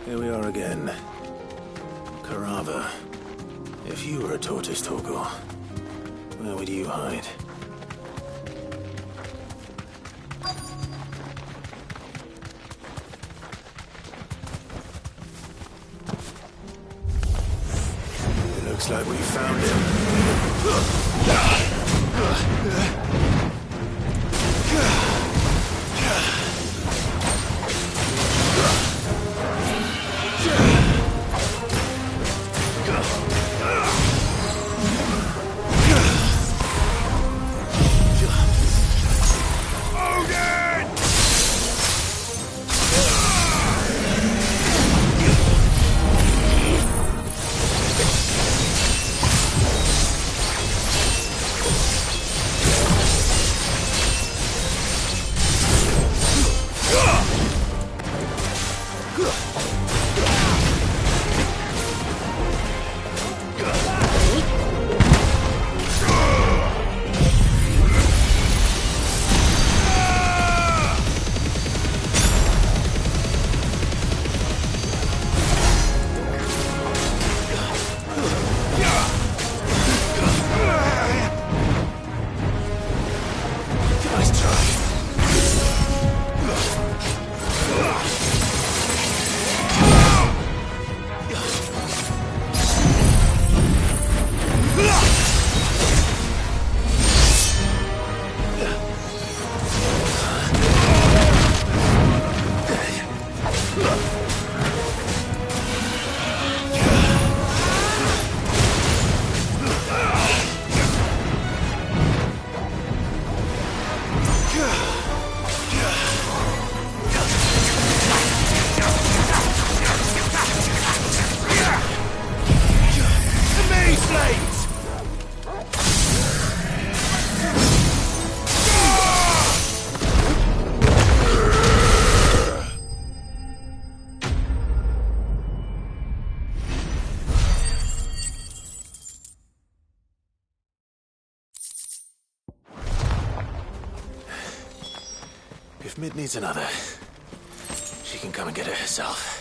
Here we are again. Carava. If you were a tortoise, Torgal, where would you hide? It looks like we found him. If Mid needs another, she can come and get it herself.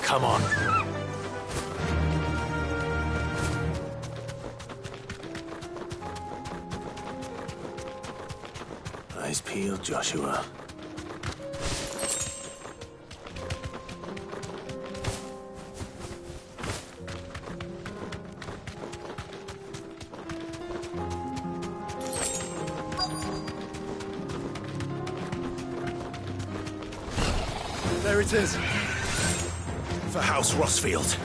Come on. Eyes peeled, Joshua. There it is. For House Rossfield.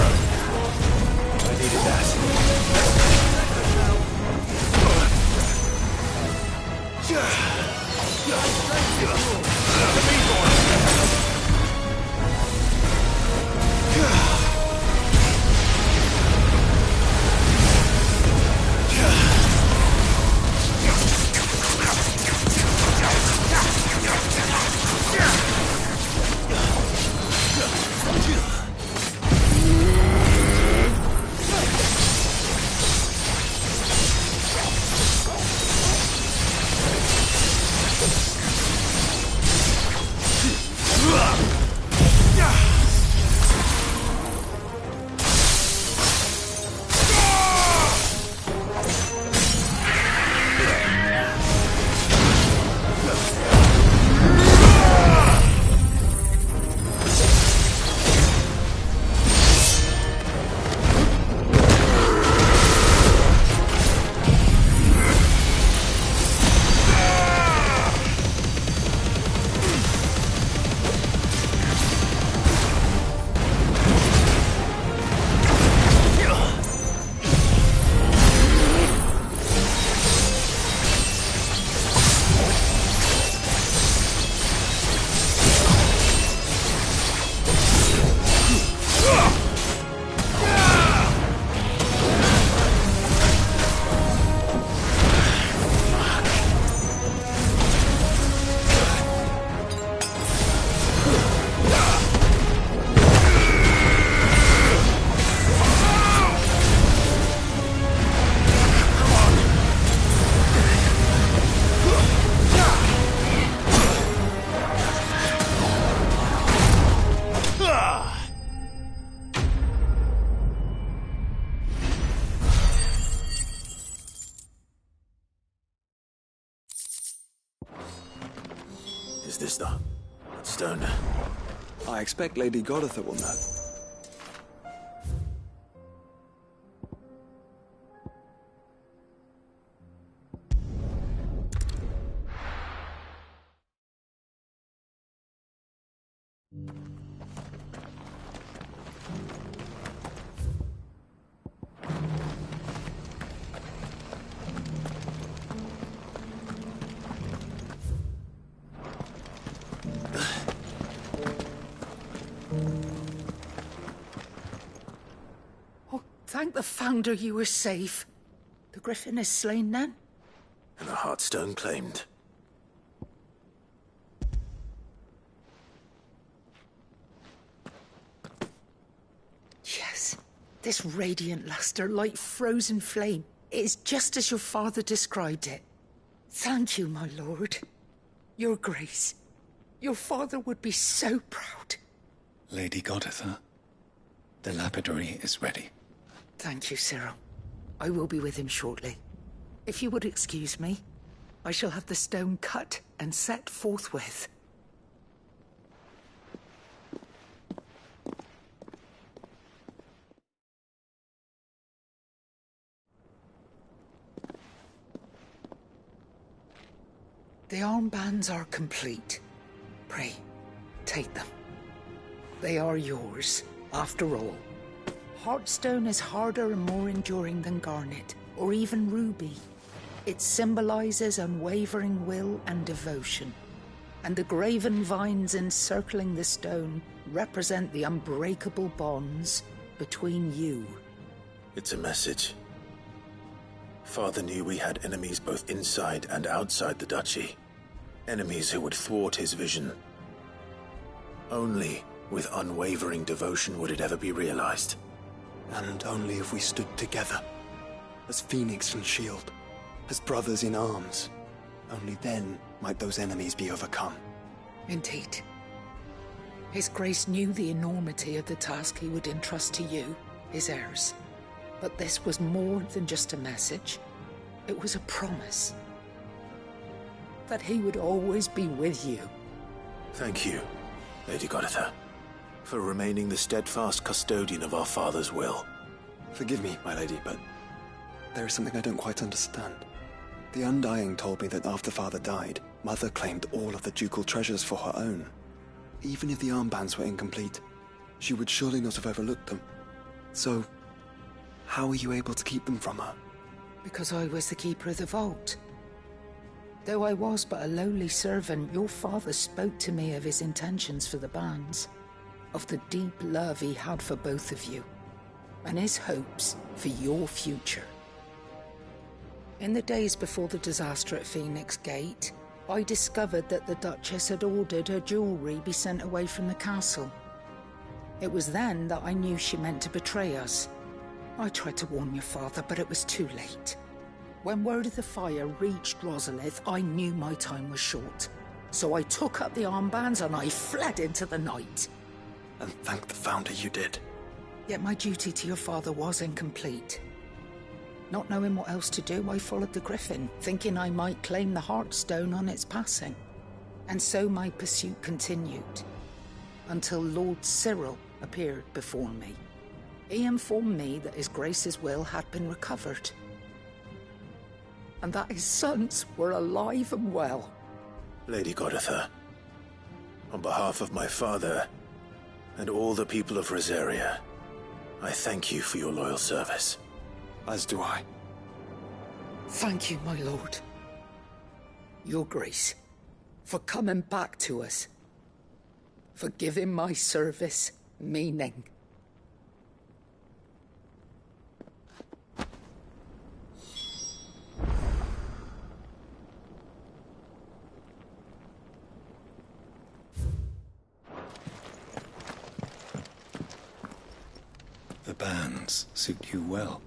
I needed that. Is this the stone? I expect Lady Goditha will know. Thank the Founder you were safe. The Griffin is slain then? And the Heartstone claimed. Yes. This radiant luster, like frozen flame, it is just as your father described it. Thank you, my lord. Your grace. Your father would be so proud. Lady Goditha, the lapidary is ready. Thank you, Cyril. I will be with him shortly. If you would excuse me, I shall have the stone cut and set forthwith. The armbands are complete. Pray, take them. They are yours, after all. Heartstone is harder and more enduring than garnet, or even ruby. It symbolizes unwavering will and devotion. And the graven vines encircling the stone represent the unbreakable bonds between you. It's a message. Father knew we had enemies both inside and outside the duchy. Enemies who would thwart his vision. Only with unwavering devotion would it ever be realized. And only if we stood together, as Phoenix and Shield, as brothers in arms. Only then might those enemies be overcome. Indeed. His Grace knew the enormity of the task he would entrust to you, his heirs. But this was more than just a message. It was a promise. That he would always be with you. Thank you, Lady Goditha, for remaining the steadfast custodian of our father's will. Forgive me, my lady, but there is something I don't quite understand. The Undying told me that after Father died, Mother claimed all of the ducal treasures for her own. Even if the armbands were incomplete, she would surely not have overlooked them. So, how were you able to keep them from her? Because I was the keeper of the vault. Though I was but a lowly servant, your father spoke to me of his intentions for the bands, of the deep love he had for both of you, and his hopes for your future. In the days before the disaster at Phoenix Gate, I discovered that the Duchess had ordered her jewelry be sent away from the castle. It was then that I knew she meant to betray us. I tried to warn your father, but it was too late. When word of the fire reached Rosalith, I knew my time was short. So I took up the armbands and I fled into the night. And thank the Founder you did. Yet my duty to your father was incomplete. Not knowing what else to do, I followed the Griffin, thinking I might claim the Heartstone on its passing. And so my pursuit continued, until Lord Cyril appeared before me. He informed me that His Grace's will had been recovered, and that his sons were alive and well. Lady Goditha, on behalf of my father and all the people of Rosaria, I thank you for your loyal service. As do I. Thank you, my lord. Your Grace, for coming back to us, for giving my service meaning. The bands suit you well.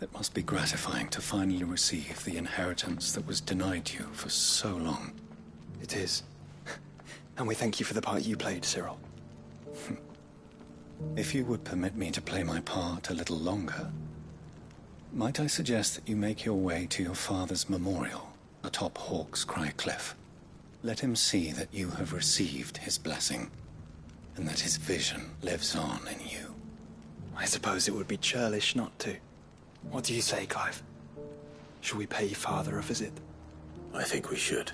It must be gratifying to finally receive the inheritance that was denied you for so long. It is. And we thank you for the part you played, Cyril. If you would permit me to play my part a little longer, might I suggest that you make your way to your father's memorial atop Hawk's Cry Cliff? Let him see that you have received his blessing, and that his vision lives on in you. I suppose it would be churlish not to. What do you say, Clive? Shall we pay Father a visit? I think we should.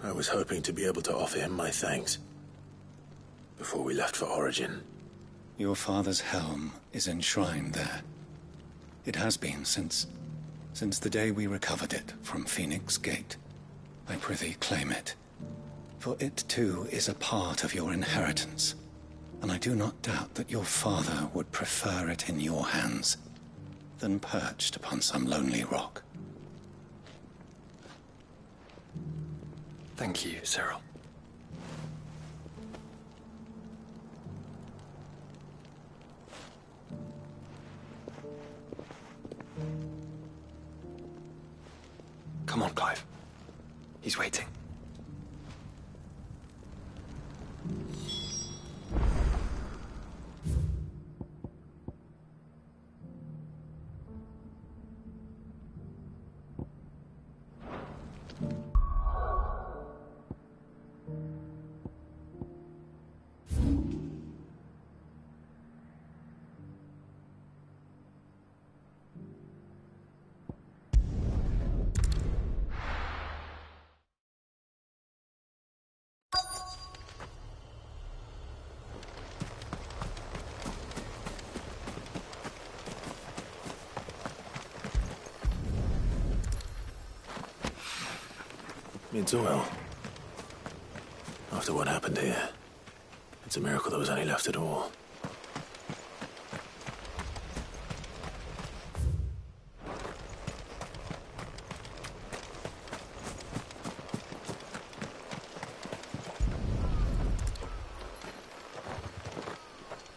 I was hoping to be able to offer him my thanks before we left for Origin. Your father's helm is enshrined there. It has been since the day we recovered it from Phoenix Gate. I prithee claim it, for it too is a part of your inheritance, and I do not doubt that your father would prefer it in your hands than perched upon some lonely rock. Thank you, Cyril. Come on, Clive. He's waiting. It's well. After what happened here, it's a miracle there was any left at all.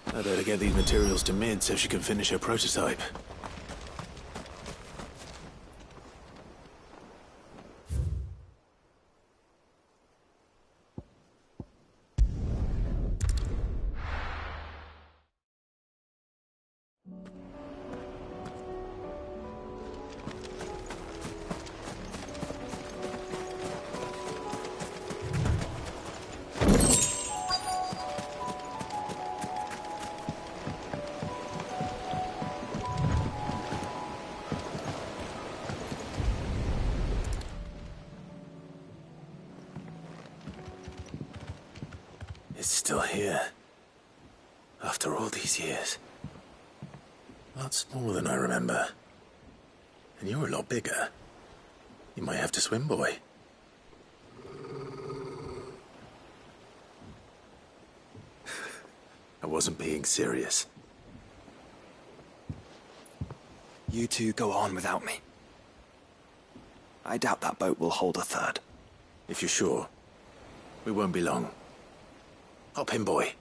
I better get these materials to Mid so she can finish her prototype. It's still here. After after all these years. Lots smaller than I remember. And you're a lot bigger. You might have to swim, boy. I wasn't being serious. You two go on without me. I doubt that boat will hold a third. If you're sure, we won't be long. Hop in, boy.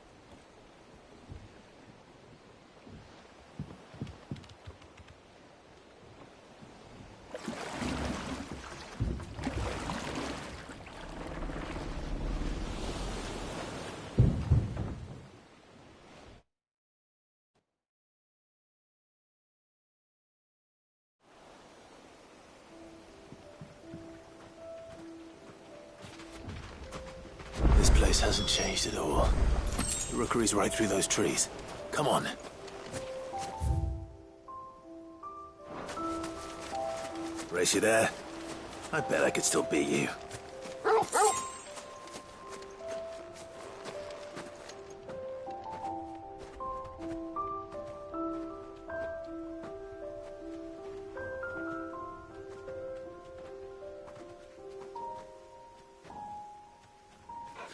This place hasn't changed at all. The rookery's right through those trees. Come on. Race you there? I bet I could still beat you.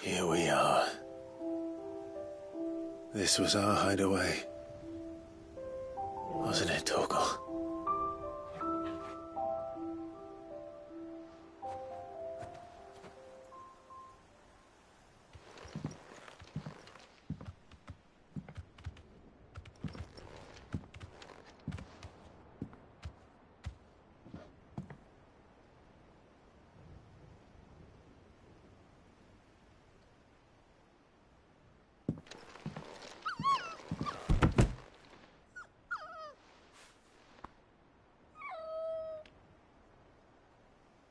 Here we are. This was our hideaway. Wasn't it, Torgal?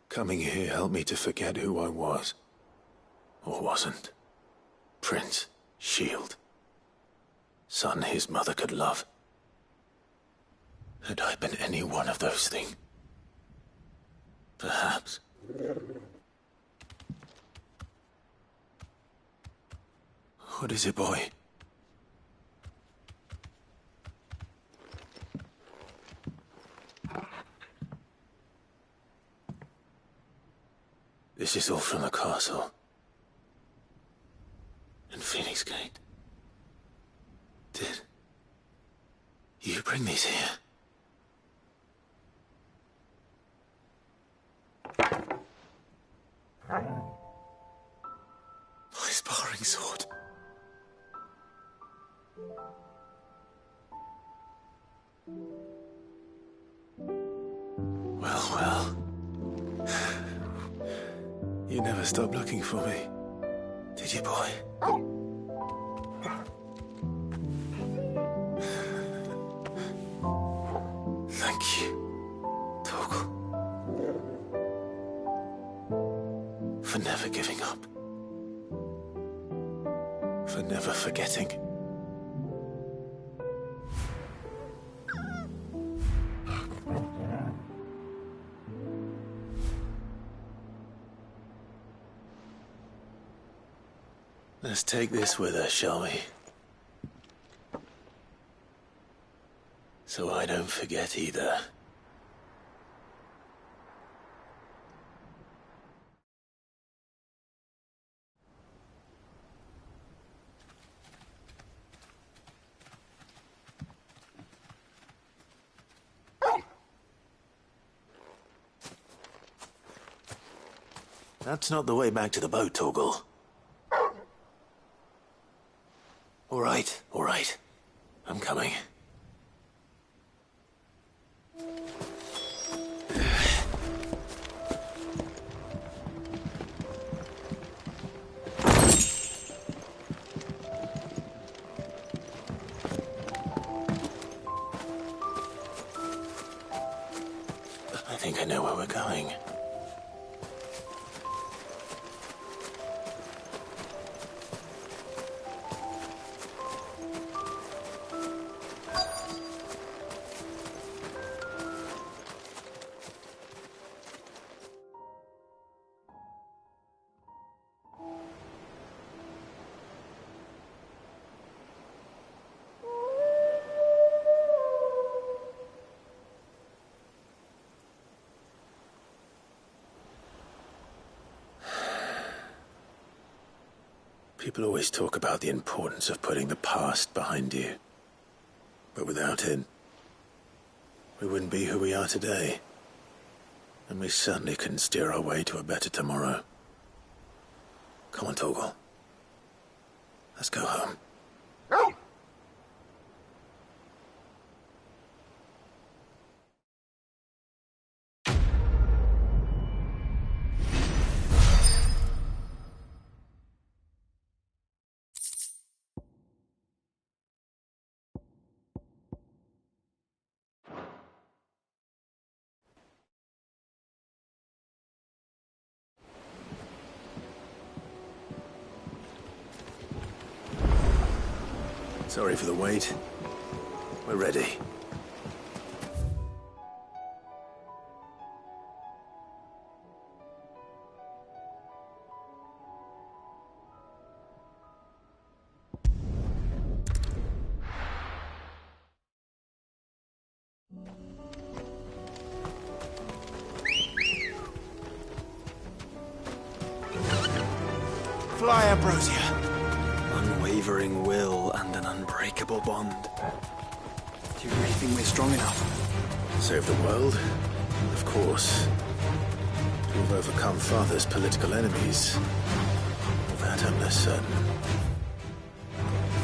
Coming here helped me to forget who I was. Or wasn't. Prince, shield. Son his mother could love. Had I been any one of those things? Perhaps. What is it, boy? This is all from the castle. In Phoenix Gate. Did you bring these here? My sparring sword. Well, well. You never stopped looking for me, did you, boy? Thank you, Torgal. For never giving up. For never forgetting. Let's take this with us, shall we? So I don't forget either. That's not the way back to the boat, Torgal. All right. I'm coming. I think I know where we're going. People always talk about the importance of putting the past behind you. But without it, we wouldn't be who we are today. And we certainly couldn't steer our way to a better tomorrow. Come on, Torgal. Let's go home. Sorry for the wait. We're ready. Fly, Ambrosia. Unwavering will and an unbreakable bond. Do you really think we're strong enough? Save the world? Of course. To have overcome Father's political enemies. Of that I'm less certain.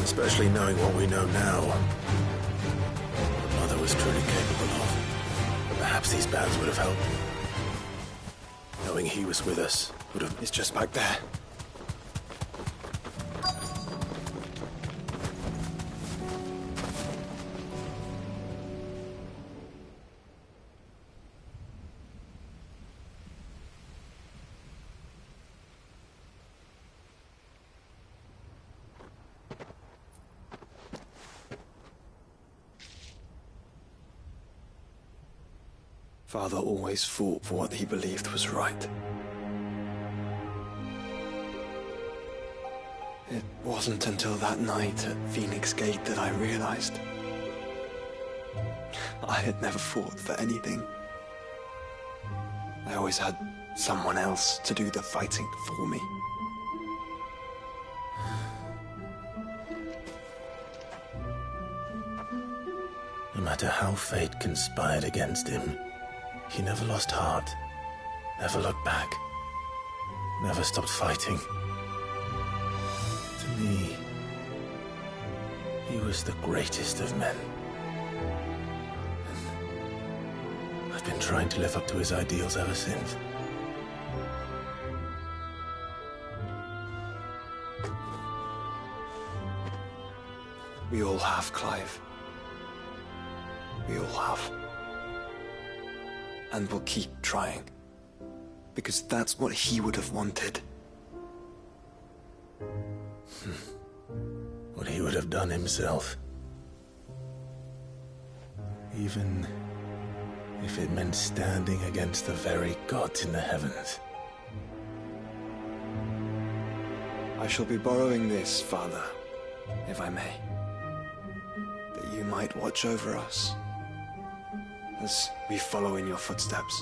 Especially knowing what we know now. What Mother was truly capable of. But perhaps these bands would have helped. Knowing he was with us would have... It's just back there. Father always fought for what he believed was right. It wasn't until that night at Phoenix Gate that I realized I had never fought for anything. I always had someone else to do the fighting for me. No matter how fate conspired against him, he never lost heart, never looked back, never stopped fighting. To me, he was the greatest of men. And I've been trying to live up to his ideals ever since. We all have, Clive. We all have. And we'll keep trying. Because that's what he would have wanted. What he would have done himself. Even if it meant standing against the very gods in the heavens. I shall be borrowing this, Father, if I may. That you might watch over us as we follow in your footsteps.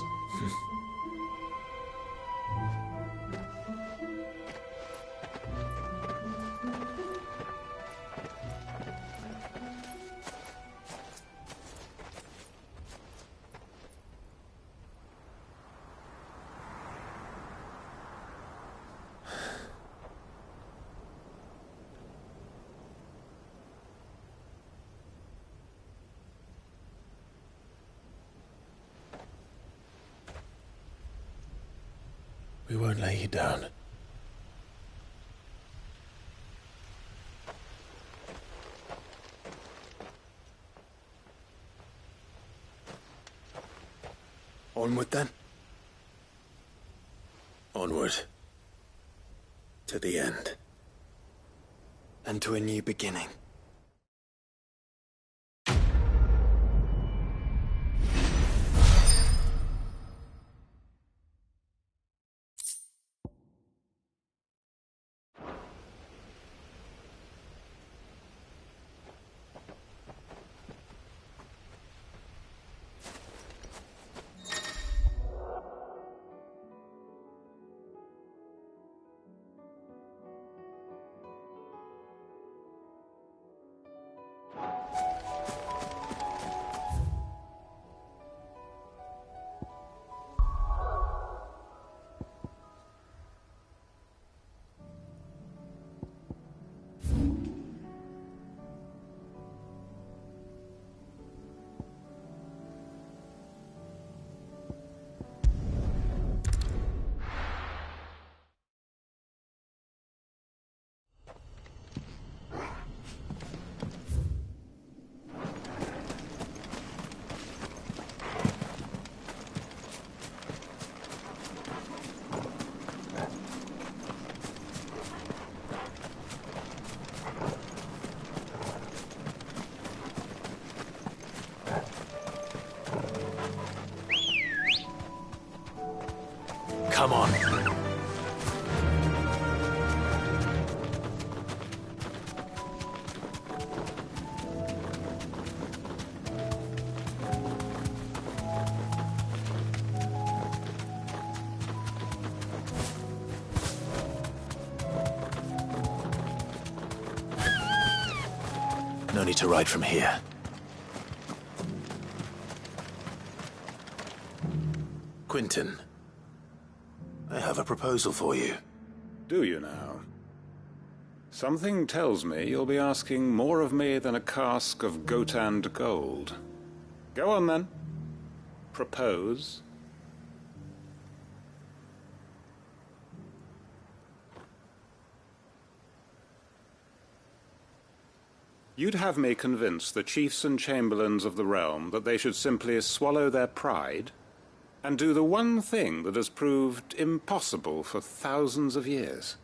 We won't lay you down. Onward then. Onward. To the end. And to a new beginning. Come on. No need to ride from here. Quentin, I have a proposal for you. Do you now? Something tells me you'll be asking more of me than a cask of Gotand gold. Go on, then. Propose. You'd have me convince the chiefs and chamberlains of the realm that they should simply swallow their pride and do the one thing that has proved impossible for thousands of years.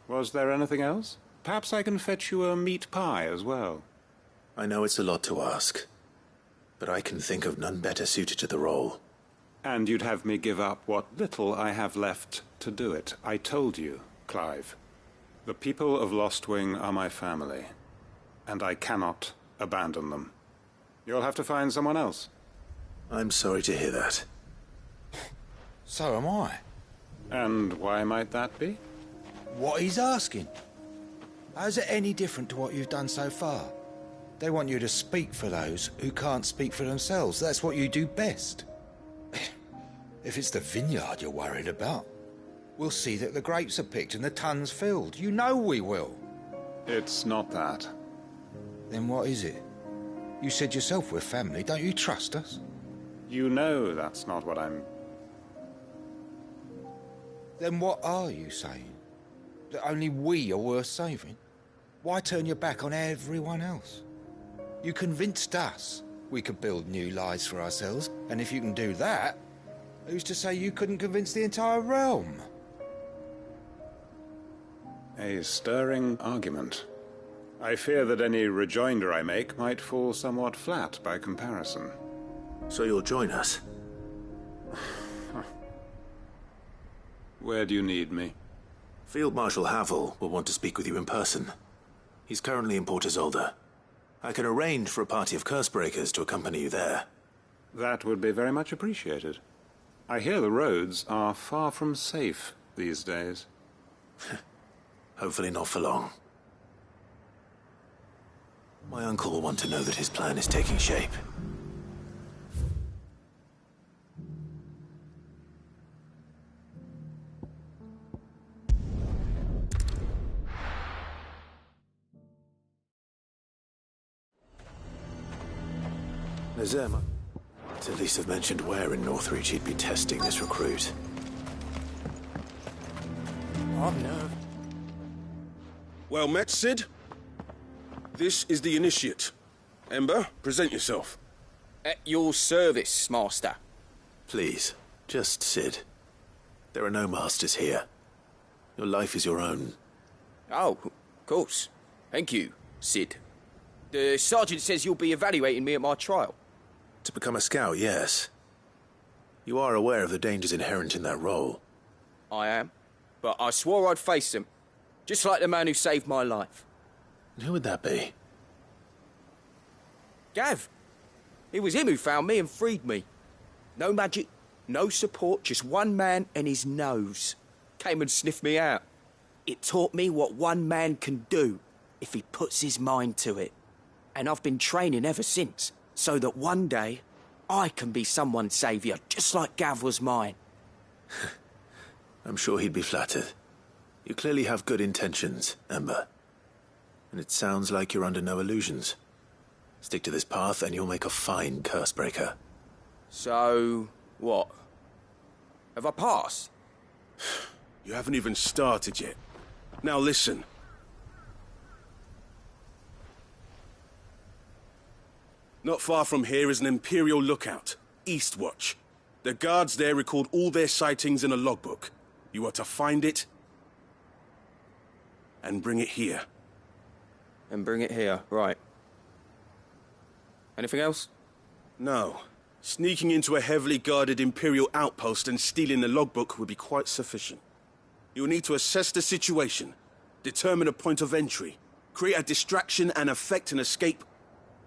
Was there anything else? Perhaps I can fetch you a meat pie as well. I know it's a lot to ask, but I can think of none better suited to the role. And you'd have me give up what little I have left to do it. I told you, Clive. The people of Lostwing are my family, and I cannot abandon them. You'll have to find someone else. I'm sorry to hear that. So am I. And why might that be? What he's asking. How's it any different to what you've done so far? They want you to speak for those who can't speak for themselves. That's what you do best. If it's the vineyard you're worried about, we'll see that the grapes are picked and the tons filled. You know we will. It's not that. Then what is it? You said yourself we're family. Don't you trust us? You know that's not what I'm... Then what are you saying? That only we are worth saving? Why turn your back on everyone else? You convinced us we could build new lives for ourselves, and if you can do that, who's to say you couldn't convince the entire realm? A stirring argument. I fear that any rejoinder I make might fall somewhat flat by comparison. So you'll join us? Where do you need me? Field Marshal Havel will want to speak with you in person. He's currently in Port Isolde. I can arrange for a party of Cursebreakers to accompany you there. That would be very much appreciated. I hear the roads are far from safe these days. Hopefully not for long. My uncle will want to know that his plan is taking shape. Nazem, to at least have mentioned where in Northreach he'd be testing this recruit. I've nerve. Well met, Sid. This is the initiate. Ember, present yourself. At your service, Master. Please, just Sid. There are no masters here. Your life is your own. Oh, of course. Thank you, Sid. The sergeant says you'll be evaluating me at my trial. To become a scout, yes. You are aware of the dangers inherent in that role. I am. But I swore I'd face them. Just like the man who saved my life. And who would that be? Gav. It was him who found me and freed me. No magic, no support, just one man and his nose. Came and sniffed me out. It taught me what one man can do if he puts his mind to it. And I've been training ever since, so that one day I can be someone's saviour, just like Gav was mine. I'm sure he'd be flattered. You clearly have good intentions, Ember. And it sounds like you're under no illusions. Stick to this path and you'll make a fine Cursebreaker. So, what? Have I passed? You haven't even started yet. Now listen. Not far from here is an Imperial lookout, Eastwatch. The guards there record all their sightings in a logbook. You are to find it and bring it here. And bring it here, right. Anything else? No. Sneaking into a heavily guarded Imperial outpost and stealing the logbook would be quite sufficient. You'll need to assess the situation, determine a point of entry, create a distraction and effect an escape,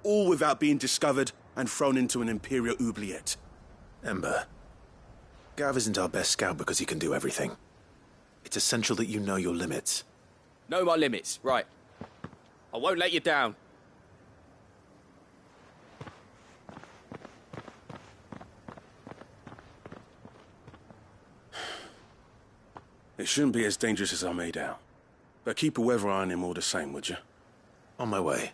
all without being discovered and thrown into an Imperial oubliette. Ember, Gav isn't our best scout because he can do everything. It's essential that you know your limits. Know my limits, right. I won't let you down. It shouldn't be as dangerous as I made out. But keep a weather eye on him all the same, would you? On my way.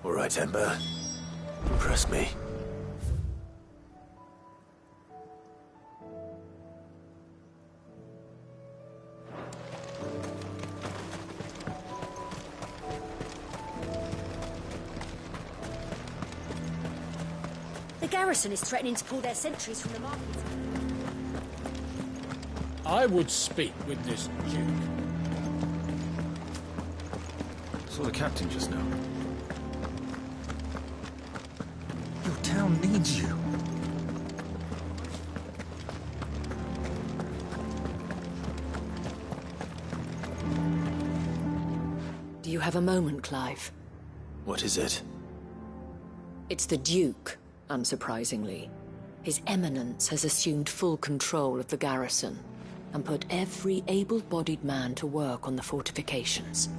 All right, Ember. Impress me. The garrison is threatening to pull their sentries from the market. I would speak with this Duke. Saw the captain just now. Your town needs you. Do you have a moment, Clive? What is it? It's the Duke, unsurprisingly. His Eminence has assumed full control of the garrison and put every able-bodied man to work on the fortifications.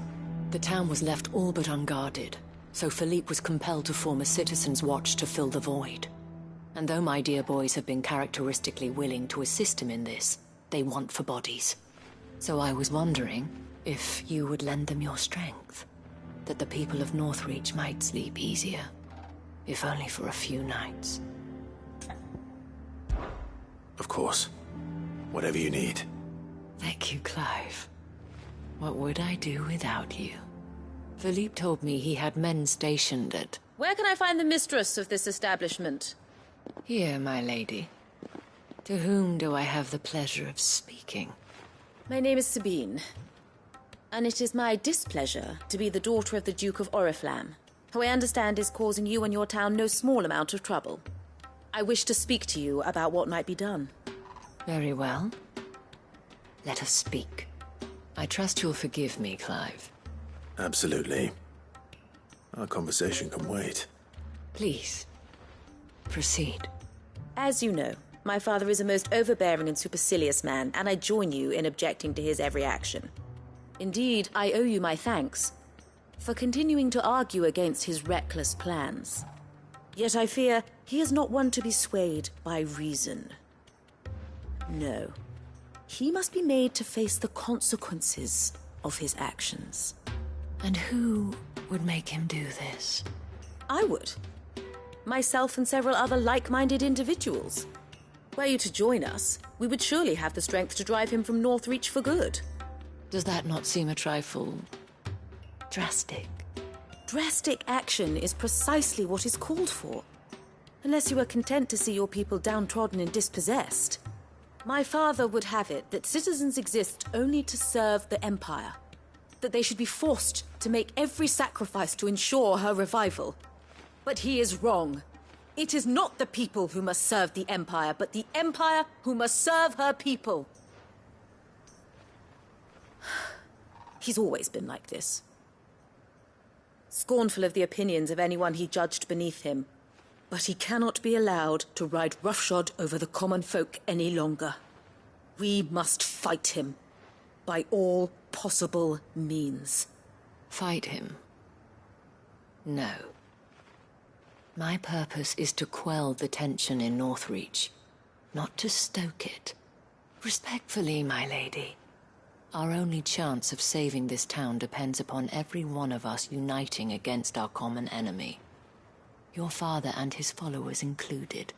The town was left all but unguarded, so Philippe was compelled to form a citizens' watch to fill the void. And though my dear boys have been characteristically willing to assist him in this, they want for bodies. So I was wondering if you would lend them your strength, that the people of Northreach might sleep easier, if only for a few nights. Of course. Whatever you need. Thank you, Clive. What would I do without you? Philippe told me he had men stationed at... Where can I find the mistress of this establishment? Here, my lady. To whom do I have the pleasure of speaking? My name is Sabine, and it is my displeasure to be the daughter of the Duke of Oriflamme, who I understand is causing you and your town no small amount of trouble. I wish to speak to you about what might be done. Very well. Let us speak. I trust you'll forgive me, Clive. Absolutely. Our conversation can wait. Please, proceed. As you know, my father is a most overbearing and supercilious man, and I join you in objecting to his every action. Indeed, I owe you my thanks for continuing to argue against his reckless plans. Yet I fear he is not one to be swayed by reason. No. He must be made to face the consequences of his actions. And who would make him do this? I would. Myself and several other like-minded individuals. Were you to join us, we would surely have the strength to drive him from Northreach for good. Does that not seem a trifle... drastic? Drastic action is precisely what is called for. Unless you are content to see your people downtrodden and dispossessed. My father would have it that citizens exist only to serve the Empire. That they should be forced to make every sacrifice to ensure her revival. But he is wrong. It is not the people who must serve the Empire, but the Empire who must serve her people. He's always been like this. Scornful of the opinions of anyone he judged beneath him. But he cannot be allowed to ride roughshod over the common folk any longer. We must fight him. By all possible means. Fight him? No. My purpose is to quell the tension in Northreach, not to stoke it. Respectfully, my lady. Our only chance of saving this town depends upon every one of us uniting against our common enemy. Your father and his followers included.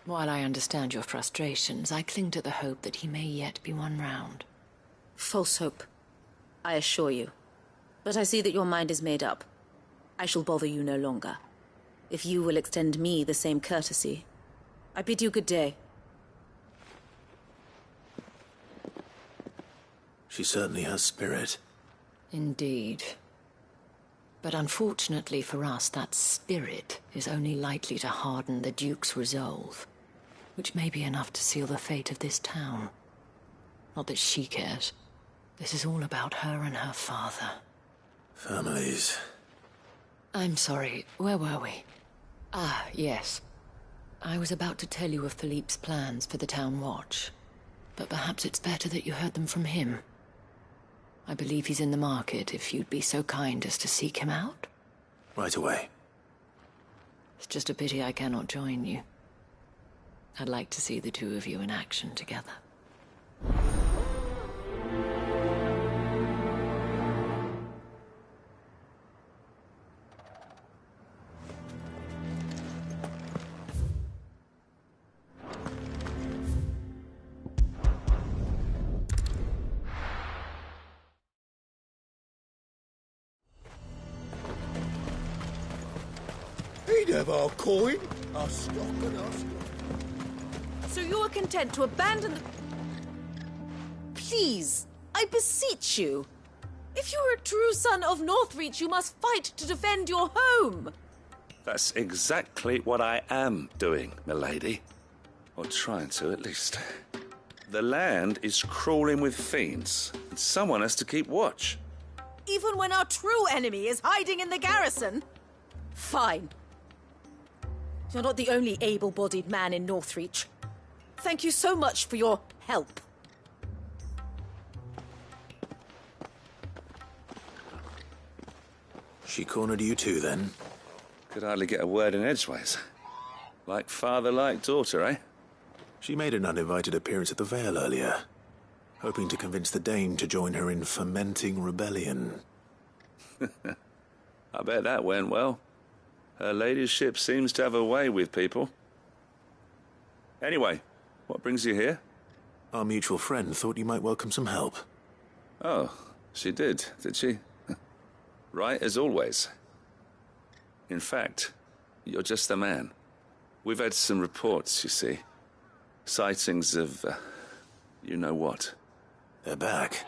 While I understand your frustrations, I cling to the hope that he may yet be won round. False hope, I assure you. But I see that your mind is made up. I shall bother you no longer. If you will extend me the same courtesy, I bid you good day. She certainly has spirit. Indeed. But unfortunately for us, that spirit is only likely to harden the Duke's resolve, which may be enough to seal the fate of this town. Not that she cares. This is all about her and her father. Families. I'm sorry, where were we? Ah, yes. I was about to tell you of Philippe's plans for the town watch, but perhaps it's better that you heard them from him. I believe he's in the market, if you'd be so kind as to seek him out. Right away. It's just a pity I cannot join you. I'd like to see the two of you in action together. He'd have our coin, our stock and our stock. So you are content to abandon the... Please, I beseech you. If you are a true son of Northreach, you must fight to defend your home. That's exactly what I am doing, milady. Or trying to, at least. The land is crawling with fiends, and someone has to keep watch. Even when our true enemy is hiding in the garrison? Fine. You're not the only able-bodied man in Northreach. Thank you so much for your help. She cornered you too, then? Could hardly get a word in edgeways. Like father, like daughter, eh? She made an uninvited appearance at the Vale earlier, hoping to convince the Dane to join her in fomenting rebellion. I bet that went well. Her ladyship seems to have a way with people. Anyway, what brings you here? Our mutual friend thought you might welcome some help. Oh, she did she? Right as always. In fact, you're just the man. We've had some reports, you see. Sightings of, you know what. They're back.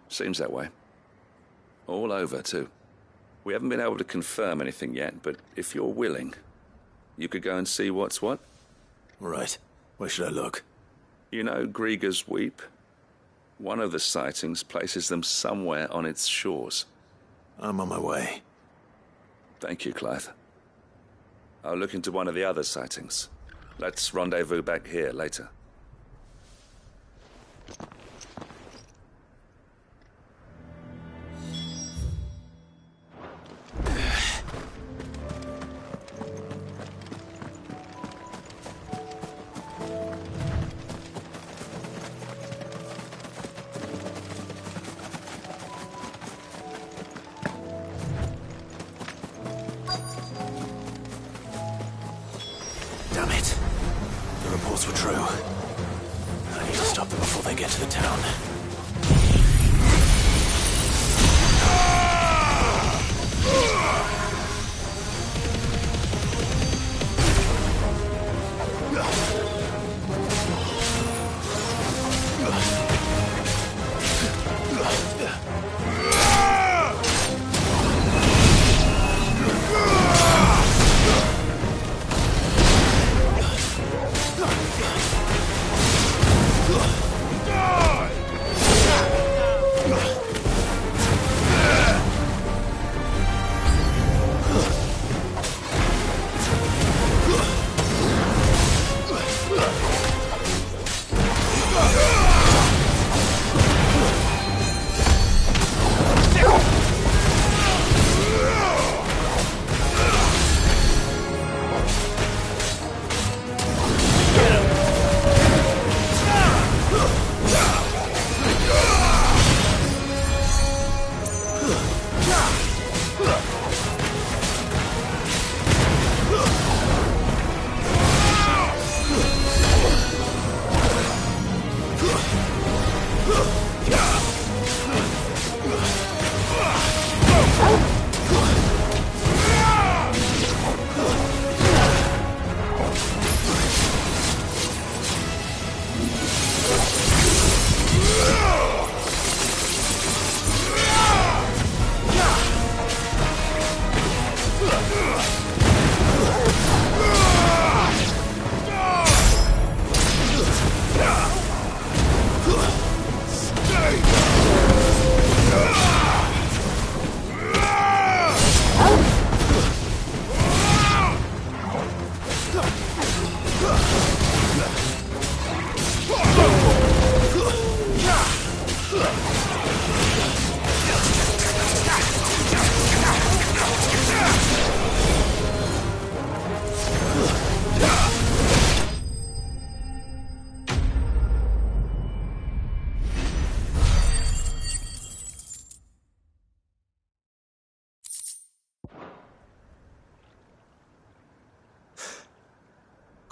Seems that way. All over, too. We haven't been able to confirm anything yet, but if you're willing, you could go and see what's what. Right. Where should I look? You know Grieger's Weep? One of the sightings places them somewhere on its shores. I'm on my way. Thank you, Clive. I'll look into one of the other sightings. Let's rendezvous back here later. Damn it. The reports were true. I need to stop them before they get to the town.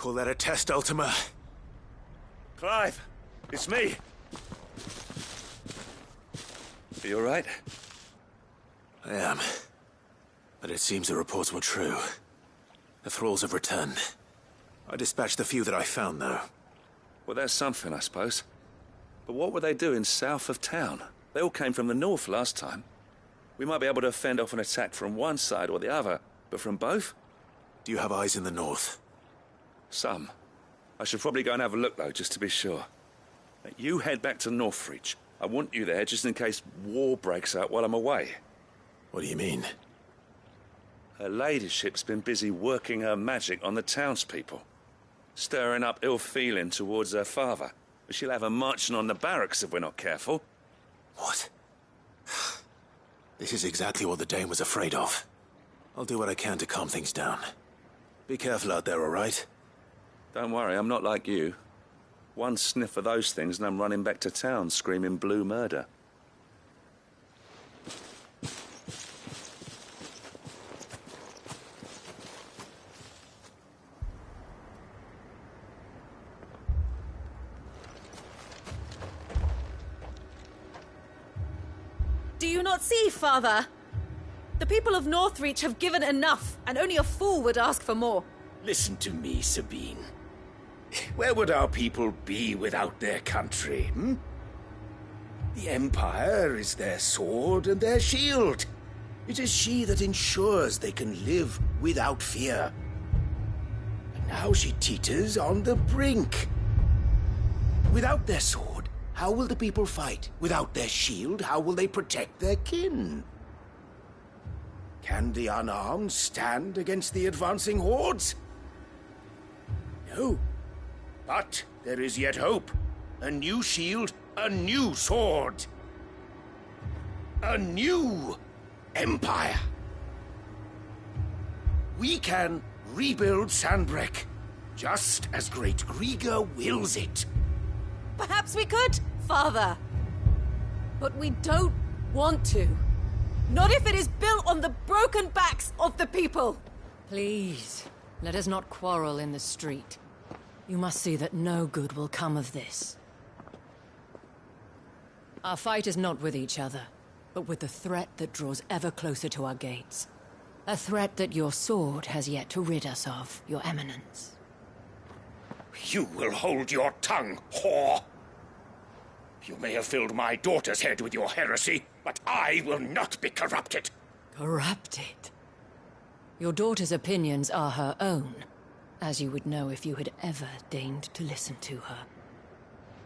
Call that a test, Ultima? Clive, it's me. Are you all right? I am. But it seems the reports were true. The thralls have returned. I dispatched the few that I found, though. Well, that's something, I suppose. But what were they doing south of town? They all came from the north last time. We might be able to fend off an attack from one side or the other, but from both? Do you have eyes in the north? Some. I should probably go and have a look, though, just to be sure. You head back to Northreach. I want you there just in case war breaks out while I'm away. What do you mean? Her ladyship's been busy working her magic on the townspeople, stirring up ill feeling towards her father. She'll have her marching on the barracks if we're not careful. What? This is exactly what the Dane was afraid of. I'll do what I can to calm things down. Be careful out there, all right? Don't worry, I'm not like you. One sniff of those things and I'm running back to town screaming blue murder. Do you not see, Father? The people of Northreach have given enough, and only a fool would ask for more. Listen to me, Sabine. Where would our people be without their country, hmm? The Empire is their sword and their shield. It is she that ensures they can live without fear. And now she teeters on the brink. Without their sword, how will the people fight? Without their shield, how will they protect their kin? Can the unarmed stand against the advancing hordes? No. But there is yet hope. A new shield, a new sword. A new empire. We can rebuild Sandbreck, just as Great Griga wills it. Perhaps we could, Father. But we don't want to. Not if it is built on the broken backs of the people. Please, let us not quarrel in the street. You must see that no good will come of this. Our fight is not with each other, but with the threat that draws ever closer to our gates. A threat that your sword has yet to rid us of, Your Eminence. You will hold your tongue, whore! You may have filled my daughter's head with your heresy, but I will not be corrupted. Corrupted? Your daughter's opinions are her own, as you would know if you had ever deigned to listen to her.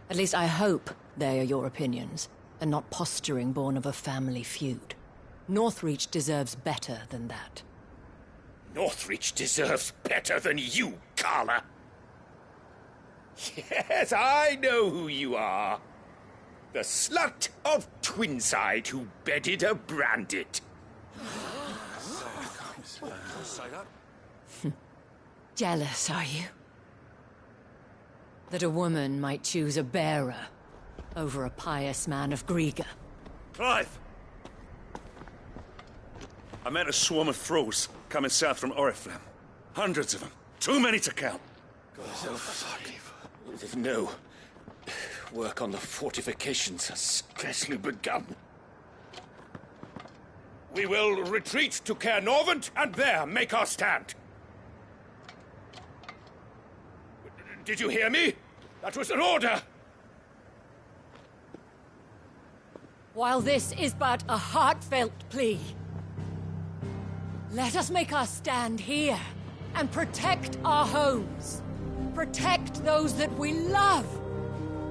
At least I hope they are your opinions, and not posturing born of a family feud. Northreach deserves better than that. Northreach deserves better than you, Carla. Yes, I know who you are. The slut of Twinside who bedded a Brandit. Jealous, are you? That a woman might choose a bearer over a pious man of Griga. Clive! I met a swarm of thralls coming south from Oriflamme. Hundreds of them. Too many to count. No. Work on the fortifications has scarcely begun. We will retreat to Caer Norvent and there make our stand. Did you hear me? That was an order! While this is but a heartfelt plea, let us make our stand here and protect our homes. Protect those that we love.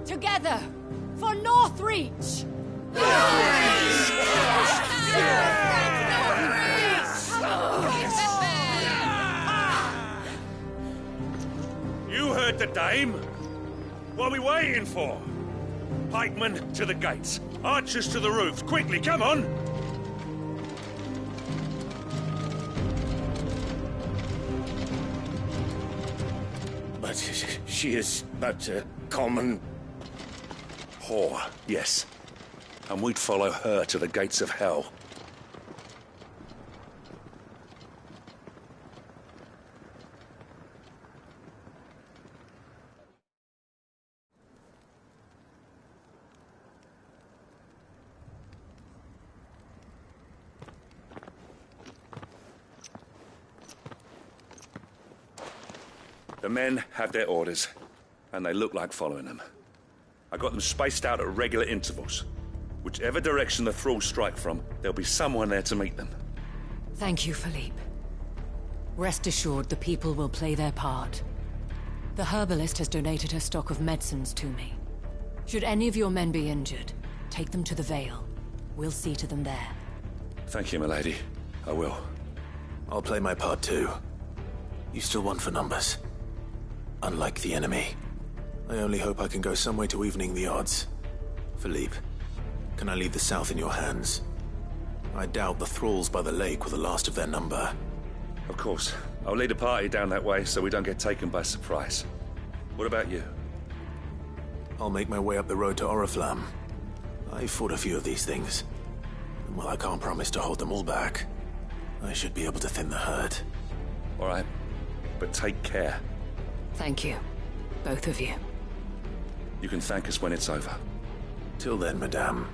Together, for Northreach! You heard the dame. What are we waiting for? Pikemen to the gates. Archers to the roofs. Quickly, come on! But she is but a common... whore, yes. And we'd follow her to the gates of hell. The men have their orders, and they look like following them. I got them spaced out at regular intervals. Whichever direction the thralls strike from, there'll be someone there to meet them. Thank you, Philippe. Rest assured the people will play their part. The herbalist has donated her stock of medicines to me. Should any of your men be injured, take them to the Vale. We'll see to them there. Thank you, milady. I will. I'll play my part too. You still want for numbers. Unlike the enemy. I only hope I can go some way to evening the odds. Philippe, can I leave the south in your hands? I doubt the thralls by the lake were the last of their number. Of course. I'll lead a party down that way so we don't get taken by surprise. What about you? I'll make my way up the road to Oriflamme. I fought a few of these things. And while I can't promise to hold them all back, I should be able to thin the herd. All right. But take care. Thank you. Both of you. You can thank us when it's over. Till then, madame.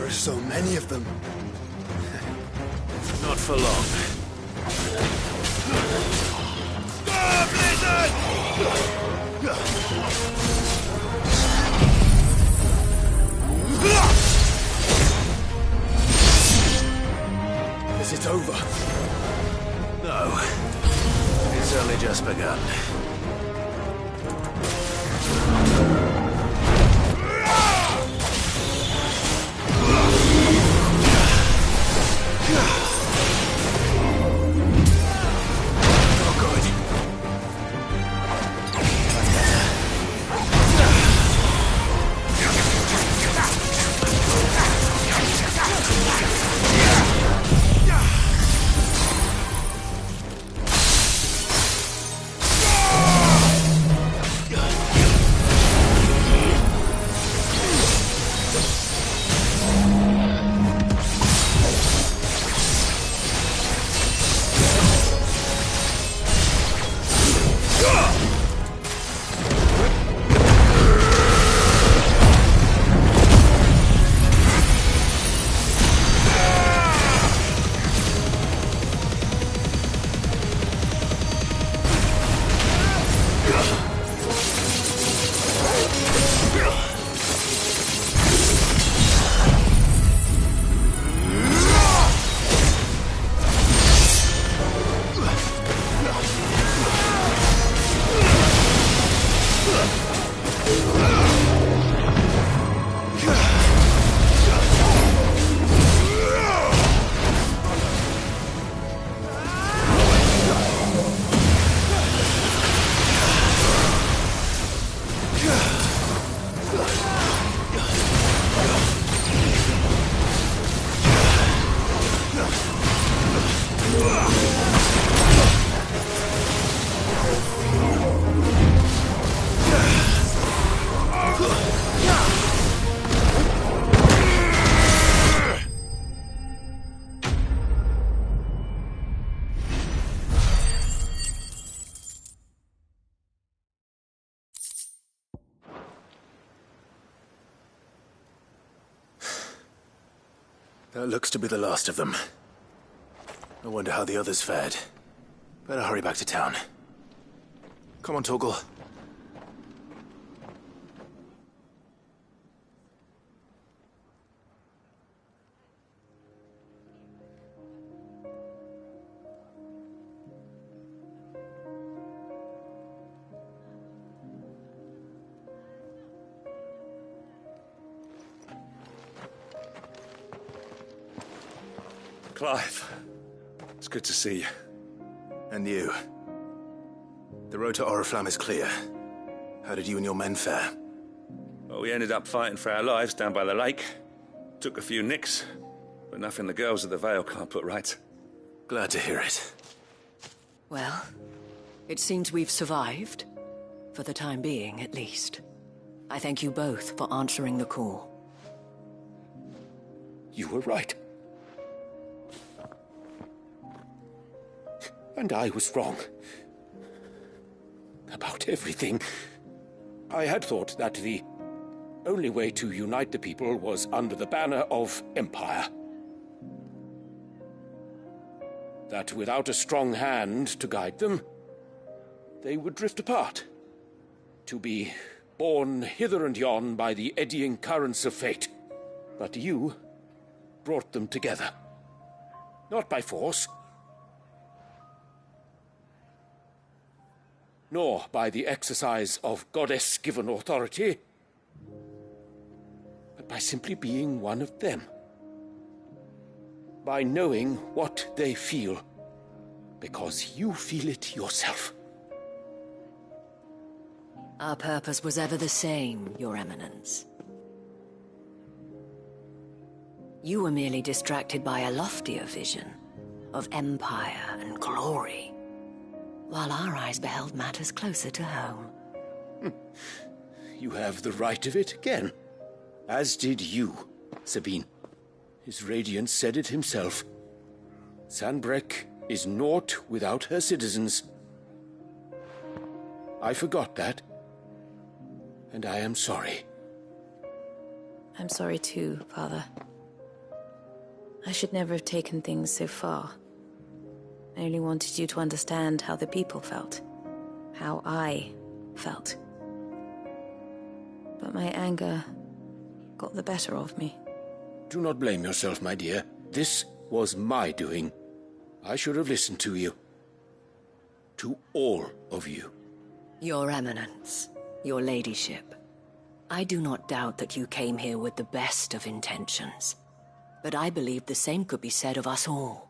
So many of them. Not for long. Is it over? No. It's only just begun. That looks to be the last of them. I wonder how the others fared. Better hurry back to town. Come on, Torgal. Clive, It's good to see you. And you. The road to Oriflamme is clear. How did you and your men fare? Well, we ended up fighting for our lives down by the lake. Took a few nicks, but nothing the girls of the Vale can't put right. Glad to hear it. Well, it seems we've survived. For the time being, at least. I thank you both for answering the call. You were right. And I was wrong. About everything. I had thought that the only way to unite the people was under the banner of Empire. That without a strong hand to guide them, they would drift apart. To be borne hither and yon by the eddying currents of fate. But you brought them together. Not by force, nor by the exercise of goddess-given authority, but by simply being one of them. By knowing what they feel, because you feel it yourself. Our purpose was ever the same, Your Eminence. You were merely distracted by a loftier vision of empire and glory, while our eyes beheld matters closer to home. You have the right of it again, as did you, Sabine. His radiance said it himself. Sanbreque is naught without her citizens. I forgot that, and I am sorry. I'm sorry too, Father. I should never have taken things so far. I only wanted you to understand how the people felt. How I felt. But my anger got the better of me. Do not blame yourself, my dear. This was my doing. I should have listened to you. To all of you. Your Eminence, your ladyship, I do not doubt that you came here with the best of intentions. But I believe the same could be said of us all.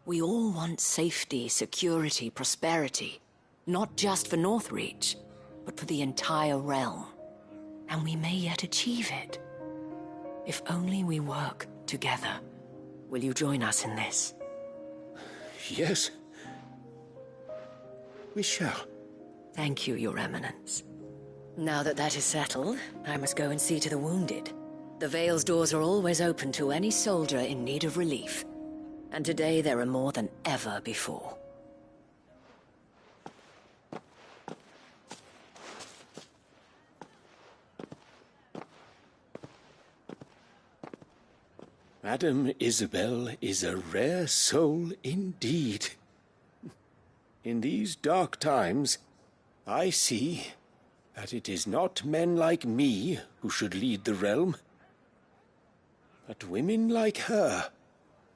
We all want safety, security, prosperity. Not just for Northreach, but for the entire realm. And we may yet achieve it. If only we work together. Will you join us in this? Yes. We shall. Thank you, Your Eminence. Now that that is settled, I must go and see to the wounded. The Vale's doors are always open to any soldier in need of relief. And today there are more than ever before. Madame Isabel is a rare soul indeed. In these dark times, I see that it is not men like me who should lead the realm, but women like her.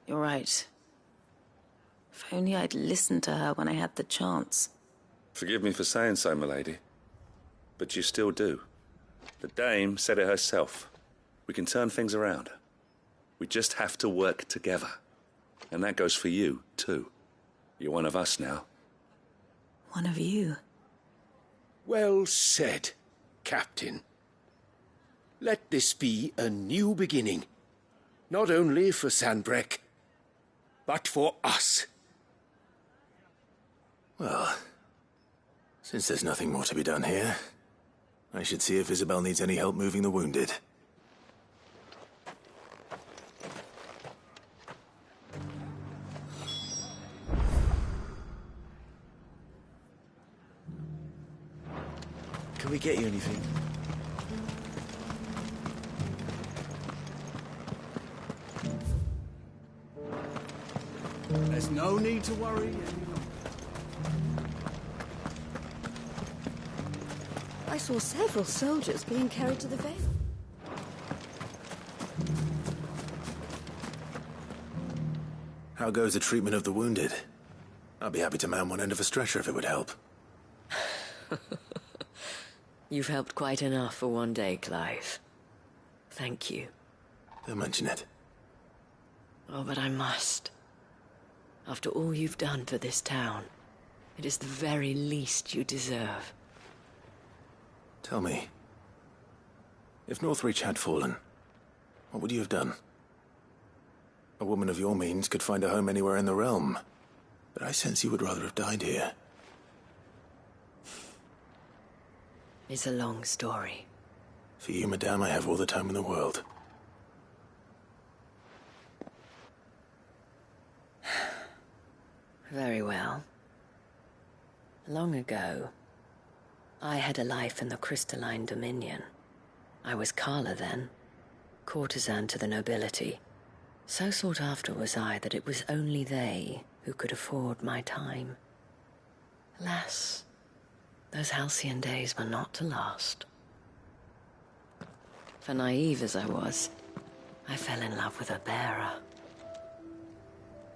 You're right. If only I'd listened to her when I had the chance. Forgive me for saying so, milady, but you still do. The dame said it herself. We can turn things around. We just have to work together. And that goes for you, too. You're one of us now. One of you? Well said, Captain. Let this be a new beginning. Not only for Sanbreque, but for us. Well, since there's nothing more to be done here, I should see if Isabel needs any help moving the wounded. Can we get you anything? There's no need to worry. I saw several soldiers being carried to the Vale. How goes the treatment of the wounded? I'd be happy to man one end of a stretcher if it would help. You've helped quite enough for one day, Clive. Thank you. Don't mention it. Oh, but I must. After all you've done for this town, it is the very least you deserve. Tell me, if Northreach had fallen, what would you have done? A woman of your means could find a home anywhere in the realm, but I sense you would rather have died here. It's a long story. For you, madame, I have all the time in the world. Very well. Long ago, I had a life in the Crystalline Dominion. I was Carla then, courtesan to the nobility. So sought after was I that it was only they who could afford my time. Alas, those halcyon days were not to last. For naive as I was, I fell in love with a bearer.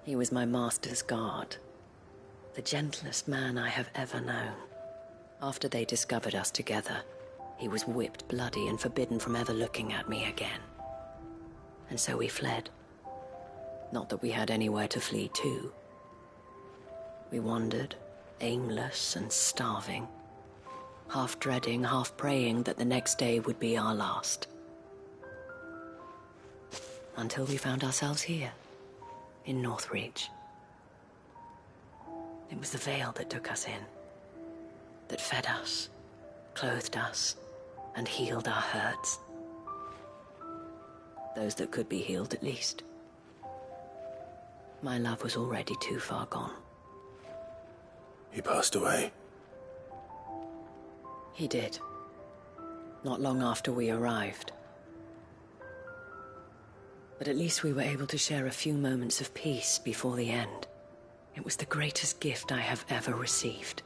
He was my master's guard, the gentlest man I have ever known. After they discovered us together, he was whipped bloody and forbidden from ever looking at me again. And so we fled. Not that we had anywhere to flee to. We wandered, aimless and starving, half dreading, half praying that the next day would be our last. Until we found ourselves here, in Northreach. It was the veil that took us in, that fed us, clothed us, and healed our hurts. Those that could be healed, at least. My love was already too far gone. He passed away. He did. Not long after we arrived. But at least we were able to share a few moments of peace before the end. It was the greatest gift I have ever received.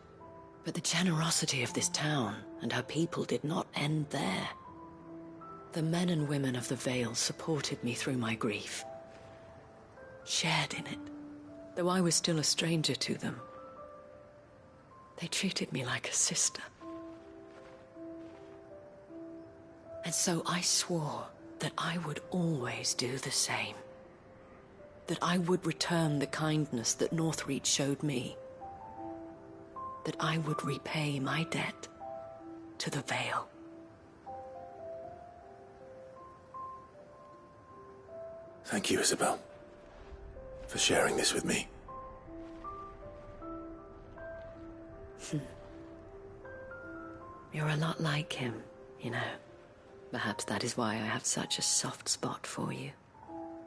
But the generosity of this town and her people did not end there. The men and women of the Vale supported me through my grief. Shared in it, though I was still a stranger to them. They treated me like a sister. And so I swore that I would always do the same. That I would return the kindness that Northreach showed me. That I would repay my debt to the Vale. Thank you, Isabel, for sharing this with me. You're a lot like him, you know. Perhaps that is why I have such a soft spot for you.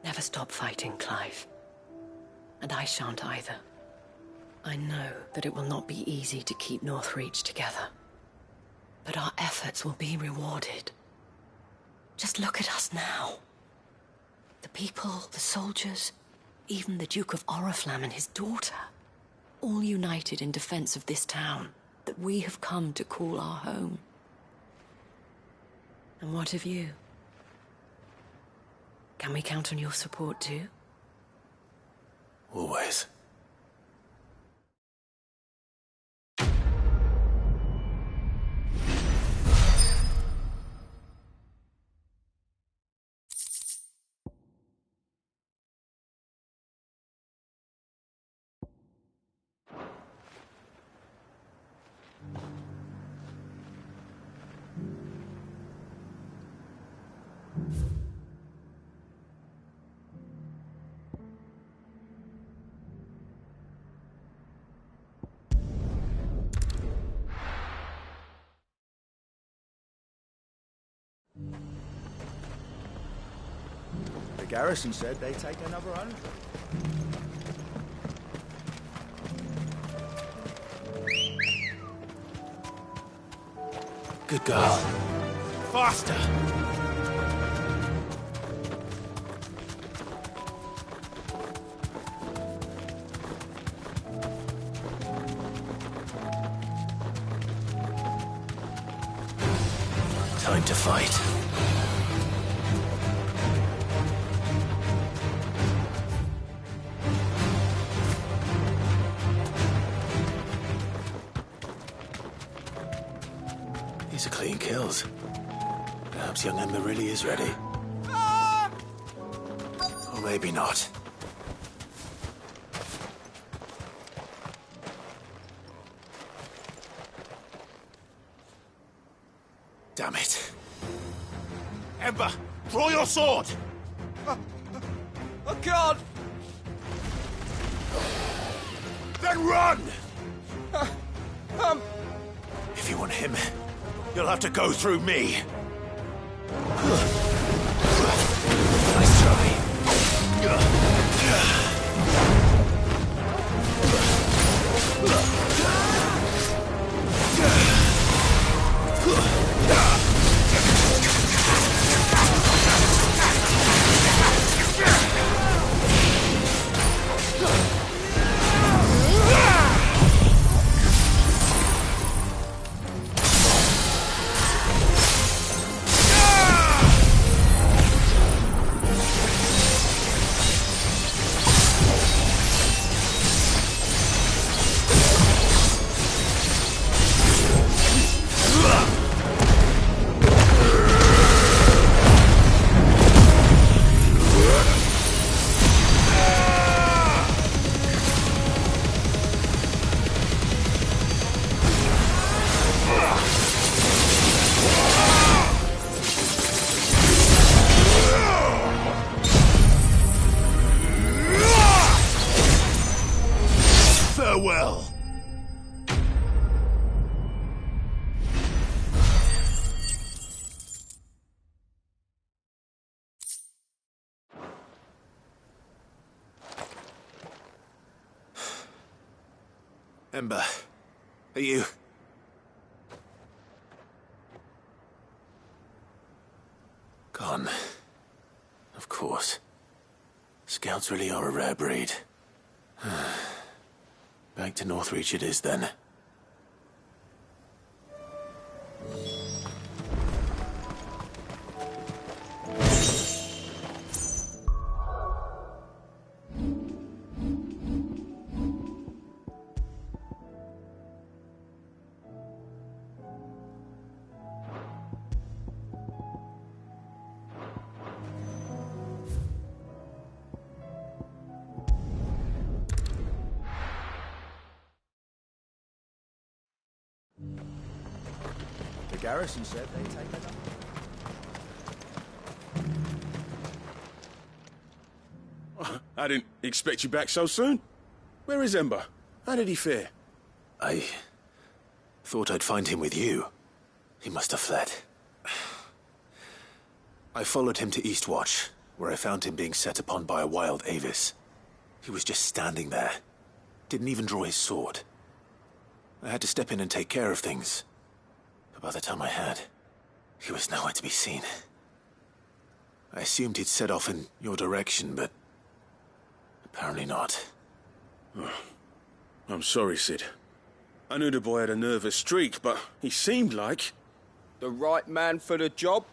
Never stop fighting, Clive. And I shan't either. I know that it will not be easy to keep Northreach together. But our efforts will be rewarded. Just look at us now. The people, the soldiers, even the Duke of Oriflamme and his daughter. All united in defense of this town that we have come to call our home. And what of you? Can we count on your support too? Always. The garrison said they'd take another 100. Good girl. Faster! Time to fight. These are clean kills. Perhaps young Ember really is ready. Or maybe not. Damn it. Ember, draw your sword! I can't! Then run! If you want him, you'll have to go through me. Nice try. Farewell. Ember, are you... Gone. Of course. Scouts really are a rare breed. Back to Northreach it is, then. The garrison said they'd take it up. I didn't expect you back so soon. Where is Ember? How did he fare? I thought I'd find him with you. He must have fled. I followed him to Eastwatch, where I found him being set upon by a wild Avis. He was just standing there. Didn't even draw his sword. I had to step in and take care of things. But by the time I had, he was nowhere to be seen. I assumed he'd set off in your direction, but apparently not. Oh, I'm sorry, Sid. I knew the boy had a nervous streak, but he seemed like... The right man for the job?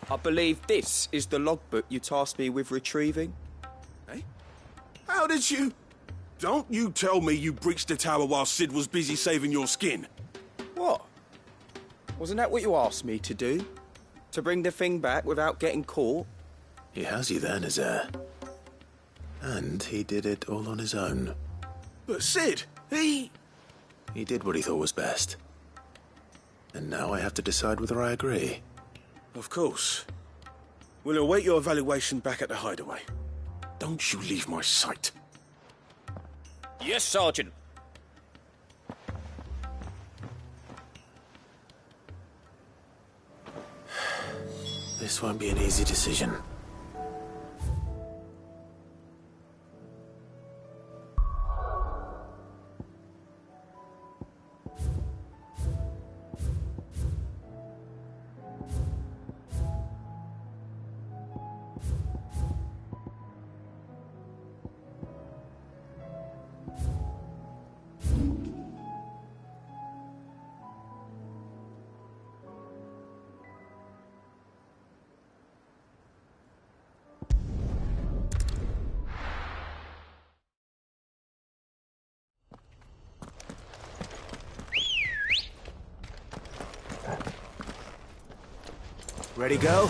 I believe this is the logbook you tasked me with retrieving. Eh? How did you... Don't you tell me you breached the tower while Sid was busy saving your skin. What? Wasn't that what you asked me to do? To bring the thing back without getting caught? He has you there, Nazaire. And he did it all on his own. But Sid, he did what he thought was best. And now I have to decide whether I agree. Of course. We'll await your evaluation back at the hideaway. Don't you leave my sight. Yes, Sergeant. This won't be an easy decision. Ready, go?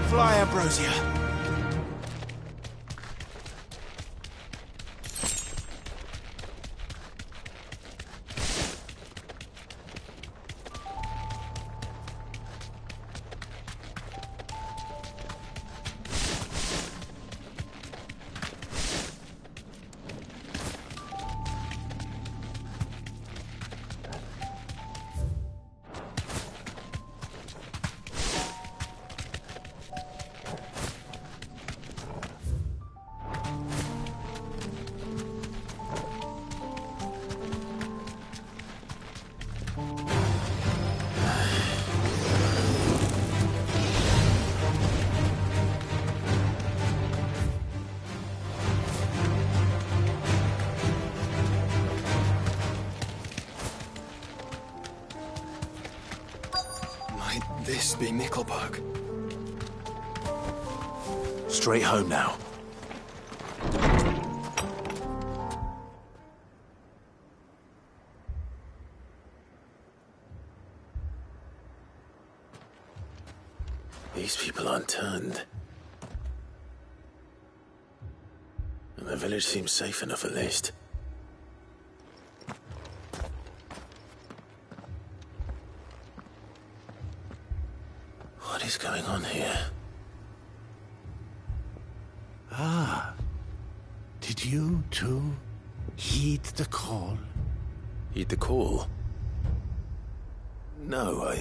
Fly, Ambrosia. Might this be Nickelberg? Straight home now. These people aren't turned. And the village seems safe enough at least. What is going on here? Ah. Did you, too, heed the call? Heed the call? No,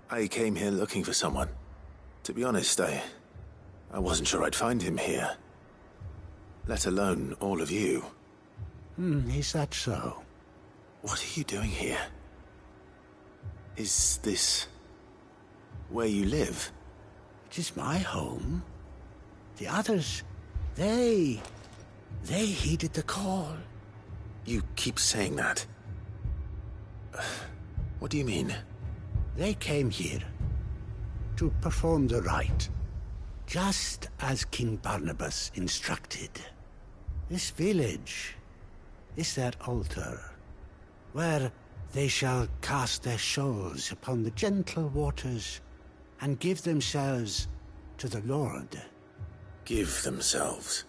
I came here looking for someone. To be honest, I wasn't sure I'd find him here. Let alone all of you. Is that so? What are you doing here? Is this where you live? It is my home. The others, they heeded the call. You keep saying that. What do you mean? They came here to perform the rite, just as King Barnabas instructed. This village is their altar, where they shall cast their shawls upon the gentle waters and give themselves to the Lord. Give themselves?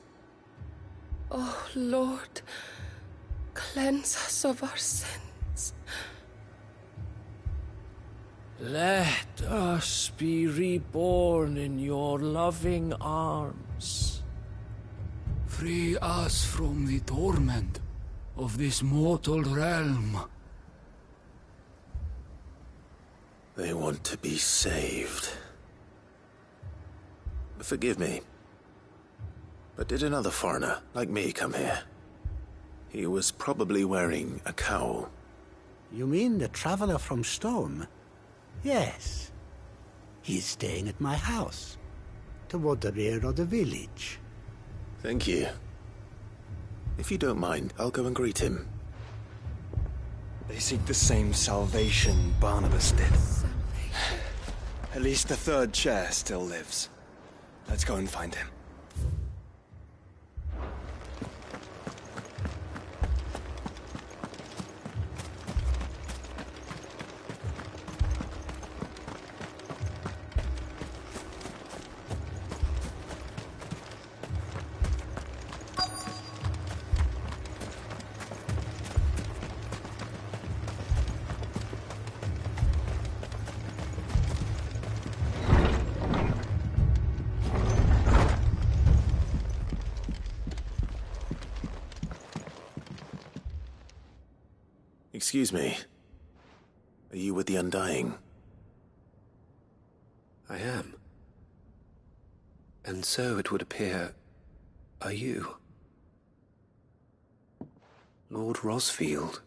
Oh, Lord, cleanse us of our sins. Let us be reborn in your loving arms. Free us from the torment of this mortal realm. They want to be saved. Forgive me, but did another foreigner like me come here? He was probably wearing a cowl. You mean the traveler from Storm? Yes. He's staying at my house, toward the rear of the village. Thank you. If you don't mind, I'll go and greet him. They seek the same salvation Barnabas did. At least the third chair still lives. Let's go and find him. Excuse me. Are you with the Undying? I am. And so it would appear, are you? Lord Rosfield,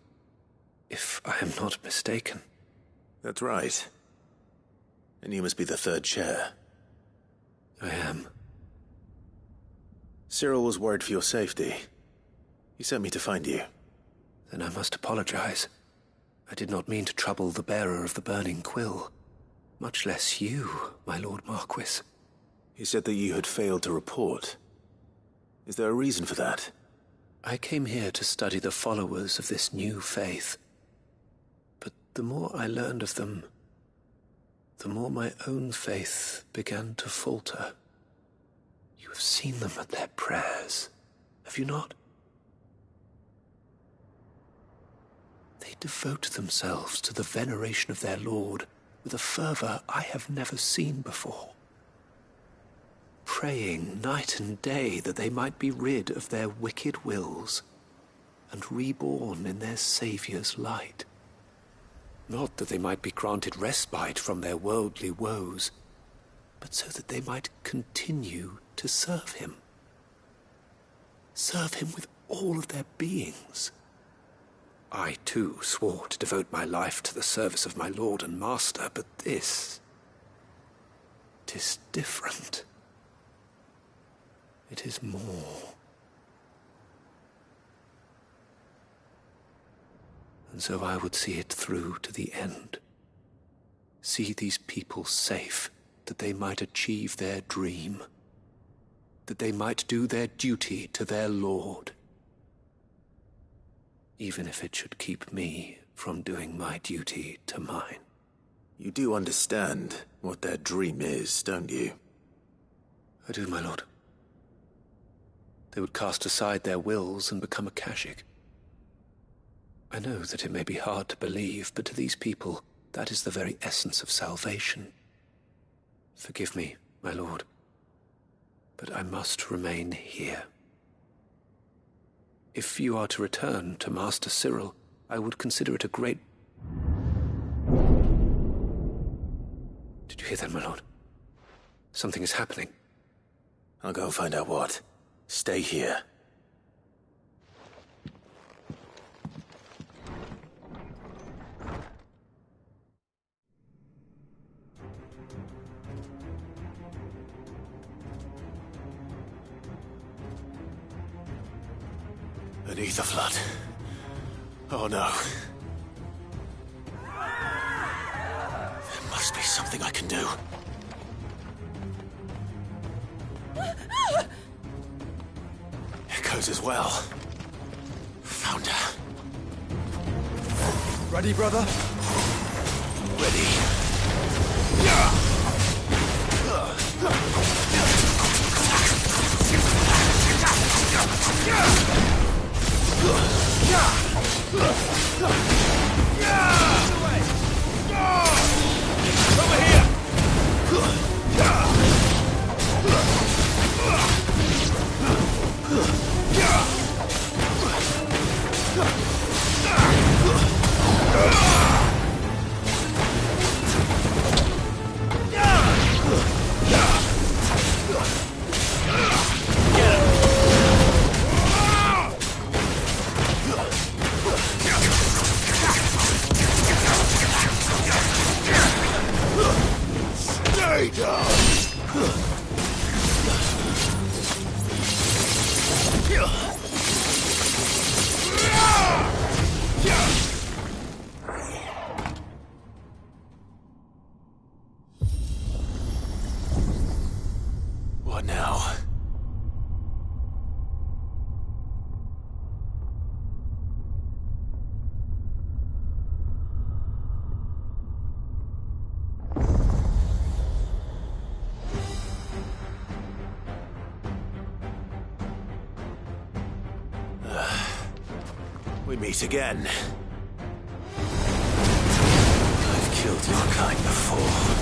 if I am not mistaken. That's right. And you must be the third chair. I am. Cyril was worried for your safety. He sent me to find you. Then I must apologize. I did not mean to trouble the bearer of the burning quill. Much less you, my Lord Marquis. He said that you had failed to report. Is there a reason for that? I came here to study the followers of this new faith. But the more I learned of them, the more my own faith began to falter. You have seen them at their prayers, have you not? They devote themselves to the veneration of their Lord with a fervor I have never seen before. Praying night and day that they might be rid of their wicked wills and reborn in their Saviour's light. Not that they might be granted respite from their worldly woes, but so that they might continue to serve him. Serve him with all of their beings. I, too, swore to devote my life to the service of my Lord and Master, but this... 'tis different. It is more. And so I would see it through to the end. see these people safe, that they might achieve their dream, that they might do their duty to their lord, even if it should keep me from doing my duty to mine. You do understand what their dream is, don't you? I do, my lord. They would cast aside their wills and become a Kashik. I know that it may be hard to believe, but to these people, that is the very essence of salvation. Forgive me, my lord, but I must remain here. If you are to return to Master Cyril, I would consider it a great... Did you hear that, my lord? Something is happening. I'll go and find out what. Stay here. An ether flood. Oh no. There must be something I can do. Echoes as well. Found her. Ready, brother? Ready. Over here! Stay down! What now? We meet again. I've killed your kind before.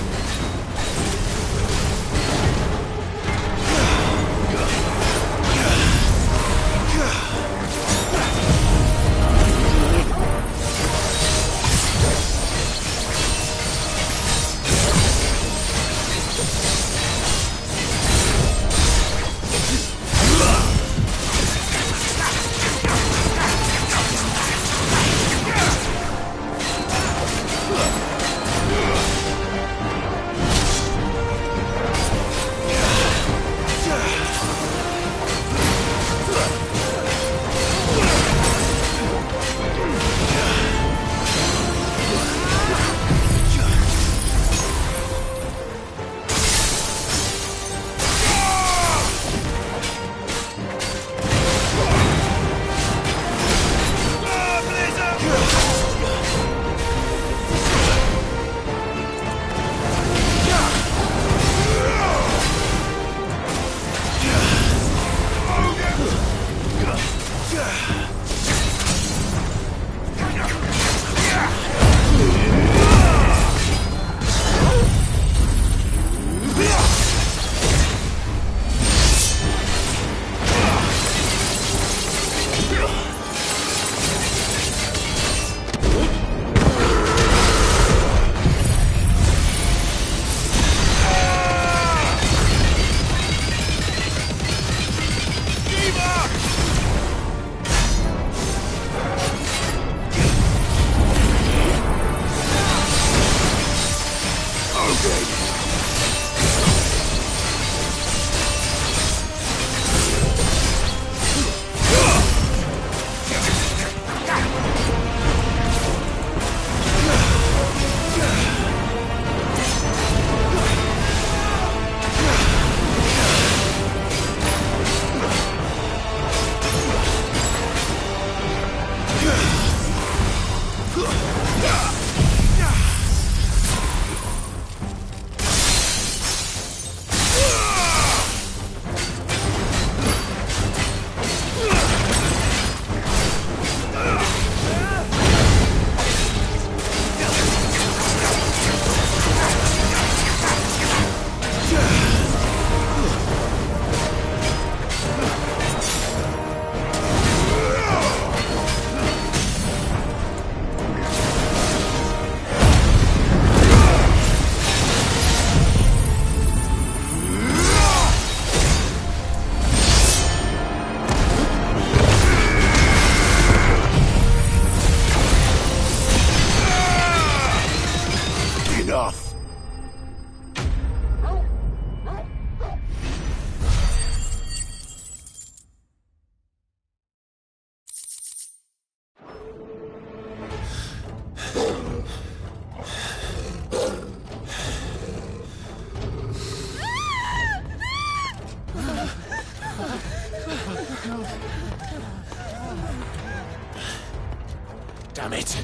Damn it!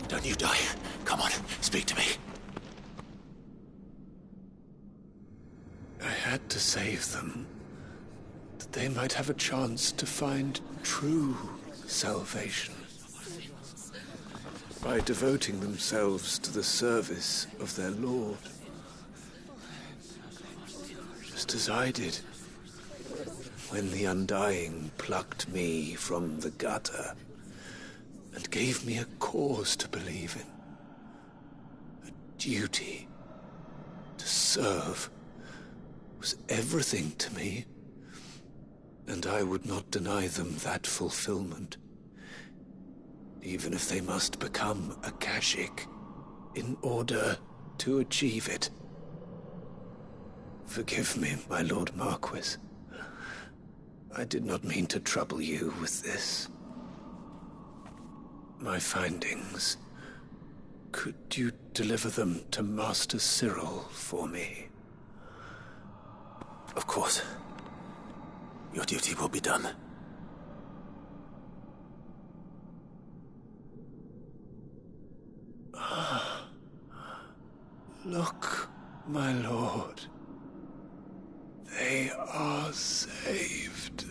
Don't you die. Come on, speak to me. I had to save them, that they might have a chance to find true salvation by devoting themselves to the service of their Lord, just as I did when the Undying plucked me from the gutter and gave me a cause to believe in. A duty to serve was everything to me, and I would not deny them that fulfillment, even if they must become a Kashik in order to achieve it. Forgive me, my Lord Marquis. I did not mean to trouble you with this. My findings. Could you deliver them to Master Cyril for me? Of course. Your duty will be done. Look, my lord. They are saved.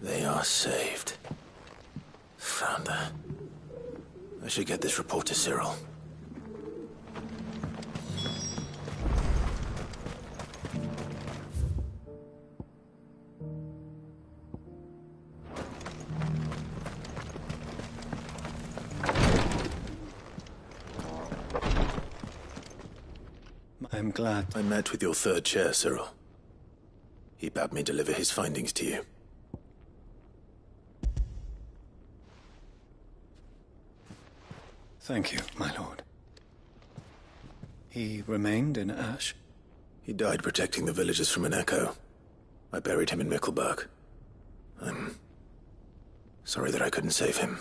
They are saved. Founder. I should get this report to Cyril. I'm glad. I met with your third chair, Cyril. He bade me deliver his findings to you. Thank you, my lord. He remained in Ash? He died protecting the villagers from an echo. I buried him in Mickelberg. I'm sorry that I couldn't save him.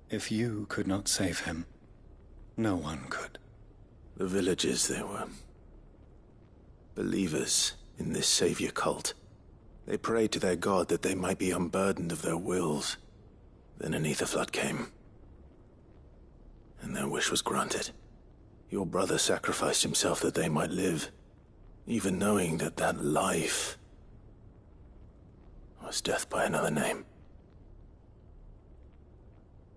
If you could not save him, no one could. The villagers, they were believers in this savior cult. They prayed to their god that they might be unburdened of their wills. Then an ether flood came, and their wish was granted. Your brother sacrificed himself that they might live, even knowing that that life was death by another name.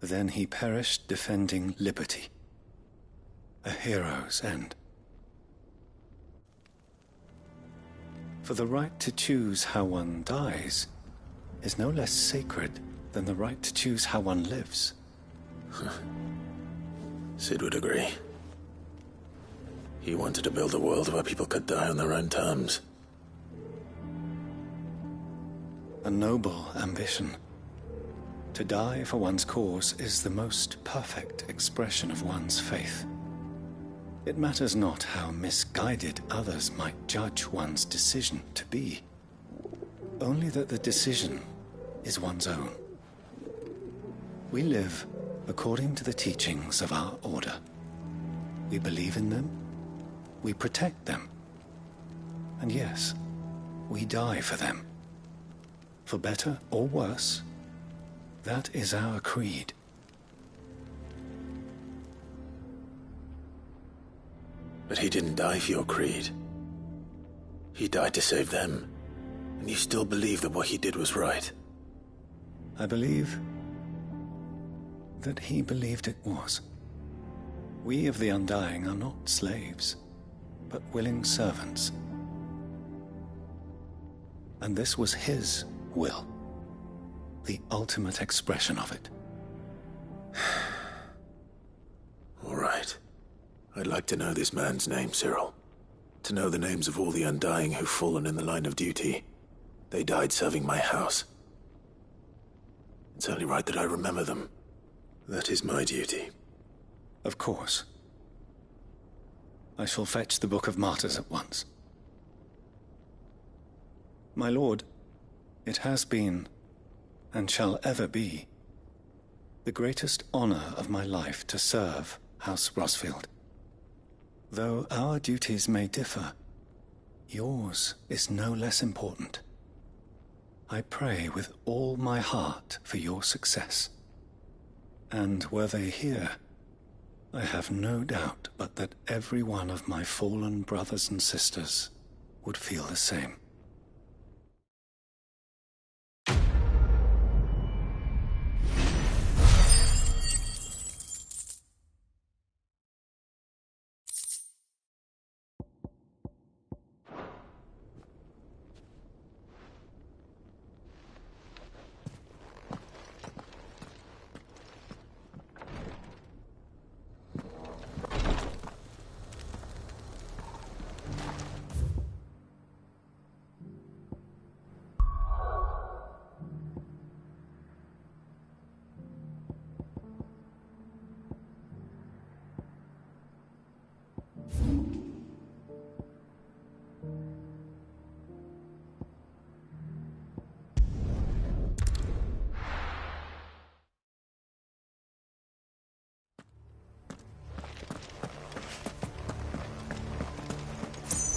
Then he perished defending liberty. A hero's end. For the right to choose how one dies is no less sacred than the right to choose how one lives. Sid would agree. He wanted to build a world where people could die on their own terms. A noble ambition. To die for one's cause is the most perfect expression of one's faith. It matters not how misguided others might judge one's decision to be. Only that the decision is one's own. We live according to the teachings of our order. We believe in them, we protect them, and yes, we die for them. For better or worse, that is our creed. But he didn't die for your creed. He died to save them. And you still believe that what he did was right? I believe that he believed it was. We of the Undying are not slaves, but willing servants. And this was his will, the ultimate expression of it. All right. I'd like to know this man's name, Cyril. To know the names of all the Undying who've fallen in the line of duty. They died serving my house. It's only right that I remember them. That is my duty. Of course. I shall fetch the Book of Martyrs at once. My lord, it has been, and shall ever be, the greatest honor of my life to serve House Rosfield. Though our duties may differ, yours is no less important. I pray with all my heart for your success. And were they here, I have no doubt but that every one of my fallen brothers and sisters would feel the same.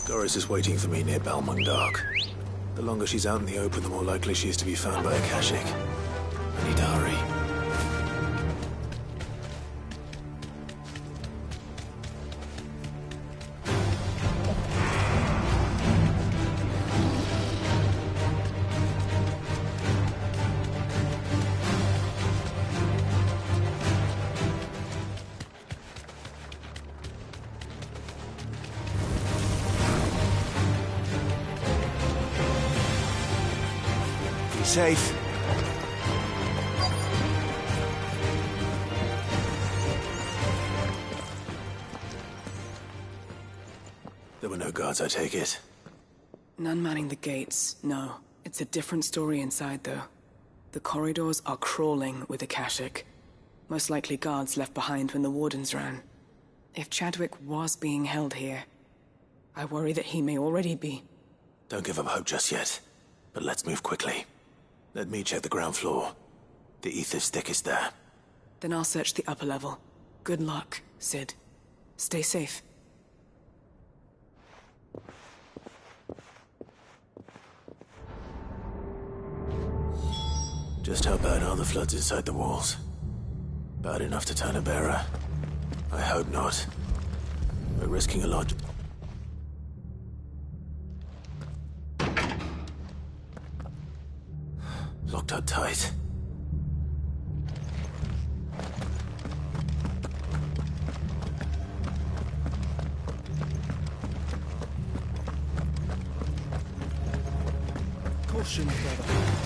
Doris is waiting for me near Balmung Dark. The longer she's out in the open, the more likely she is to be found by a Kashik. I need to hurry. Safe. There were no guards, I take it. None manning the gates, no. It's a different story inside, though. The corridors are crawling with Akashic. Most likely guards left behind when the wardens ran. If Chadwick was being held here, I worry that he may already be. Don't give up hope just yet, but let's move quickly. Let me check the ground floor. The ether's thickest there. Then I'll search the upper level. Good luck, Sid. Stay safe. Just how bad are the floods inside the walls? Bad enough to turn a bearer? I hope not. We're risking a lot. Locked up tight. Caution, brother.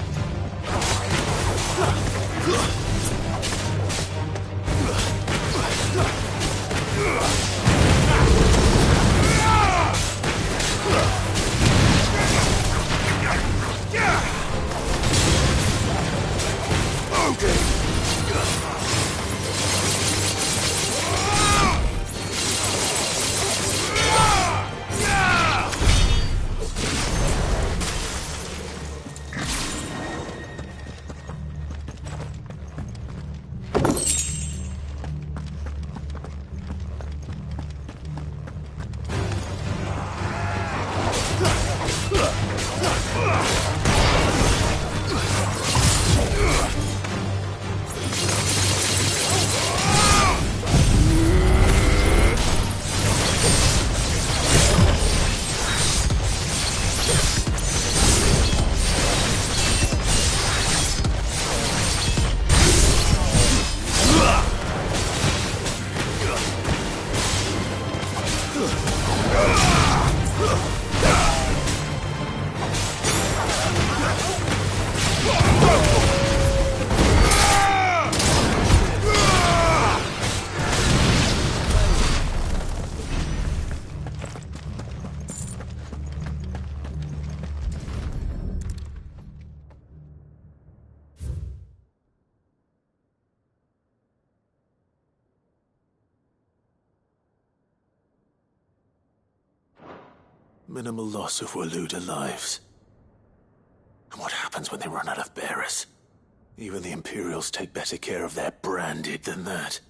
Minimal loss of Waluda lives. And what happens when they run out of bearers? Even the Imperials take better care of their branded than that.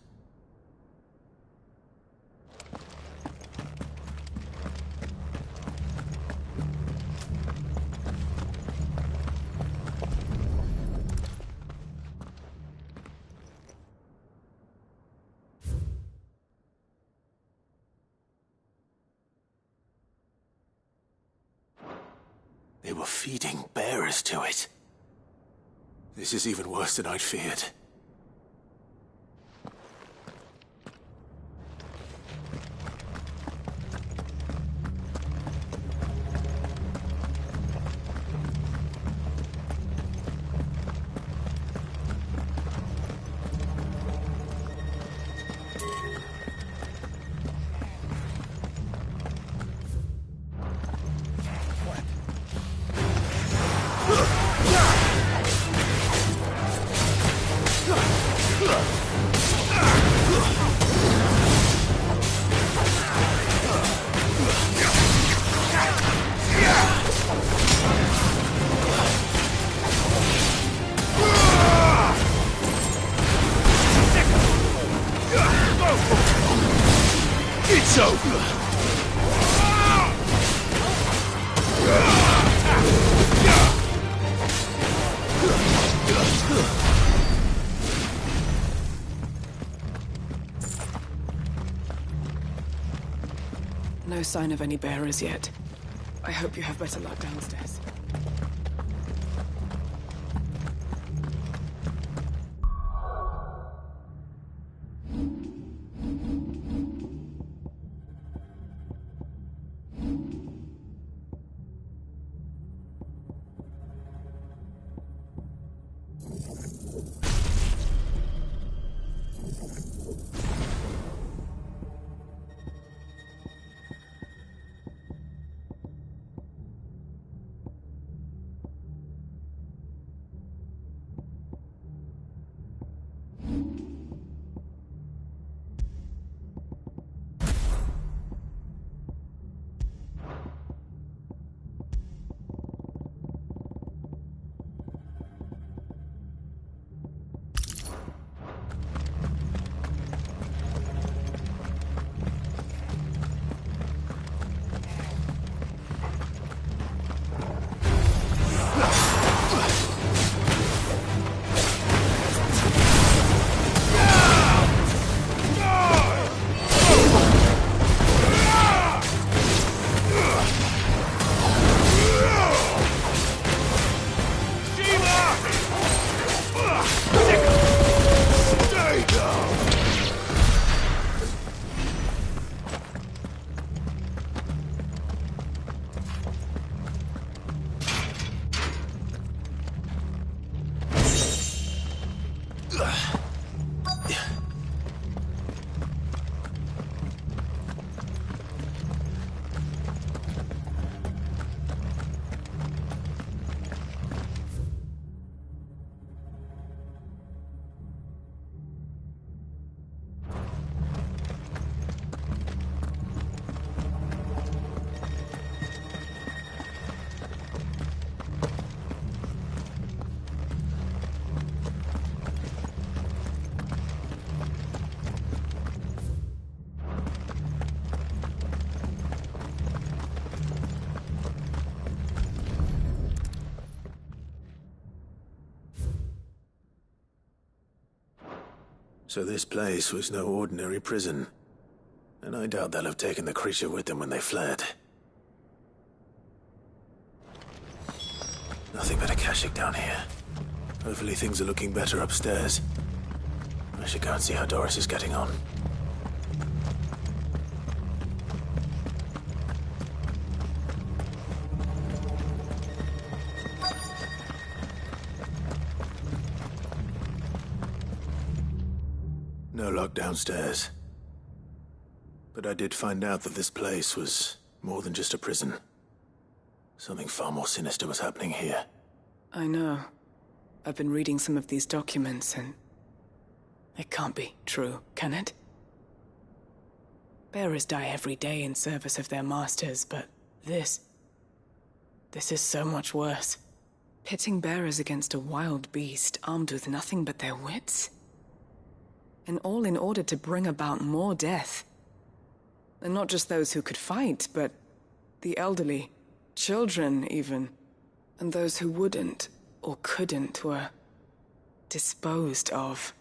They were feeding bearers to it. This is even worse than I'd feared. It's over! No sign of any bearers yet. I hope you have better luck downstairs. So this place was no ordinary prison. And I doubt they'll have taken the creature with them when they fled. Nothing but a Akashic down here. Hopefully things are looking better upstairs. I should go and see how Doris is getting on. No lock downstairs. But I did find out that this place was more than just a prison. Something far more sinister was happening here. I know. I've been reading some of these documents and... it can't be true, can it? Bearers die every day in service of their masters, but This is so much worse. Pitting bearers against a wild beast armed with nothing but their wits? And all in order to bring about more death. And not just those who could fight, but the elderly, children even, and those who wouldn't or couldn't were disposed of.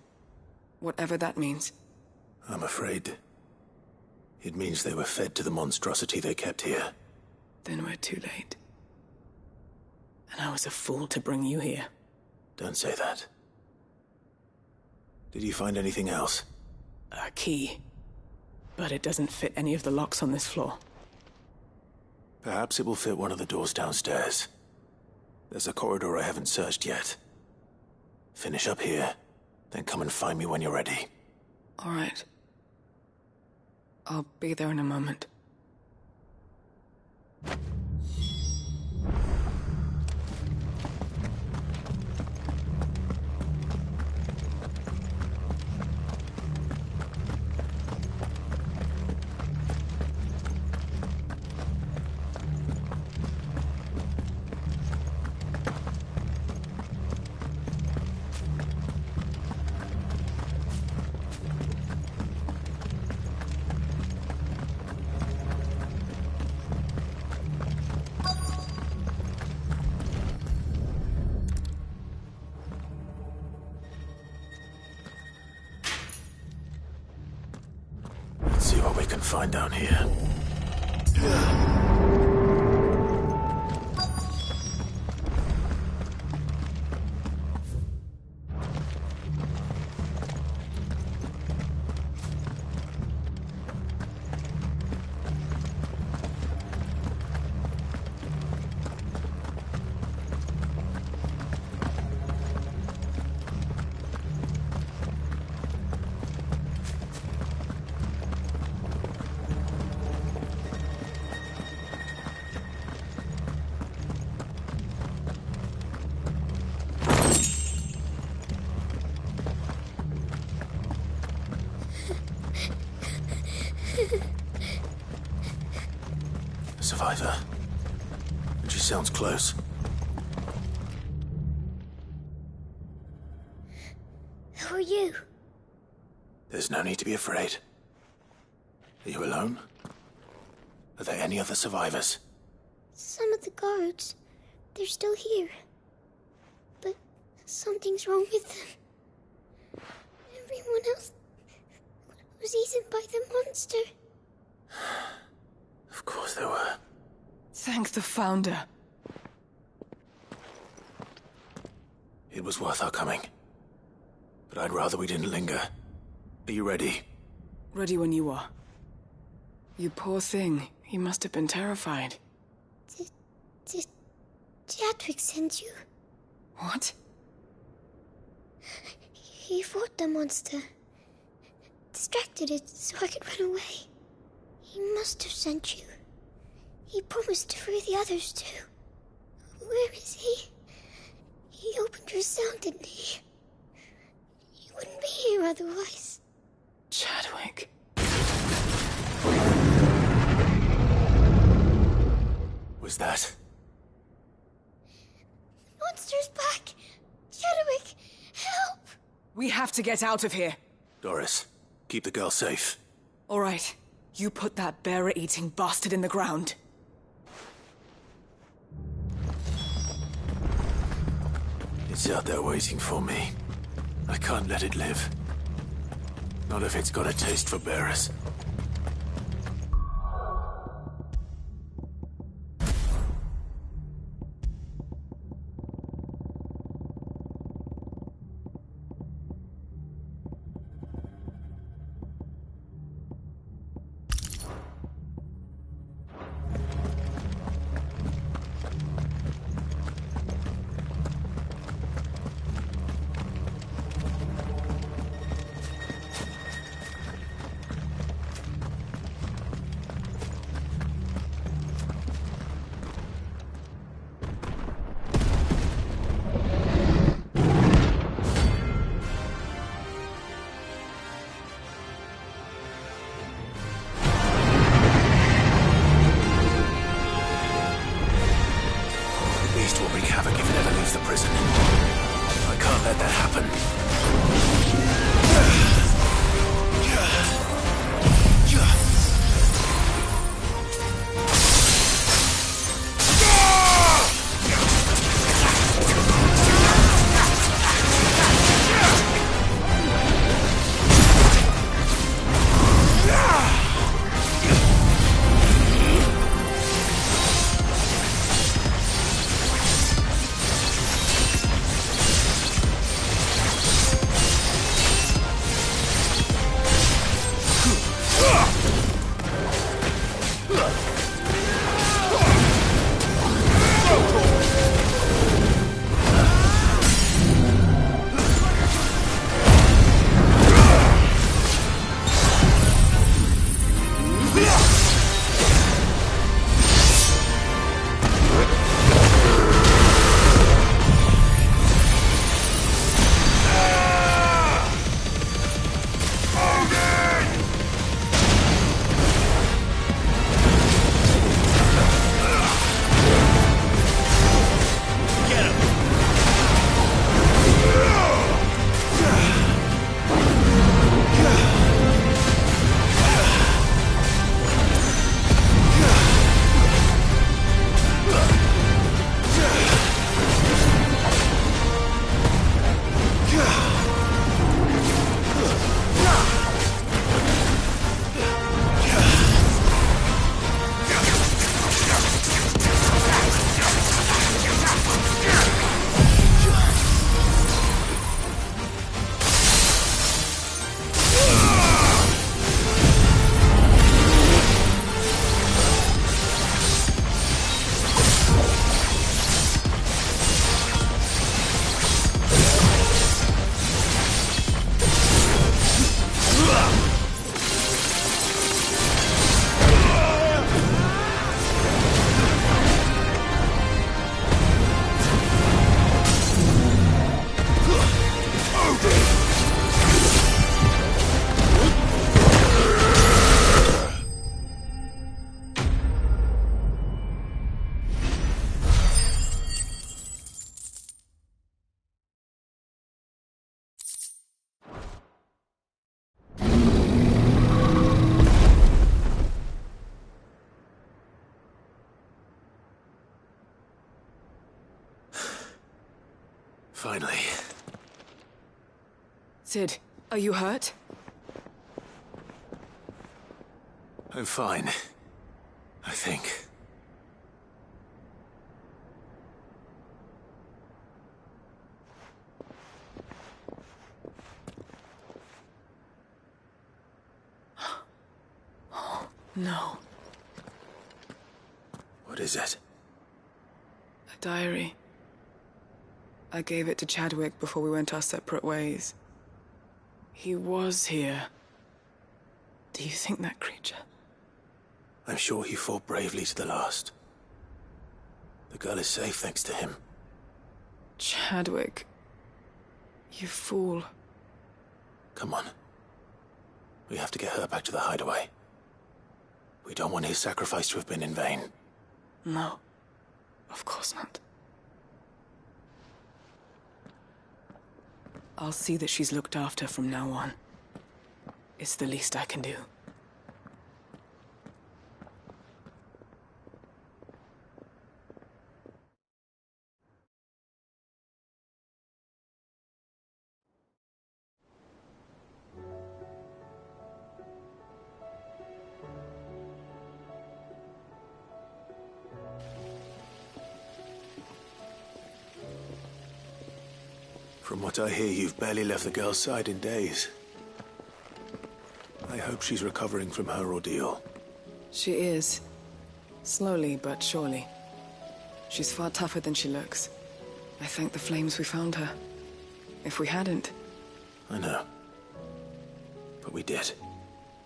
Whatever that means. I'm afraid it means they were fed to the monstrosity they kept here. Then we're too late. And I was a fool to bring you here. Don't say that. Did you find anything else? A key. But it doesn't fit any of the locks on this floor. Perhaps it will fit one of the doors downstairs. There's a corridor I haven't searched yet. Finish up here, then come and find me when you're ready. All right. I'll be there in a moment. Let's see what we can find down here. A survivor. And she sounds close. Who are you? There's no need to be afraid. Are you alone? Are there any other survivors? Some of the guards. They're still here. But something's wrong with them. Everyone else was eaten by the monster. Of course there were. Thank the Founder. It was worth our coming. But I'd rather we didn't linger. Are you ready? Ready when you are. You poor thing. He must have been terrified. Did Chadwick send you? What? He fought the monster. Distracted it so I could run away. He must have sent you. He promised to free the others too. Where is he? He opened your cell, didn't he? He wouldn't be here otherwise. Chadwick. Was that? Monster's back! Chadwick, help! We have to get out of here. Doris, keep the girl safe. All right. You put that bearer-eating bastard in the ground. It's out there waiting for me. I can't let it live. Not if it's got a taste for bearers. Finally. Sid, are you hurt? I'm fine. I think. No. What is it? A diary. I gave it to Chadwick before we went our separate ways. He was here. Do you think that creature? I'm sure he fought bravely to the last. The girl is safe thanks to him. Chadwick. You fool. Come on. We have to get her back to the hideaway. We don't want his sacrifice to have been in vain. No. Of course not. I'll see that she's looked after from now on. It's the least I can do. From what I hear, you've barely left the girl's side in days. I hope she's recovering from her ordeal. She is. Slowly but surely. She's far tougher than she looks. I thank the flames we found her. If we hadn't... I know. But we did.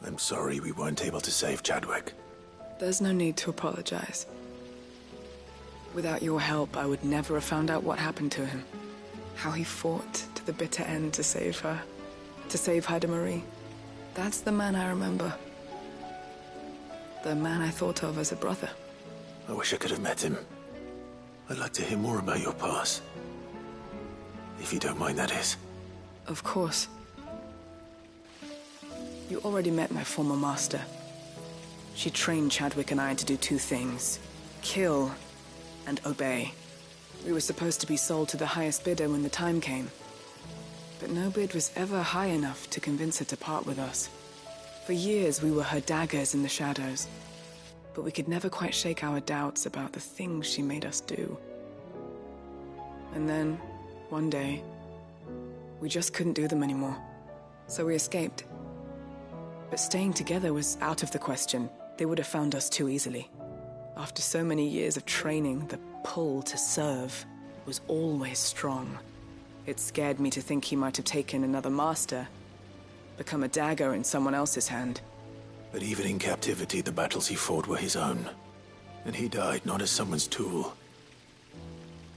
I'm sorry we weren't able to save Chadwick. There's no need to apologize. Without your help, I would never have found out what happened to him. How he fought to the bitter end to save her. To save Haida Marie. That's the man I remember. The man I thought of as a brother. I wish I could have met him. I'd like to hear more about your past. If you don't mind, that is. Of course. You already met my former master. She trained Chadwick and I to do two things. Kill and obey. We were supposed to be sold to the highest bidder when the time came. But no bid was ever high enough to convince her to part with us. For years, we were her daggers in the shadows. But we could never quite shake our doubts about the things she made us do. And then, one day, we just couldn't do them anymore. So we escaped. But staying together was out of the question. They would have found us too easily. After so many years of training, the pull to serve was always strong. It scared me to think he might have taken another master, become a dagger in someone else's hand. But even in captivity, the battles he fought were his own. And he died not as someone's tool,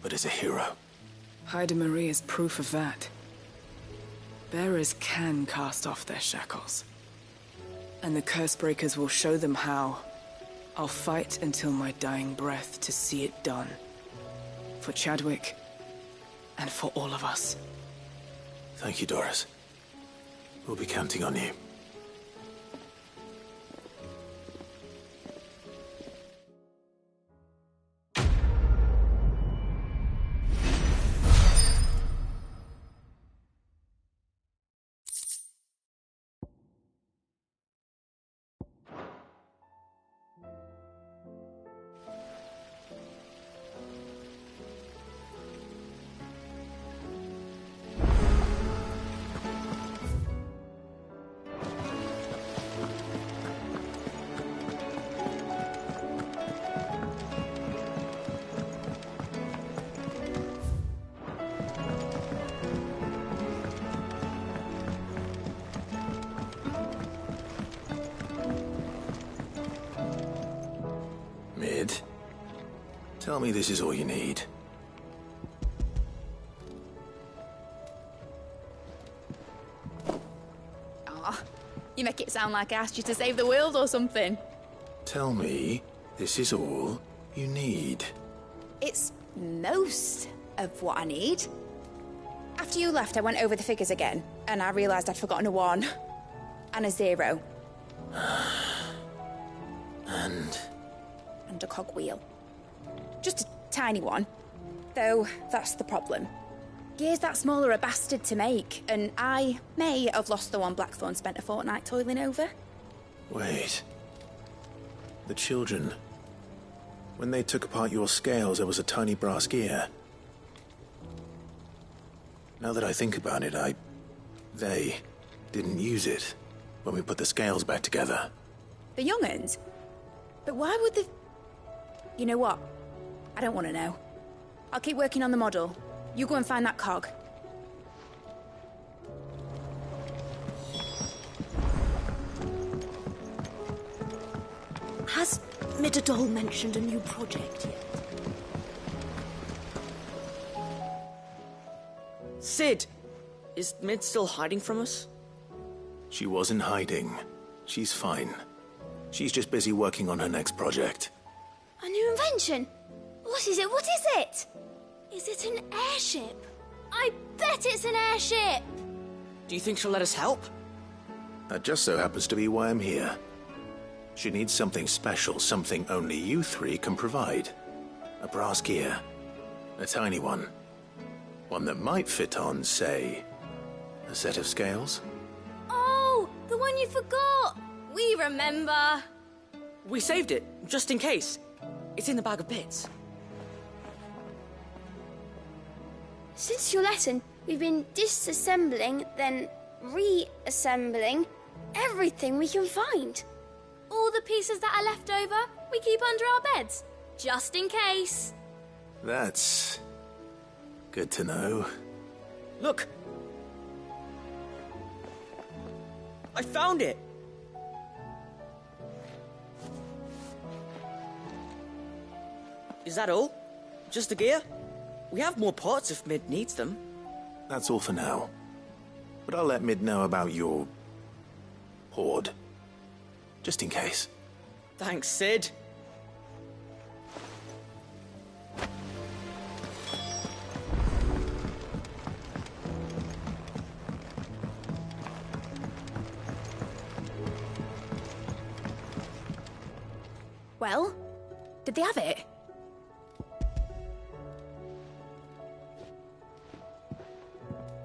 but as a hero. Haida Marie is proof of that. Bearers can cast off their shackles. And the Cursebreakers will show them how. I'll fight until my dying breath to see it done. For Chadwick, and for all of us. Thank you, Doris. We'll be counting on you. Tell me this is all you need. Aw, you make it sound like I asked you to save the world or something. Tell me this is all you need. It's most of what I need. After you left, I went over the figures again, and I realised I'd forgotten a 1 and a 0. And a cogwheel. Just a tiny one. Though, that's the problem. Gears that small are a bastard to make, and I may have lost the one Blackthorn spent a fortnight toiling over. Wait. The children. When they took apart your scales, there was a tiny brass gear. Now that I think about it, they didn't use it when we put the scales back together. The young'uns? But why would the... You know what? I don't want to know. I'll keep working on the model. You go and find that cog. Has Midadol mentioned a new project yet? Sid! Is Mid still hiding from us? She wasn't hiding. She's fine. She's just busy working on her next project. A new invention? What is it? What is it? Is it an airship? I bet it's an airship! Do you think she'll let us help? That just so happens to be why I'm here. She needs something special, something only you three can provide. A brass gear. A tiny one. One that might fit on, say, a set of scales? Oh, the one you forgot! We remember! We saved it, just in case. It's in the bag of bits. Since your lesson, we've been disassembling, then reassembling everything we can find. All the pieces that are left over, we keep under our beds, just in case. That's good to know. Look! I found it! Is that all? Just the gear? We have more parts if Mid needs them. That's all for now. But I'll let Mid know about your hoard. Just in case. Thanks, Sid. Well, did they have it?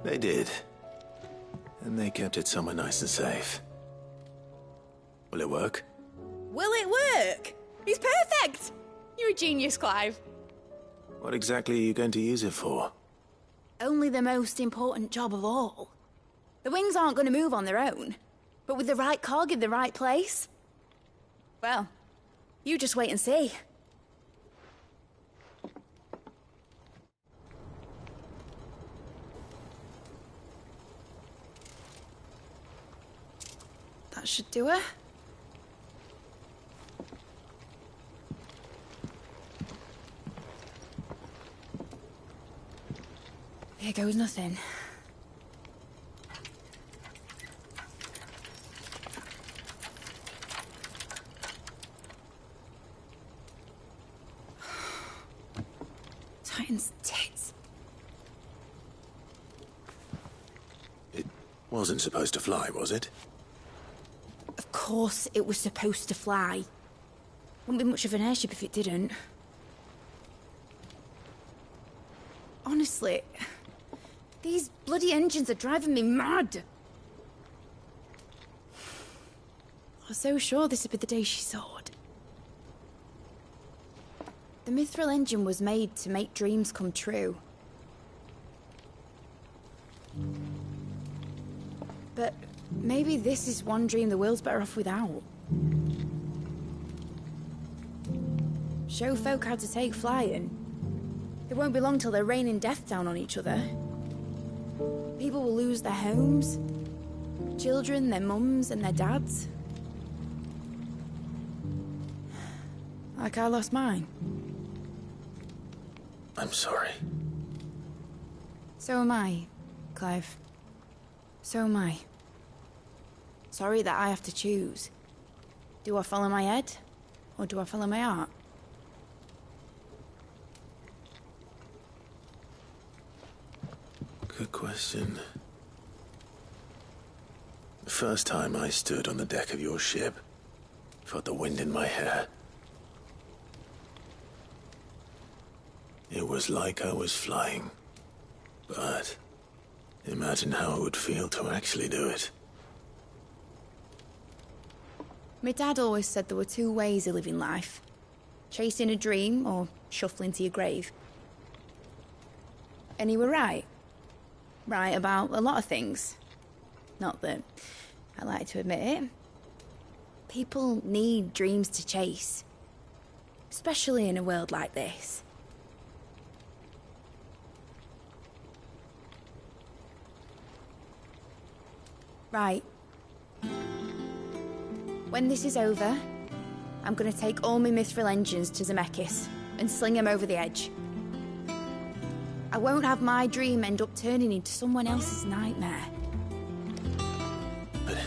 They did. And they kept it somewhere nice and safe. Will it work? Will it work? He's perfect! You're a genius, Clive. What exactly are you going to use it for? Only the most important job of all. The wings aren't going to move on their own. But with the right cog in the right place... Well, you just wait and see. That should do it. Here goes nothing. Titan's tits. It wasn't supposed to fly, was it? Of course it was supposed to fly. Wouldn't be much of an airship if it didn't. Honestly, these bloody engines are driving me mad. I was so sure this would be the day she soared. The Mithril engine was made to make dreams come true. But maybe this is one dream the world's better off without. Show folk how to take flying. It won't be long till they're raining death down on each other. People will lose their homes, children, their mums and their dads. Like I lost mine. I'm sorry. So am I, Clive. So am I. Sorry that I have to choose. Do I follow my head, or do I follow my heart? Good question. The first time I stood on the deck of your ship, felt the wind in my hair. It was like I was flying, But imagine how it would feel to actually do it. My dad always said there were two ways of living life. Chasing a dream or shuffling to your grave. And he were right. Right about a lot of things. Not that I like to admit it. People need dreams to chase. Especially in a world like this. Right. When this is over, I'm gonna take all my mithril engines to Zemeckis and sling them over the edge. I won't have my dream end up turning into someone else's nightmare. But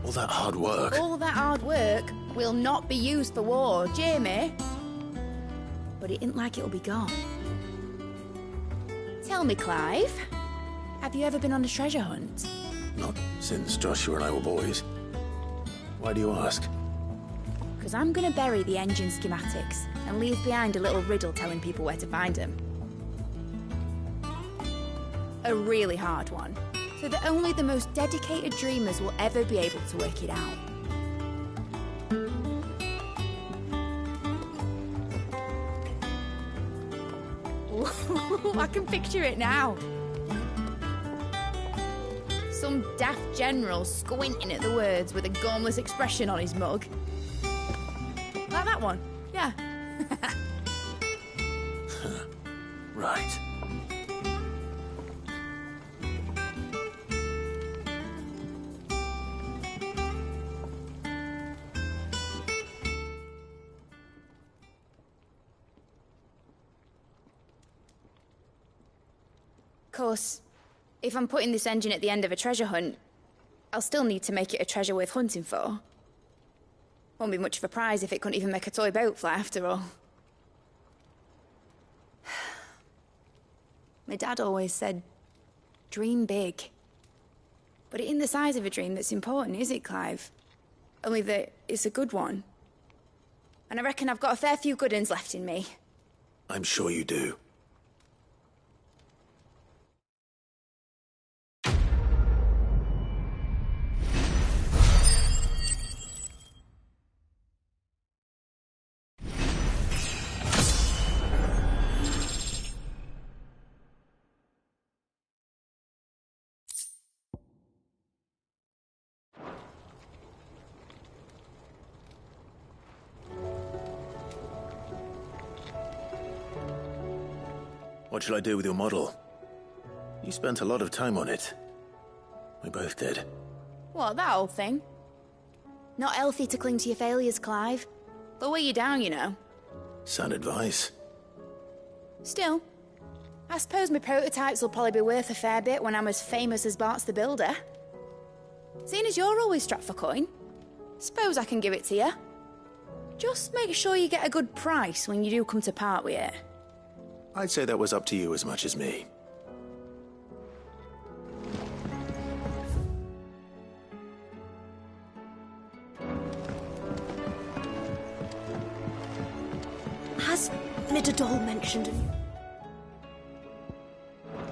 all that hard work... All that hard work will not be used for war, Jamie. But it ain't like it'll be gone. Tell me, Clive, have you ever been on a treasure hunt? Not since Joshua and I were boys. Why do you ask? Because I'm gonna bury the engine schematics and leave behind a little riddle telling people where to find them. A really hard one, so that only the most dedicated dreamers will ever be able to work it out. I can picture it now. Some daft general squinting at the words with a gormless expression on his mug. Like that one, yeah. Right. Of course, if I'm putting this engine at the end of a treasure hunt, I'll still need to make it a treasure worth hunting for. Won't be much of a prize if it couldn't even make a toy boat fly after all. My dad always said, dream big. But it ain't the size of a dream that's important, is it, Clive? Only that it's a good one. And I reckon I've got a fair few good uns left in me. I'm sure you do. What shall I do with your model? You spent a lot of time on it. We both did. What, that old thing? Not healthy to cling to your failures, Clive. They'll weigh you down, you know. Sound advice. Still, I suppose my prototypes will probably be worth a fair bit when I'm as famous as Bart's the Builder. Seeing as you're always strapped for coin, suppose I can give it to you. Just make sure you get a good price when you do come to part with it. I'd say that was up to you as much as me. Has Midadol mentioned a new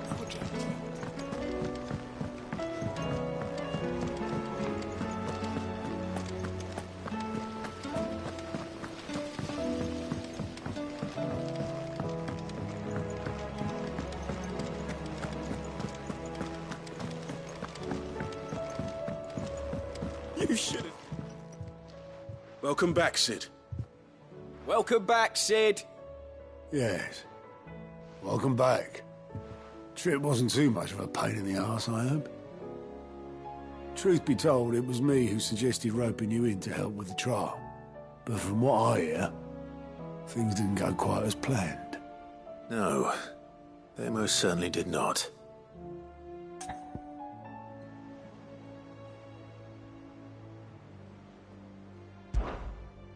project? You should have. Welcome back, Sid. Welcome back, Sid. Yes. Welcome back. Trip wasn't too much of a pain in the arse, I hope. Truth be told, it was me who suggested roping you in to help with the trial. But from what I hear, things didn't go quite as planned. No, they most certainly did not.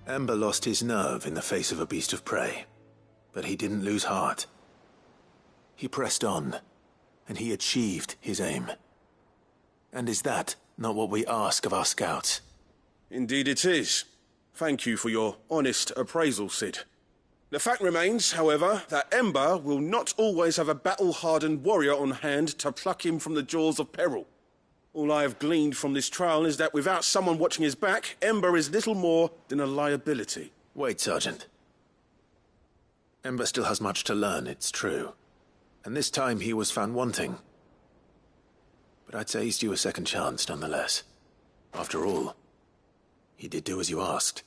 Ember lost his nerve in the face of a beast of prey, but he didn't lose heart. He pressed on, and he achieved his aim. And is that not what we ask of our scouts? Indeed it is. Thank you for your honest appraisal, Sid. The fact remains, however, that Ember will not always have a battle-hardened warrior on hand to pluck him from the jaws of peril. All I have gleaned from this trial is that without someone watching his back, Ember is little more than a liability. Wait, Sergeant. Ember still has much to learn, it's true. And this time he was found wanting. But I'd say he's due a second chance, nonetheless. After all, he did do as you asked.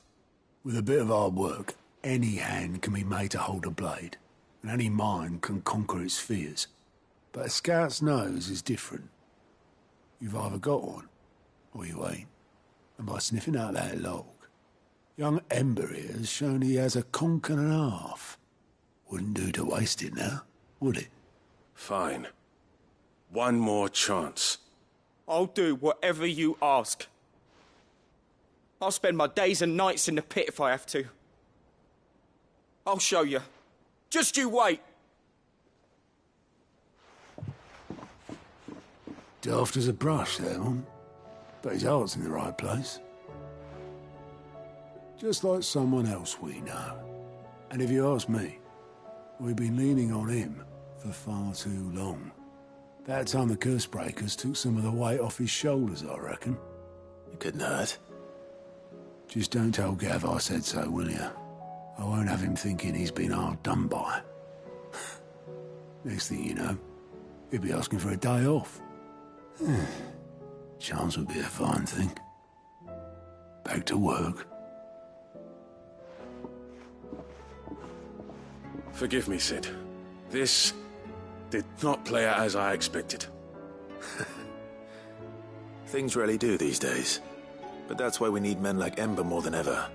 With a bit of hard work, any hand can be made to hold a blade, and any mind can conquer its fears. But a scout's nose is different. You've either got one, or you ain't. And by sniffing out that log, young Ember here has shown he has a conch and a half. Wouldn't do to waste it now, would it? Fine. One more chance. I'll do whatever you ask. I'll spend my days and nights in the pit if I have to. I'll show you. Just you wait. Daft as a brush, that one. But his heart's in the right place. Just like someone else we know. And if you ask me, we've been leaning on him for far too long. That time the curse breakers took some of the weight off his shoulders, I reckon. It couldn't hurt. Just don't tell Gav I said so, will you? I won't have him thinking he's been hard done by. Next thing you know, he'll be asking for a day off. Chance would be a fine thing. Back to work. Forgive me, Sid. This did not play out as I expected. Things really do these days. But that's why we need men like Ember more than ever.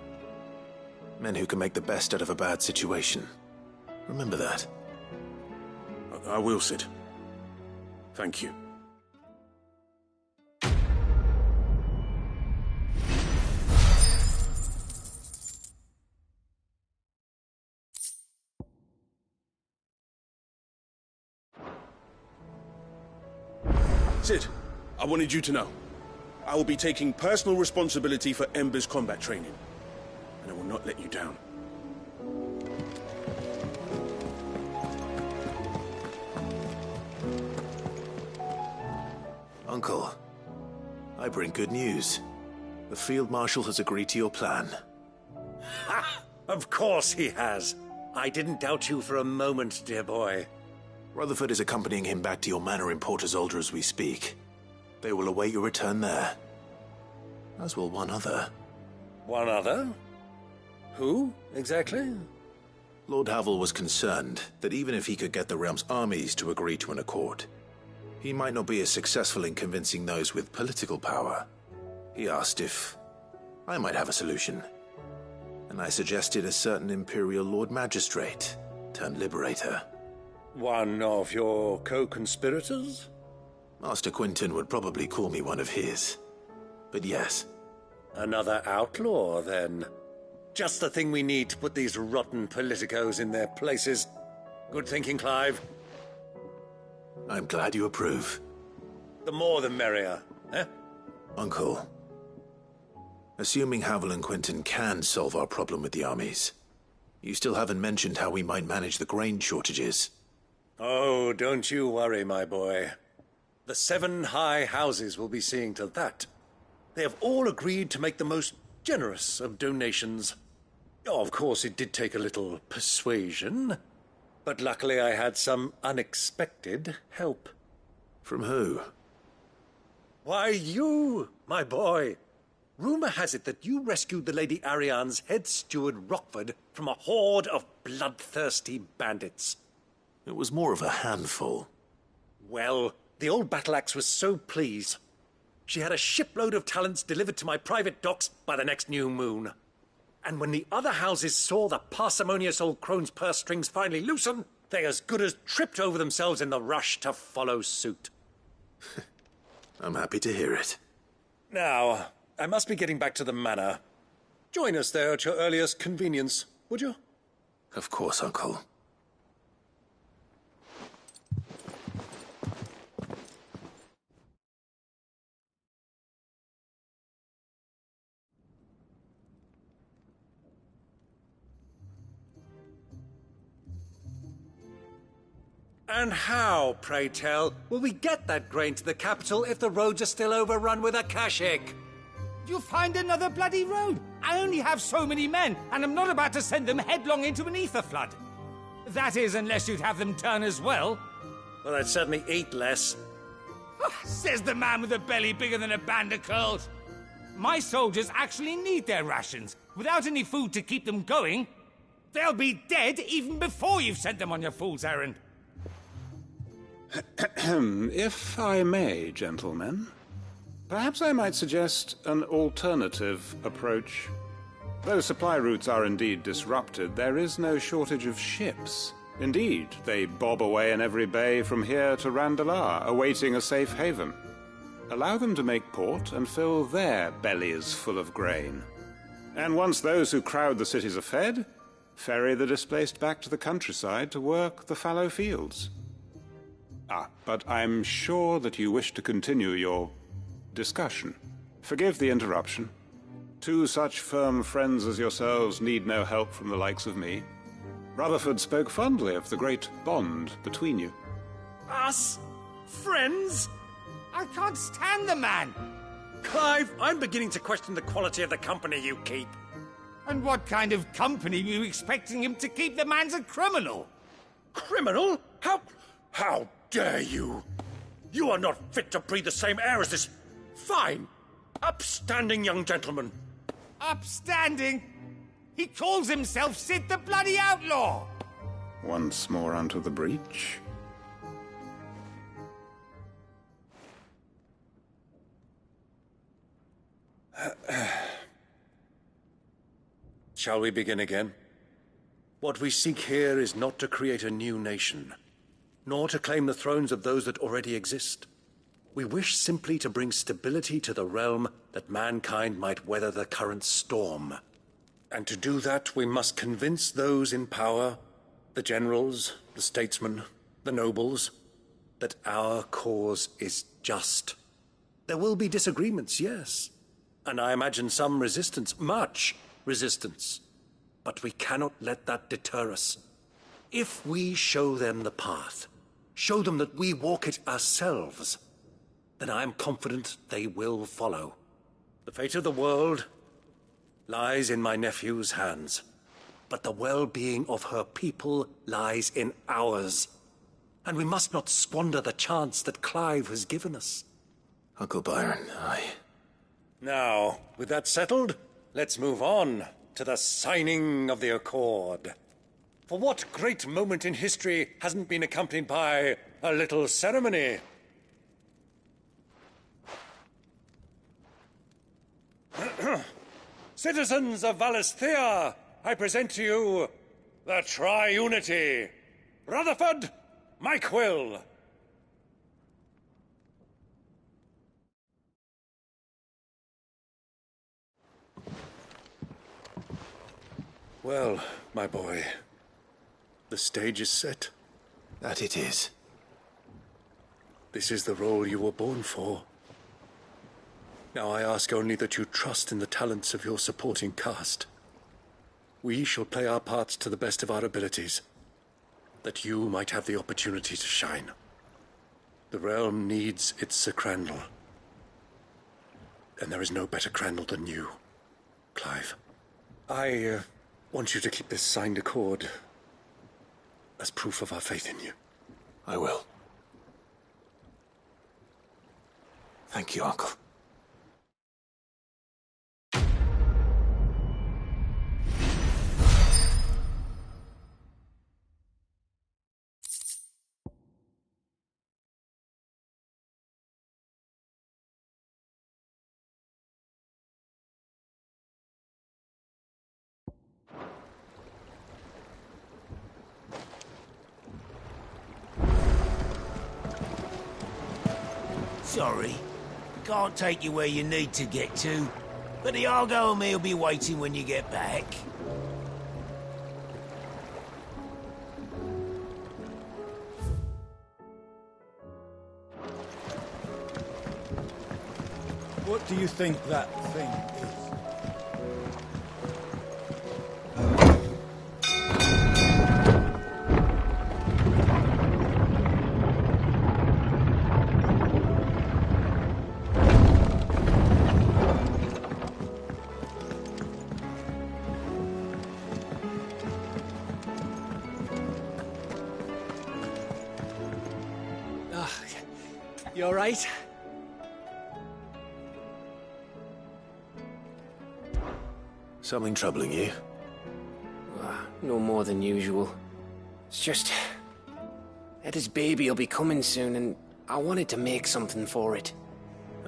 Men who can make the best out of a bad situation. Remember that. I will, Sid. Thank you. Sid, I wanted you to know. I will be taking personal responsibility for Ember's combat training. And I will not let you down. Uncle, I bring good news. The Field Marshal has agreed to your plan. Ha! Of course he has. I didn't doubt you for a moment, dear boy. Rutherford is accompanying him back to your manor in Porter's Alder as we speak. They will await your return there. As will one other. One other? Who, exactly? Lord Havel was concerned that even if he could get the realm's armies to agree to an accord, he might not be as successful in convincing those with political power. He asked if I might have a solution. And I suggested a certain Imperial Lord Magistrate turned Liberator. One of your co-conspirators? Master Quinton would probably call me one of his. But yes. Another outlaw, then. Just the thing we need to put these rotten politicos in their places. Good thinking, Clive. I'm glad you approve. The more the merrier, eh? Uncle, assuming Havel and Quinton can solve our problem with the armies, you still haven't mentioned how we might manage the grain shortages. Oh, don't you worry, my boy. The 7 high houses will be seeing to that. They have all agreed to make the most generous of donations. Oh, of course, it did take a little persuasion, but luckily I had some unexpected help. From who? Why, you, my boy. Rumor has it that you rescued the Lady Ariane's head steward Rockford from a horde of bloodthirsty bandits. It was more of a handful. Well, the old battle-axe was so pleased. She had a shipload of talents delivered to my private docks by the next new moon. And when the other houses saw the parsimonious old crone's purse strings finally loosen, they as good as tripped over themselves in the rush to follow suit. I'm happy to hear it. Now, I must be getting back to the manor. Join us there at your earliest convenience, would you? Of course, Uncle. And how, pray tell, will we get that grain to the capital if the roads are still overrun with Akashic? You find another bloody road. I only have so many men, and I'm not about to send them headlong into an ether flood. That is, unless you'd have them turn as well. Well, I'd certainly eat less. Says the man with a belly bigger than a band of curls. My soldiers actually need their rations. Without any food to keep them going, they'll be dead even before you've sent them on your fool's errand. If I may, gentlemen, perhaps I might suggest an alternative approach. Though supply routes are indeed disrupted, there is no shortage of ships. Indeed, they bob away in every bay from here to Randalar, awaiting a safe haven. Allow them to make port and fill their bellies full of grain. And once those who crowd the cities are fed, ferry the displaced back to the countryside to work the fallow fields. But I'm sure that you wish to continue your discussion. Forgive the interruption. Two such firm friends as yourselves need no help from the likes of me. Rutherford spoke fondly of the great bond between you. Us? Friends? I can't stand the man! Clive, I'm beginning to question the quality of the company you keep. And what kind of company are you expecting him to keep? The man's a criminal! Criminal? How dare you? You are not fit to breathe the same air as this fine, upstanding young gentleman. Upstanding? He calls himself Sid the bloody outlaw! Once more onto the breach. Shall we begin again? What we seek here is not to create a new nation, nor to claim the thrones of those that already exist. We wish simply to bring stability to the realm that mankind might weather the current storm. And to do that, we must convince those in power, the generals, the statesmen, the nobles, that our cause is just. There will be disagreements, yes. And I imagine some resistance, much resistance. But we cannot let that deter us. If we show them the path, show them that we walk it ourselves, then I am confident they will follow. The fate of the world lies in my nephew's hands, but the well-being of her people lies in ours. And we must not squander the chance that Clive has given us. Uncle Byron, Now, with that settled, let's move on to the signing of the Accord. For what great moment in history hasn't been accompanied by a little ceremony? Citizens of Valisthea, I present to you the Triunity. Rutherford, Mike Will. Well, my boy, the stage is set. That it is. This is the role you were born for. Now I ask only that you trust in the talents of your supporting cast. We shall play our parts to the best of our abilities, that you might have the opportunity to shine. The realm needs its Sir Crandall. And there is no better Crandall than you, Clive. I want you to keep this signed accord as proof of our faith in you. I will. Thank you, Uncle. Sorry, can't take you where you need to get to, but the Argo and me will be waiting when you get back. What do you think that thing is? You all right? Something troubling you? No more than usual. It's just... Etta's baby will be coming soon, and I wanted to make something for it.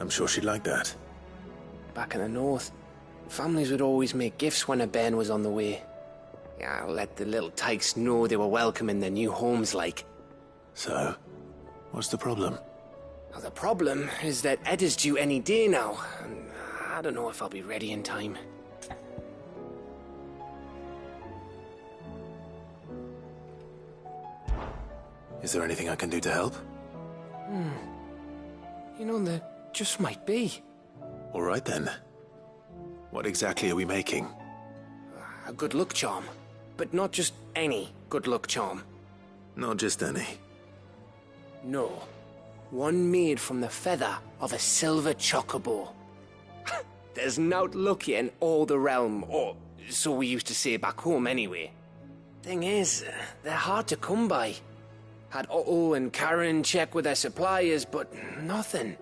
I'm sure she'd like that. Back in the north, families would always make gifts when a bairn was on the way. Yeah, let the little tykes know they were welcome in their new homes, like. So, what's the problem? Well, the problem is that Etta's due any day now, and I don't know if I'll be ready in time. Is there anything I can do to help? You know, there just might be. All right then. What exactly are we making? A good luck charm. But not just any good luck charm. Not just any. No. One made from the feather of a silver chocobo. There's nowt luckier in all the realm, or so we used to say back home anyway. Thing is, they're hard to come by. Had Otto and Karen check with their suppliers, but nothing.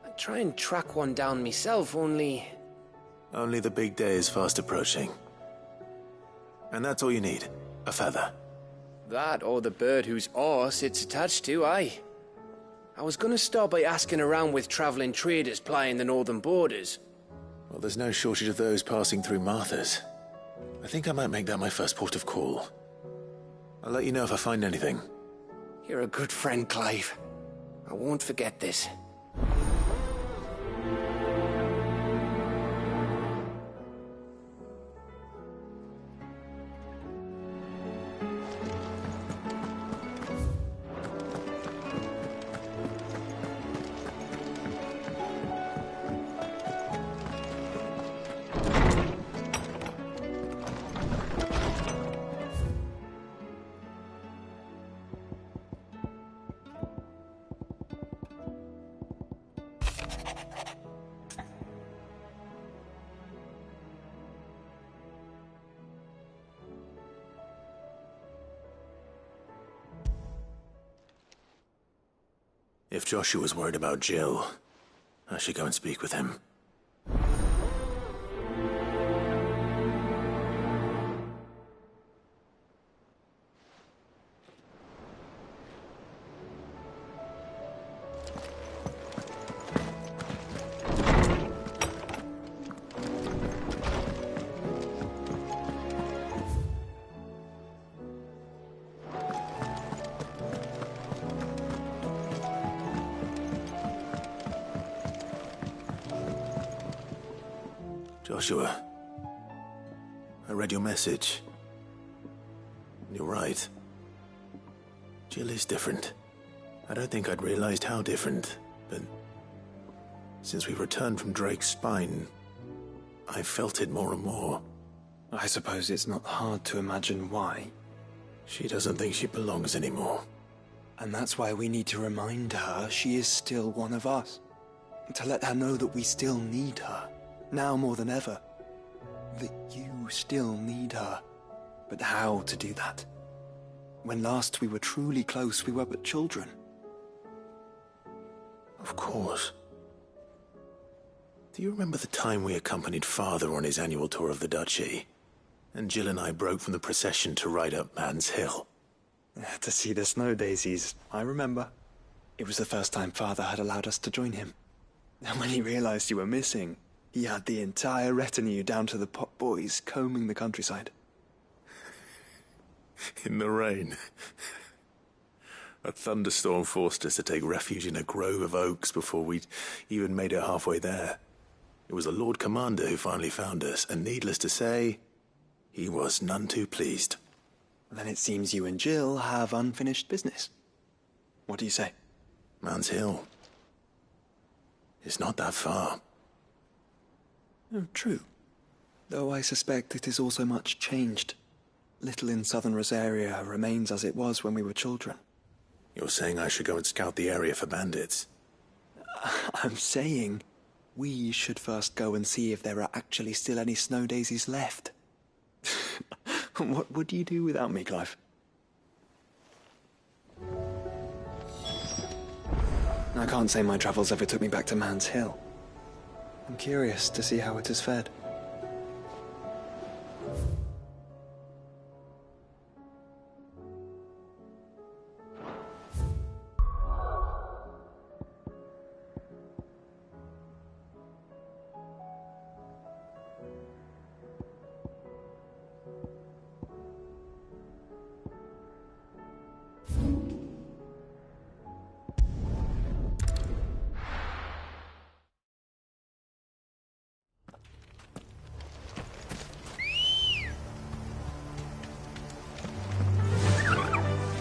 I'd try and track one down myself, only... Only the big day is fast approaching. And that's all you need, a feather. That or the bird whose horse it's attached to, aye. I was gonna start by asking around with traveling traders plying the northern borders. Well, there's no shortage of those passing through Martha's. I think I might make that my first port of call. I'll let you know if I find anything. You're a good friend, Clive. I won't forget this. If Joshua's worried about Jill, I should go and speak with him. Joshua, I read your message. You're right. Jill is different. I don't think I'd realized how different, but since we returned from Drake's spine, I've felt it more and more. I suppose it's not hard to imagine why. She doesn't think she belongs anymore. And that's why we need to remind her she is still one of us. To let her know that we still need her. Now more than ever. That you still need her. But how to do that? When last we were truly close, we were but children. Of course. Do you remember the time we accompanied Father on his annual tour of the Duchy? And Jill and I broke from the procession to ride up Man's Hill. To see the snow daisies, I remember. It was the first time Father had allowed us to join him. And when he realized you were missing, he had the entire retinue down to the pot boys combing the countryside. In the rain. A thunderstorm forced us to take refuge in a grove of oaks before we'd even made it halfway there. It was the Lord Commander who finally found us, and needless to say, he was none too pleased. Then it seems you and Jill have unfinished business. What do you say? Man's Hill. It's not that far. Oh, true. Though I suspect it is also much changed. Little in southern Rosaria remains as it was when we were children. You're saying I should go and scout the area for bandits? I'm saying we should first go and see if there are actually still any snow daisies left. What would you do without me, Clive? I can't say my travels ever took me back to Man's Hill. I'm curious to see how it is fed.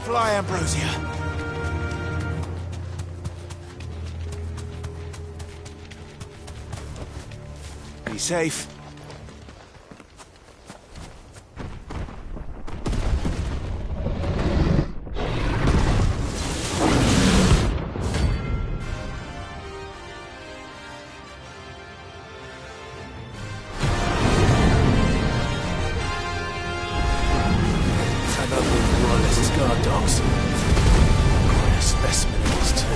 Fly, Ambrosia. Be safe. Guard dogs. Quite a specimen of us too.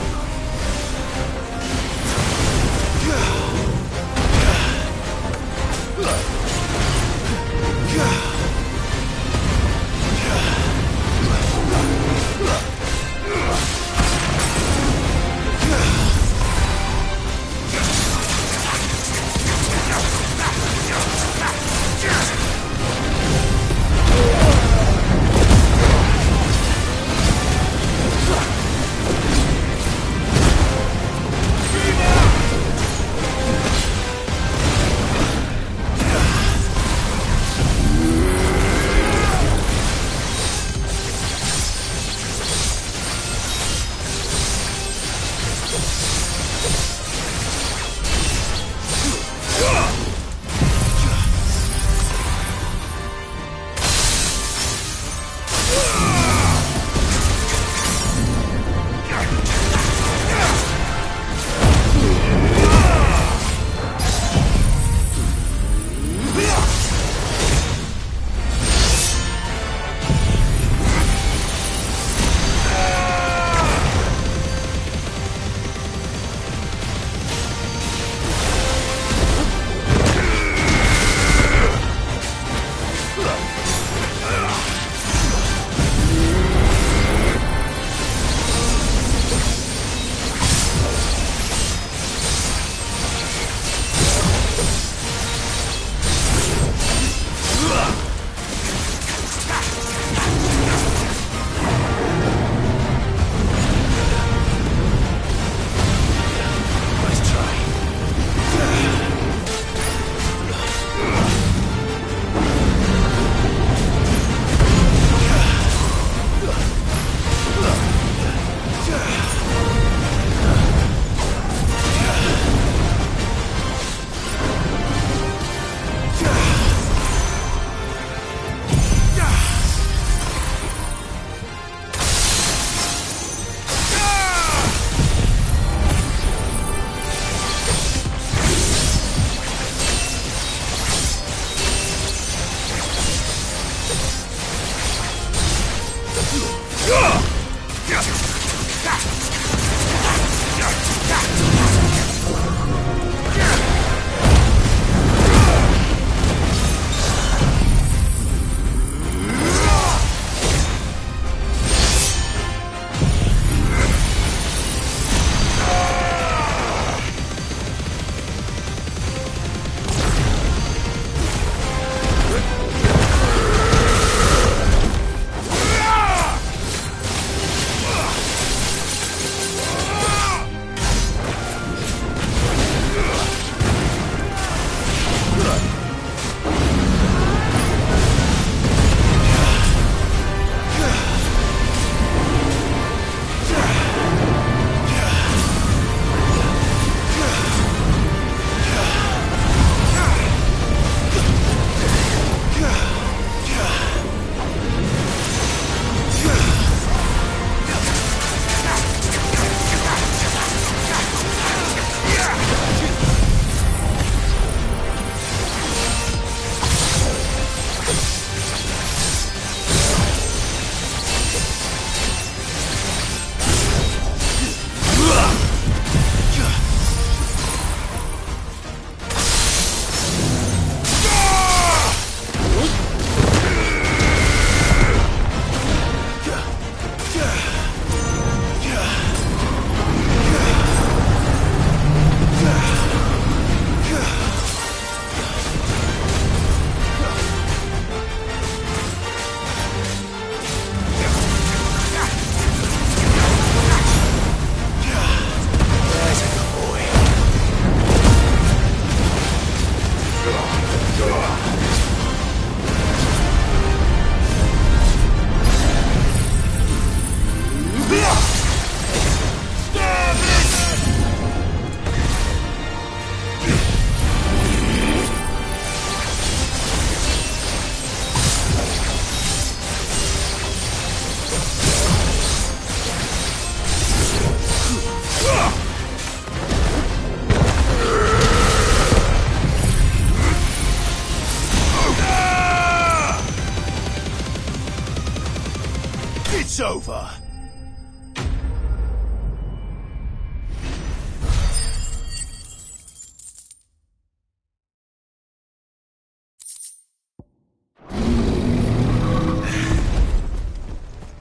It's over.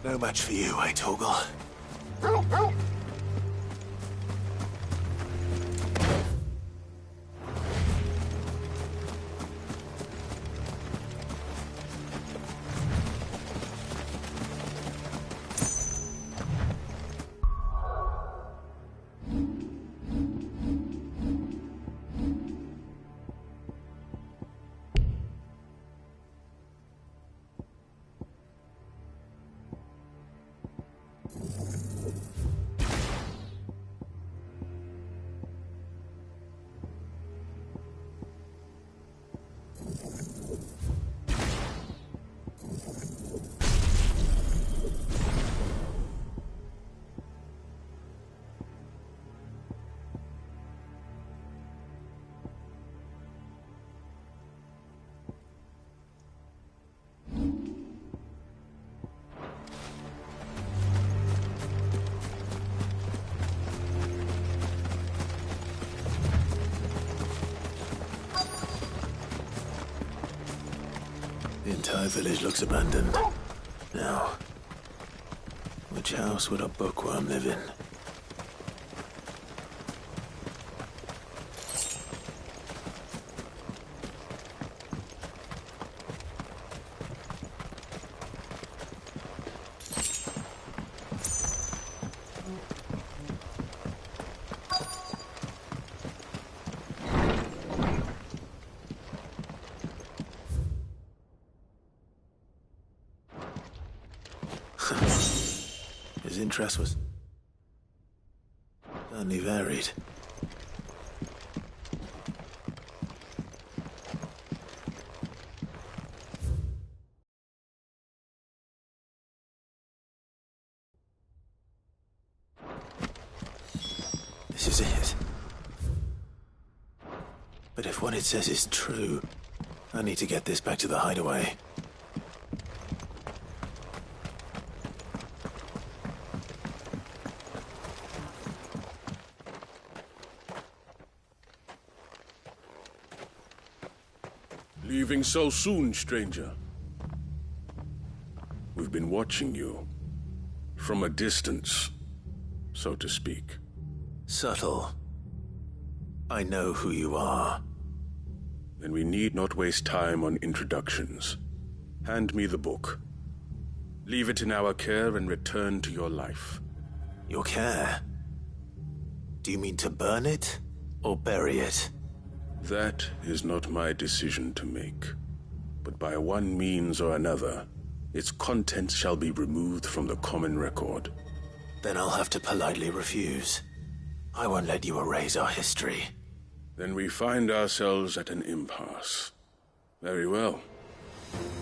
No match for you, eh, Torgal? The entire village looks abandoned. Now, which house would a bookworm live in? His interest was certainly varied. This is it. But if what it says is true, I need to get this back to the hideaway. Leaving so soon, stranger? We've been watching you. From a distance, so to speak. Subtle. I know who you are. Then we need not waste time on introductions. Hand me the book. Leave it in our care and return to your life. Your care? Do you mean to burn it or bury it? That is not my decision to make. But by one means or another, its contents shall be removed from the common record. Then I'll have to politely refuse. I won't let you erase our history. Then we find ourselves at an impasse. Very well.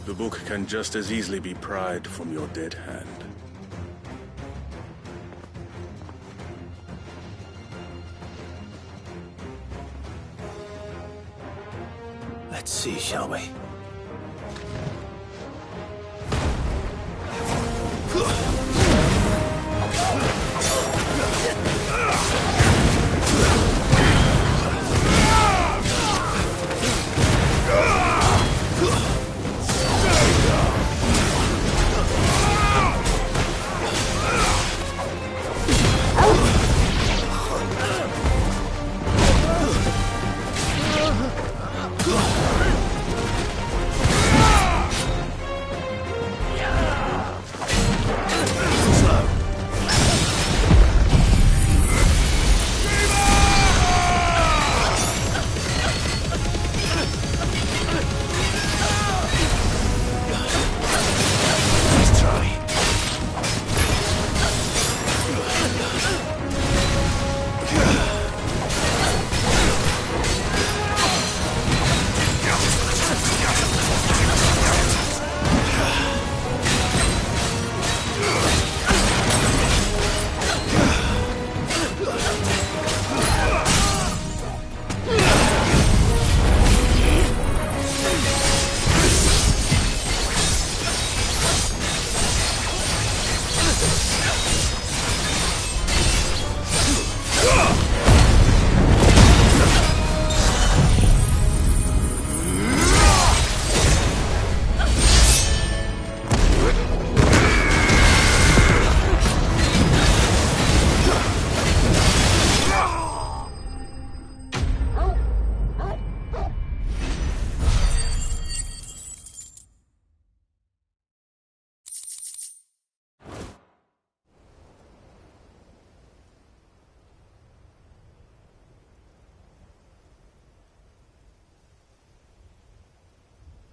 The book can just as easily be pried from your dead hand. Let's see, shall we?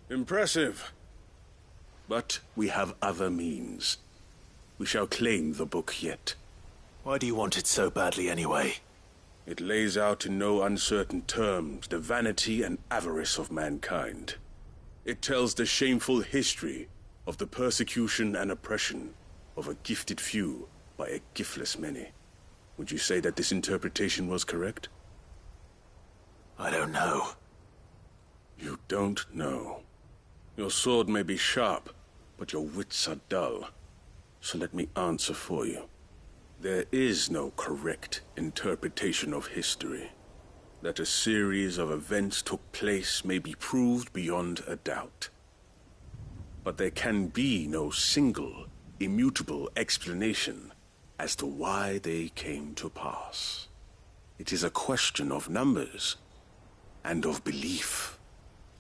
Impressive. But we have other means. We shall claim the book yet. Why do you want it so badly anyway? It lays out in no uncertain terms the vanity and avarice of mankind. It tells the shameful history of the persecution and oppression of a gifted few by a giftless many. Would you say that this interpretation was correct? I don't know. You don't know. Your sword may be sharp, but your wits are dull. So let me answer for you. There is no correct interpretation of history. That a series of events took place may be proved beyond a doubt. But there can be no single, immutable explanation as to why they came to pass. It is a question of numbers and of belief.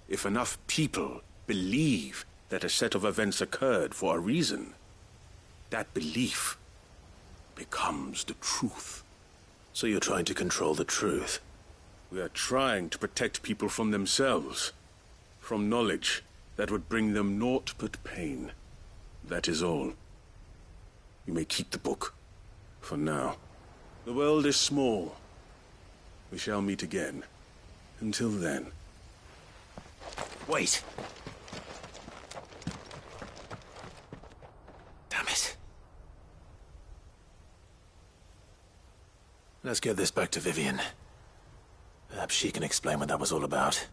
If enough people believe that a set of events occurred for a reason, that belief becomes the truth. So you're trying to control the truth? We are trying to protect people from themselves, from knowledge that would bring them naught but pain. That is all. You may keep the book, for now. The world is small. We shall meet again. Until then. Wait! Damn it. Let's get this back to Vivian. Perhaps she can explain what that was all about.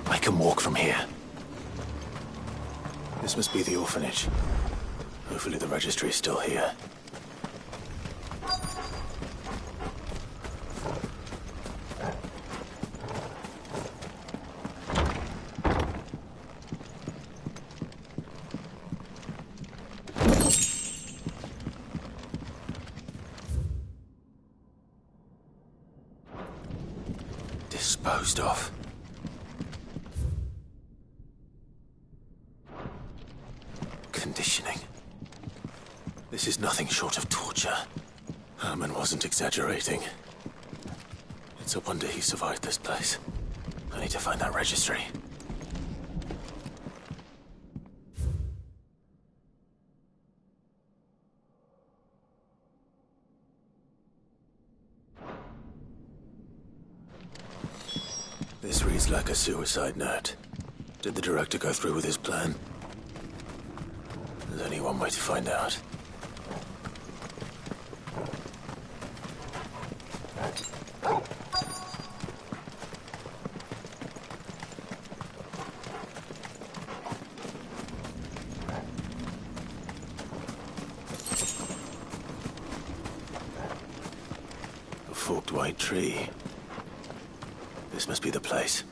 I can walk from here. This must be the orphanage. Hopefully the registry is still here. Disposed of. Conditioning. This is nothing short of torture. Herman wasn't exaggerating. It's a wonder he survived this place. I need to find that registry. This reads like a suicide note. Did the director go through with his plan? There's only one way to find out. A forked white tree. This must be the place.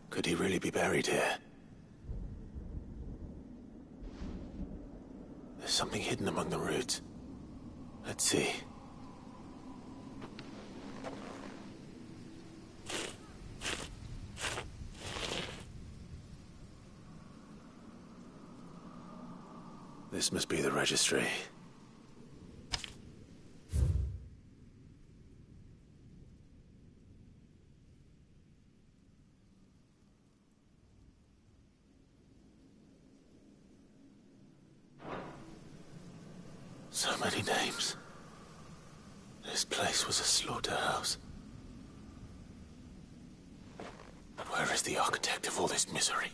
Could he really be buried here? There's something hidden among the roots. Let's see. This must be the registry. So many names. This place was a slaughterhouse. But where is the architect of all this misery?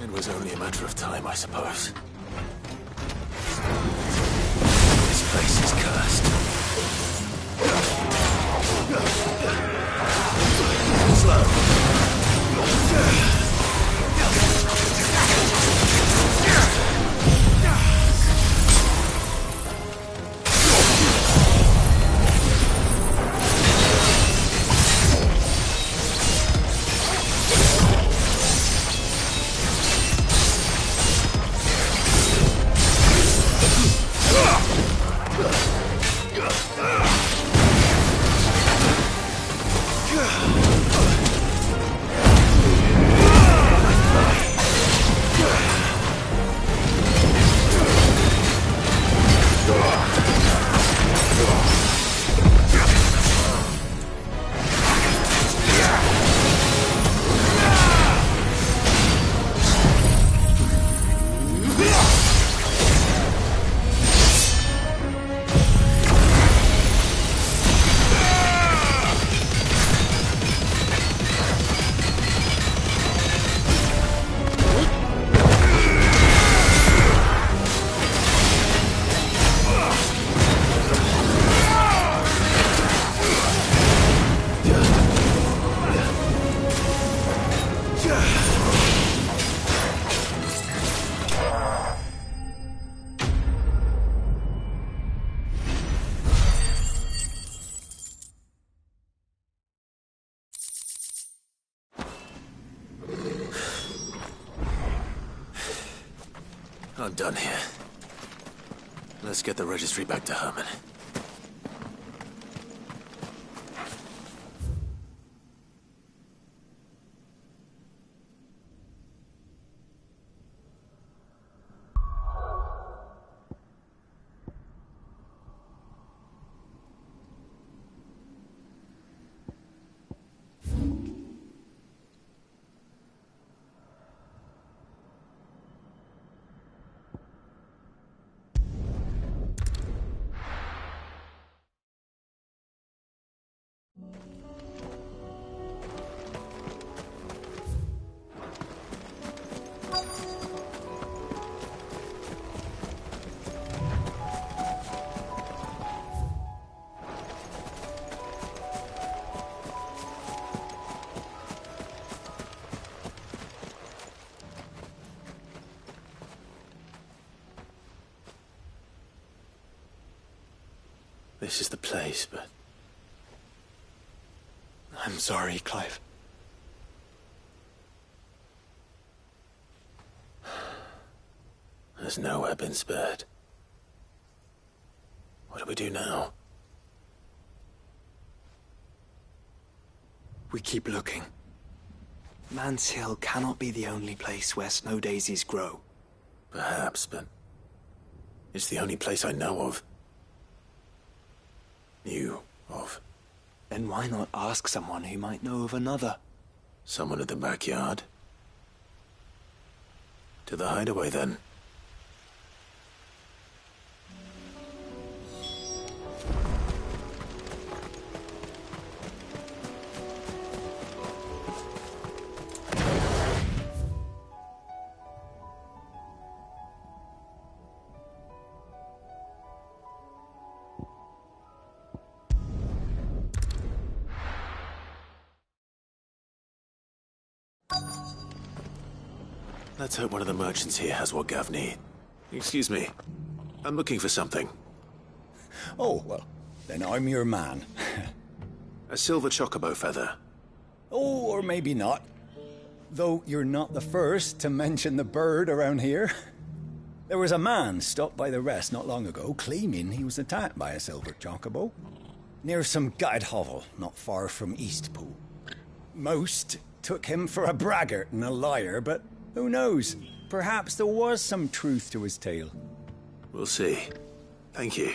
It was only a matter of time, I suppose. This place is cursed. Slow. I'm done here. Let's get the registry back to Herman. This is the place, but... I'm sorry, Clive. There's nowhere been spared. What do we do now? We keep looking. Man's Hill cannot be the only place where snow daisies grow. Perhaps, but... it's the only place I know of. Knew of. Then why not ask someone who might know of another? Someone at the backyard? To the hideaway, then. Let's hope one of the merchants here has what Gav needs. Excuse me. I'm looking for something. Oh, well, then I'm your man. A silver chocobo feather. Oh, or maybe not. Though you're not the first to mention the bird around here. There was a man stopped by the rest not long ago, claiming he was attacked by a silver chocobo. Near some gutted hovel, not far from Eastpool. Most took him for a braggart and a liar, but who knows? Perhaps there was some truth to his tale. We'll see. Thank you.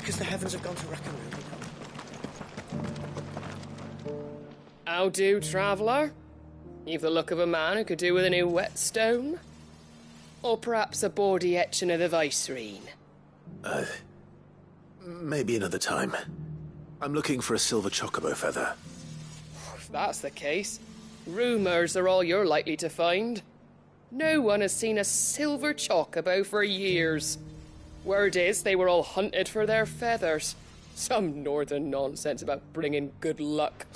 because the heavens have gone to rack and ruin. How do, traveller? You've the look of a man who could do with a new whetstone. Or perhaps a bawdy etching of the Vicereine. Maybe another time. I'm looking for a silver chocobo feather. If that's the case, rumours are all you're likely to find. No one has seen a silver chocobo for years. Word is they were all hunted for their feathers. Some northern nonsense about bringing good luck.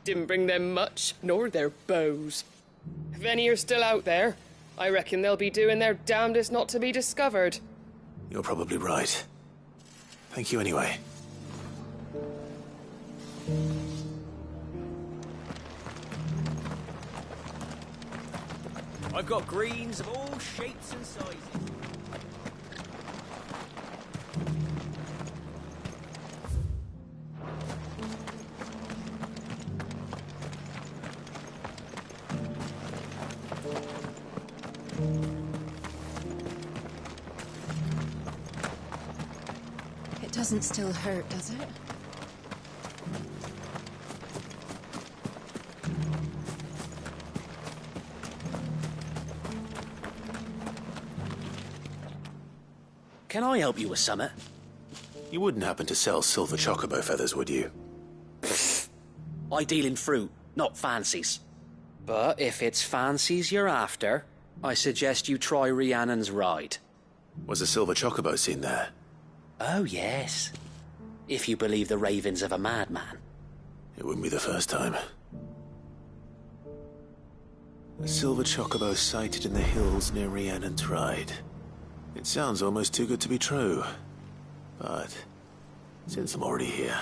Didn't bring them much, nor their bows. If any are still out there, I reckon they'll be doing their damnedest not to be discovered. You're probably right. Thank you anyway. I've got greens of all shapes and sizes. It doesn't still hurt, does it? Can I help you with something? You wouldn't happen to sell silver chocobo feathers, would you? I deal in fruit, not fancies. But if it's fancies you're after, I suggest you try Rhiannon's ride. Was a silver chocobo seen there? Oh, yes. If you believe the ravings of a madman. It wouldn't be the first time. A silver chocobo sighted in the hills near Rhiannon's ride. It sounds almost too good to be true. But since I'm already here...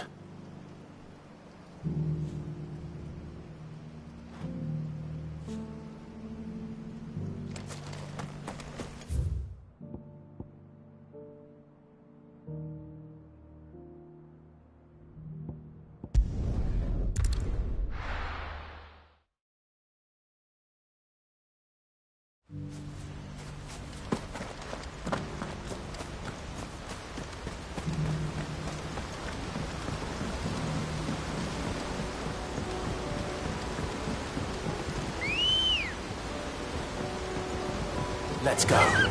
Let's go.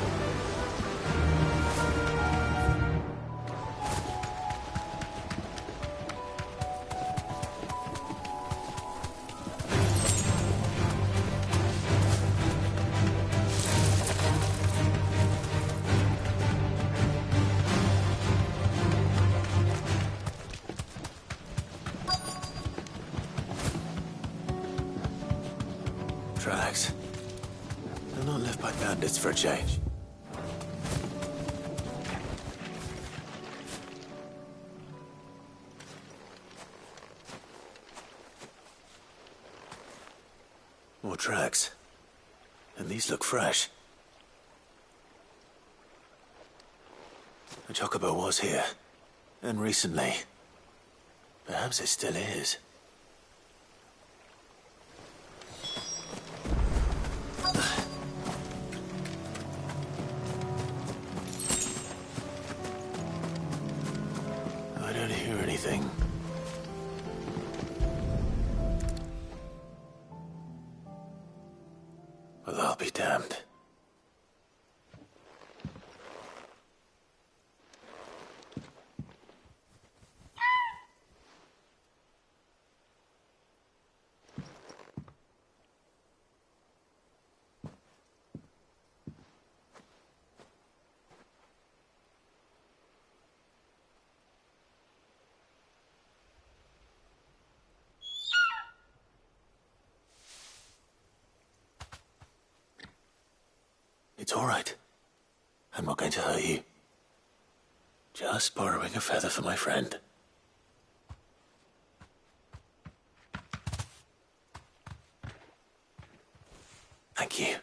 Tracks. They're not left by bandits for a change. More tracks. And these look fresh. The chocobo was here. And recently. Perhaps it still is. I don't hear anything. Well, I'll be damned. It's all right. I'm not going to hurt you. Just borrowing a feather for my friend. Thank you.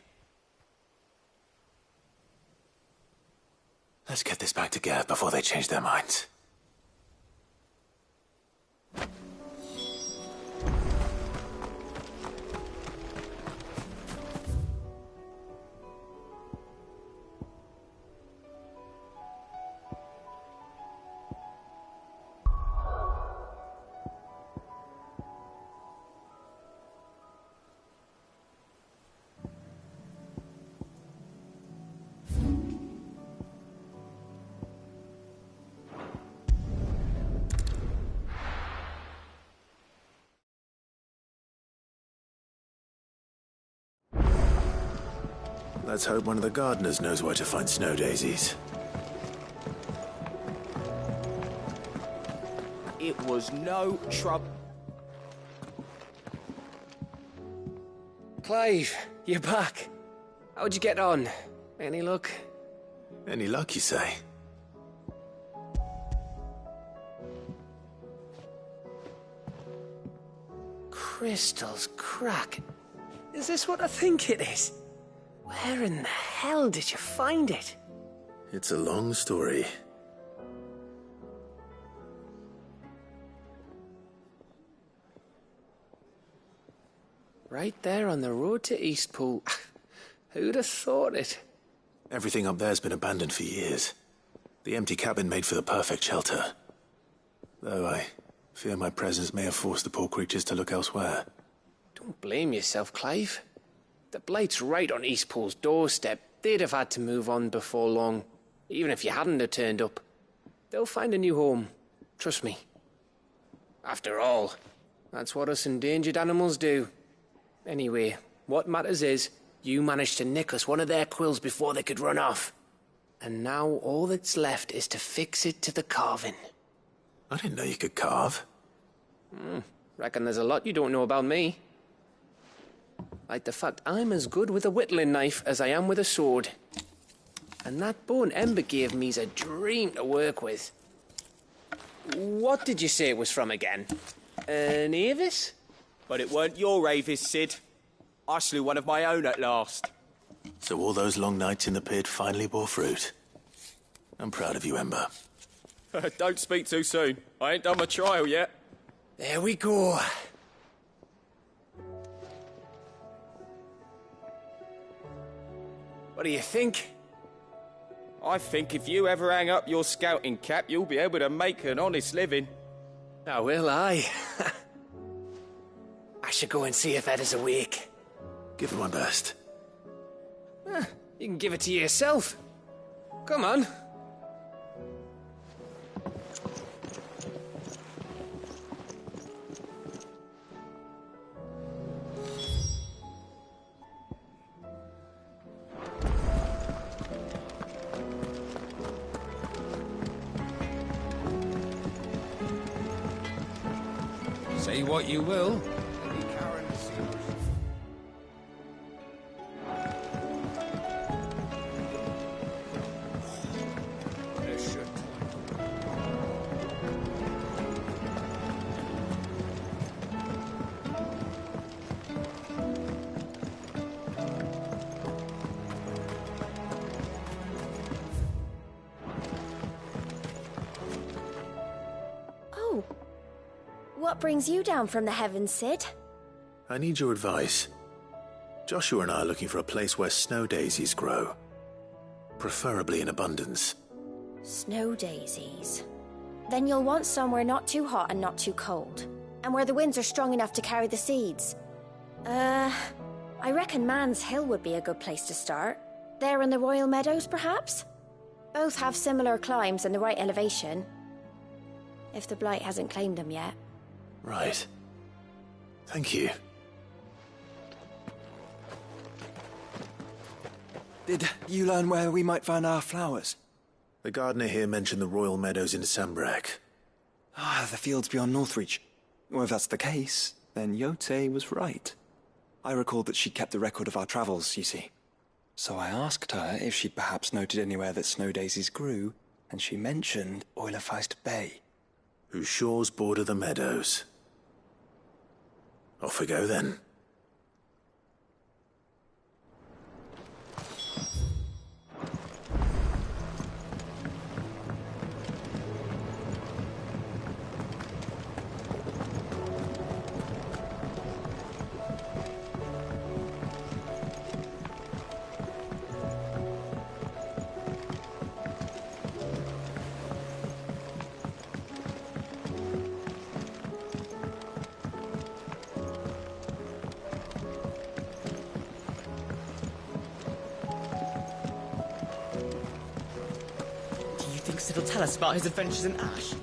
Let's get this back to Gav before they change their minds. Let's hope one of the gardeners knows where to find snow daisies. It was no trouble. Clive, you're back. How'd you get on? Any luck? Any luck, you say? Crystal's crack. Is this what I think it is? Where in the hell did you find it? It's a long story. Right there on the road to Eastpool. Who'd have thought it? Everything up there's been abandoned for years. The empty cabin made for the perfect shelter. Though I fear my presence may have forced the poor creatures to look elsewhere. Don't blame yourself, Clive. The Blight's right on Eastpool's doorstep. They'd have had to move on before long, even if you hadn't have turned up. They'll find a new home. Trust me. After all, that's what us endangered animals do. Anyway, what matters is, you managed to nick us one of their quills before they could run off. And now all that's left is to fix it to the carving. I didn't know you could carve. Reckon there's a lot you don't know about me. Like the fact I'm as good with a whittling knife as I am with a sword. And that bone Ember gave me's a dream to work with. What did you say it was from again? An Avis? But it weren't your Avis, Sid. I slew one of my own at last. So all those long nights in the pit finally bore fruit. I'm proud of you, Ember. Don't speak too soon. I ain't done my trial yet. There we go. What do you think? I think if you ever hang up your scouting cap, you'll be able to make an honest living. Oh, will I? I should go and see if Ed is awake. Give it my best. You can give it to yourself. Come on. Say what you will. Oh. What brings you down from the heavens, Sid? I need your advice. Joshua and I are looking for a place where snow daisies grow. Preferably in abundance. Snow daisies. Then you'll want somewhere not too hot and not too cold. And where the winds are strong enough to carry the seeds. I reckon Man's Hill would be a good place to start. There in the Royal Meadows, perhaps? Both have similar climbs and the right elevation. If the Blight hasn't claimed them yet. Right. Thank you. Did you learn where we might find our flowers? The gardener here mentioned the Royal Meadows in Sambrak. The fields beyond Northreach. Well, if that's the case, then Yote was right. I recalled that she kept the record of our travels, you see. So I asked her if she'd perhaps noted anywhere that snow daisies grew, and she mentioned Oilafeist Bay. Whose shores border the meadows. Off we go then. It'll tell us about his adventures in Ash.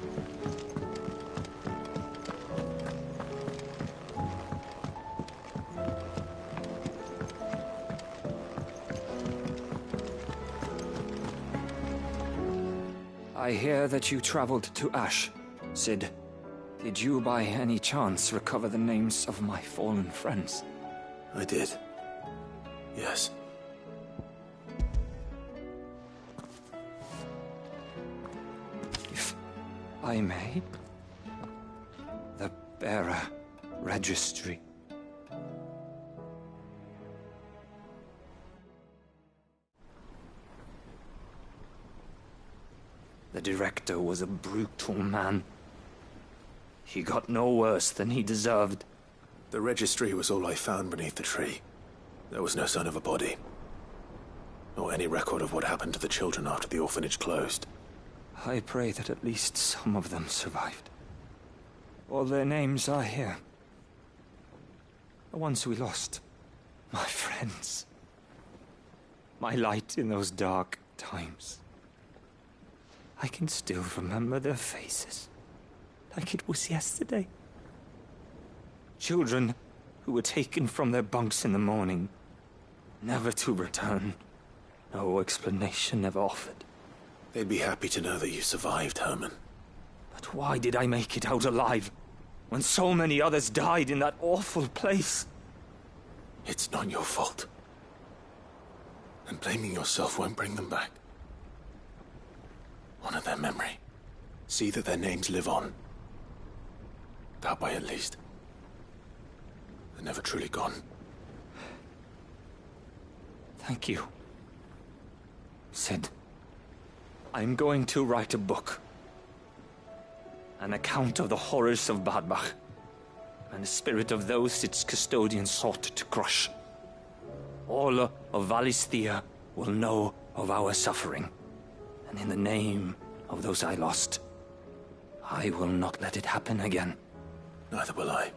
I hear that you traveled to Ash, Sid. Did you by any chance recover the names of my fallen friends? I did. Yes. If I may, the bearer registry. The director was a brutal man. He got no worse than he deserved. The registry was all I found beneath the tree. There was no sign of a body. Or any record of what happened to the children after the orphanage closed. I pray that at least some of them survived. All their names are here. The ones we lost. My friends. My light in those dark times. I can still remember their faces, like it was yesterday. Children who were taken from their bunks in the morning, never to return. No explanation ever offered. They'd be happy to know that you survived, Herman. But why did I make it out alive, when so many others died in that awful place? It's not your fault. And blaming yourself won't bring them back. Honor their memory. See that their names live on. That way, at least. They're never truly gone. Thank you. Sid, I'm going to write a book. An account of the horrors of Badbach, and the spirit of those its custodians sought to crush. All of Valisthea will know of our suffering. And in the name of those I lost, I will not let it happen again. Neither will I.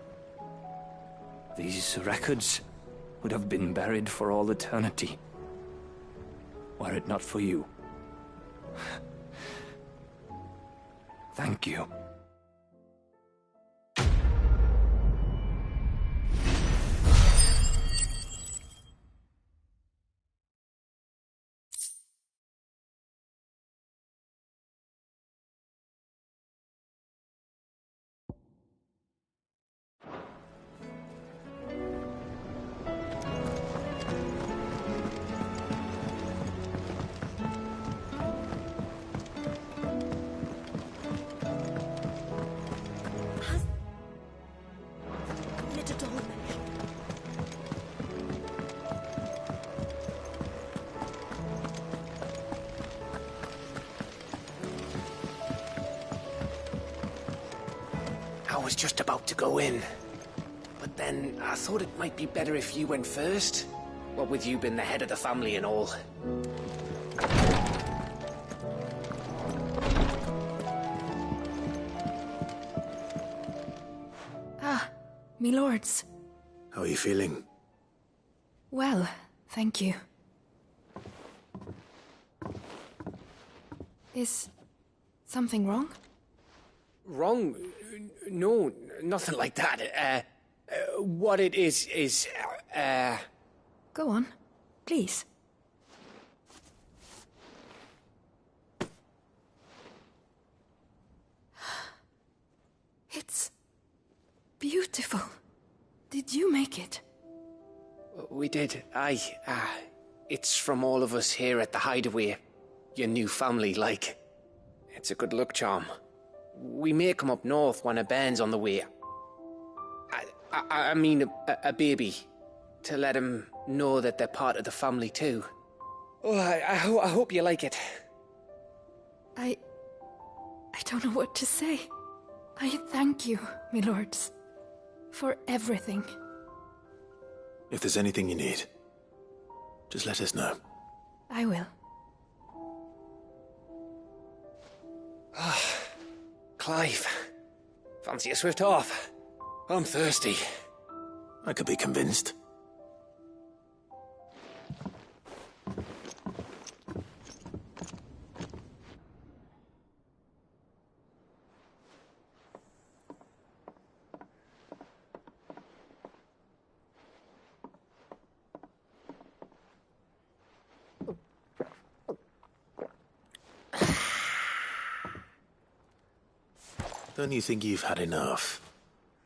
These records would have been buried for all eternity, were it not for you. Thank you. I was just about to go in. But then I thought it might be better if you went first. What with you being the head of the family and all. Ah, me lords. How are you feeling? Well, thank you. Is something wrong? Wrong? No, nothing like that. What it is, Go on, please. It's beautiful. Did you make it? We did, aye. It's from all of us here at the Hideaway. Your new family, like. It's a good luck charm. We may come up north when a band's on the way. I mean a baby. To let him know that they're part of the family too. Oh, I hope you like it. I don't know what to say. I thank you, my lords, for everything. If there's anything you need, just let us know. I will. Clive, fancy a swift off? I'm thirsty. I could be convinced. Don't you think you've had enough?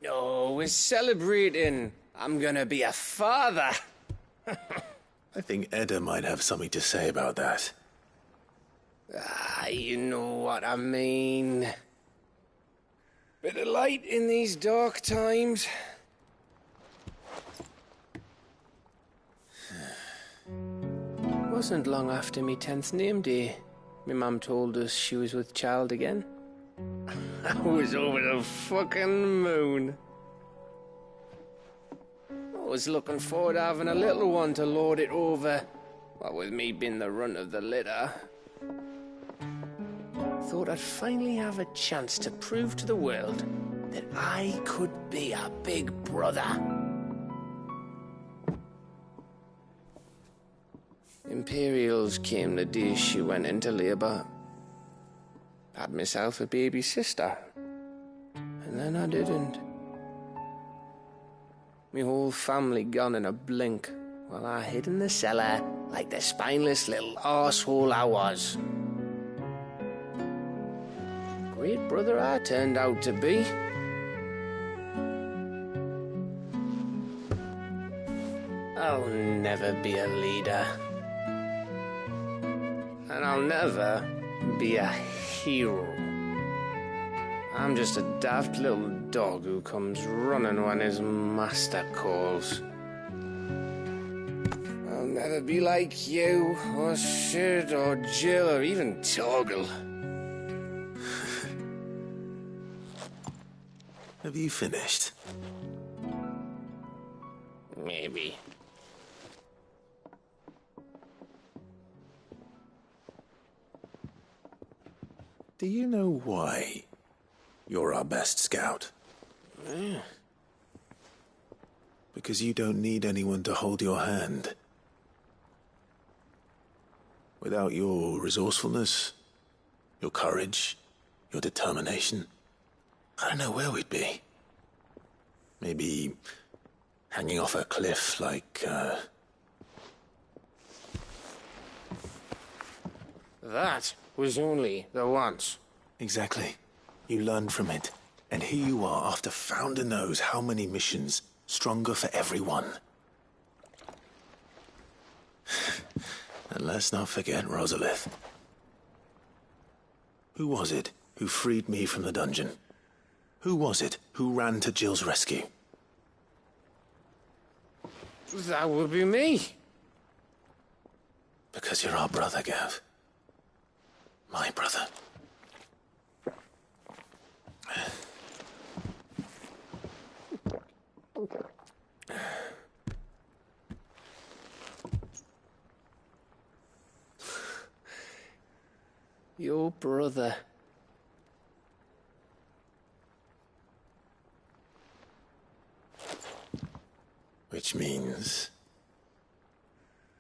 Oh, we're celebrating. I'm gonna be a father. I think Edda might have something to say about that. Ah, you know what I mean. Bit of light in these dark times. Wasn't long after me 10th name day, my mum told us she was with child again. I was over the fucking moon. I was looking forward to having a little one to lord it over, what with me being the runt of the litter. Thought I'd finally have a chance to prove to the world that I could be a big brother. Imperials came the day she went into labour. Had myself a baby sister. And then I didn't. Me whole family gone in a blink, while I hid in the cellar like the spineless little arsehole I was. Great brother I turned out to be. I'll never be a leader. And I'll never be a hero. I'm just a daft little dog who comes running when his master calls. I'll never be like you, or Sid, or Jill, or even Torgal. Have you finished? Maybe. Do you know why you're our best scout? Yeah. Because you don't need anyone to hold your hand. Without your resourcefulness, your courage, your determination, I don't know where we'd be. Maybe hanging off a cliff like, That was only the once. Exactly. You learned from it. And here you are, after Founder knows how many missions, stronger for everyone. And let's not forget Rosalith. Who was it who freed me from the dungeon? Who was it who ran to Jill's rescue? That would be me. Because you're our brother, Gav. My brother. Your brother. Which means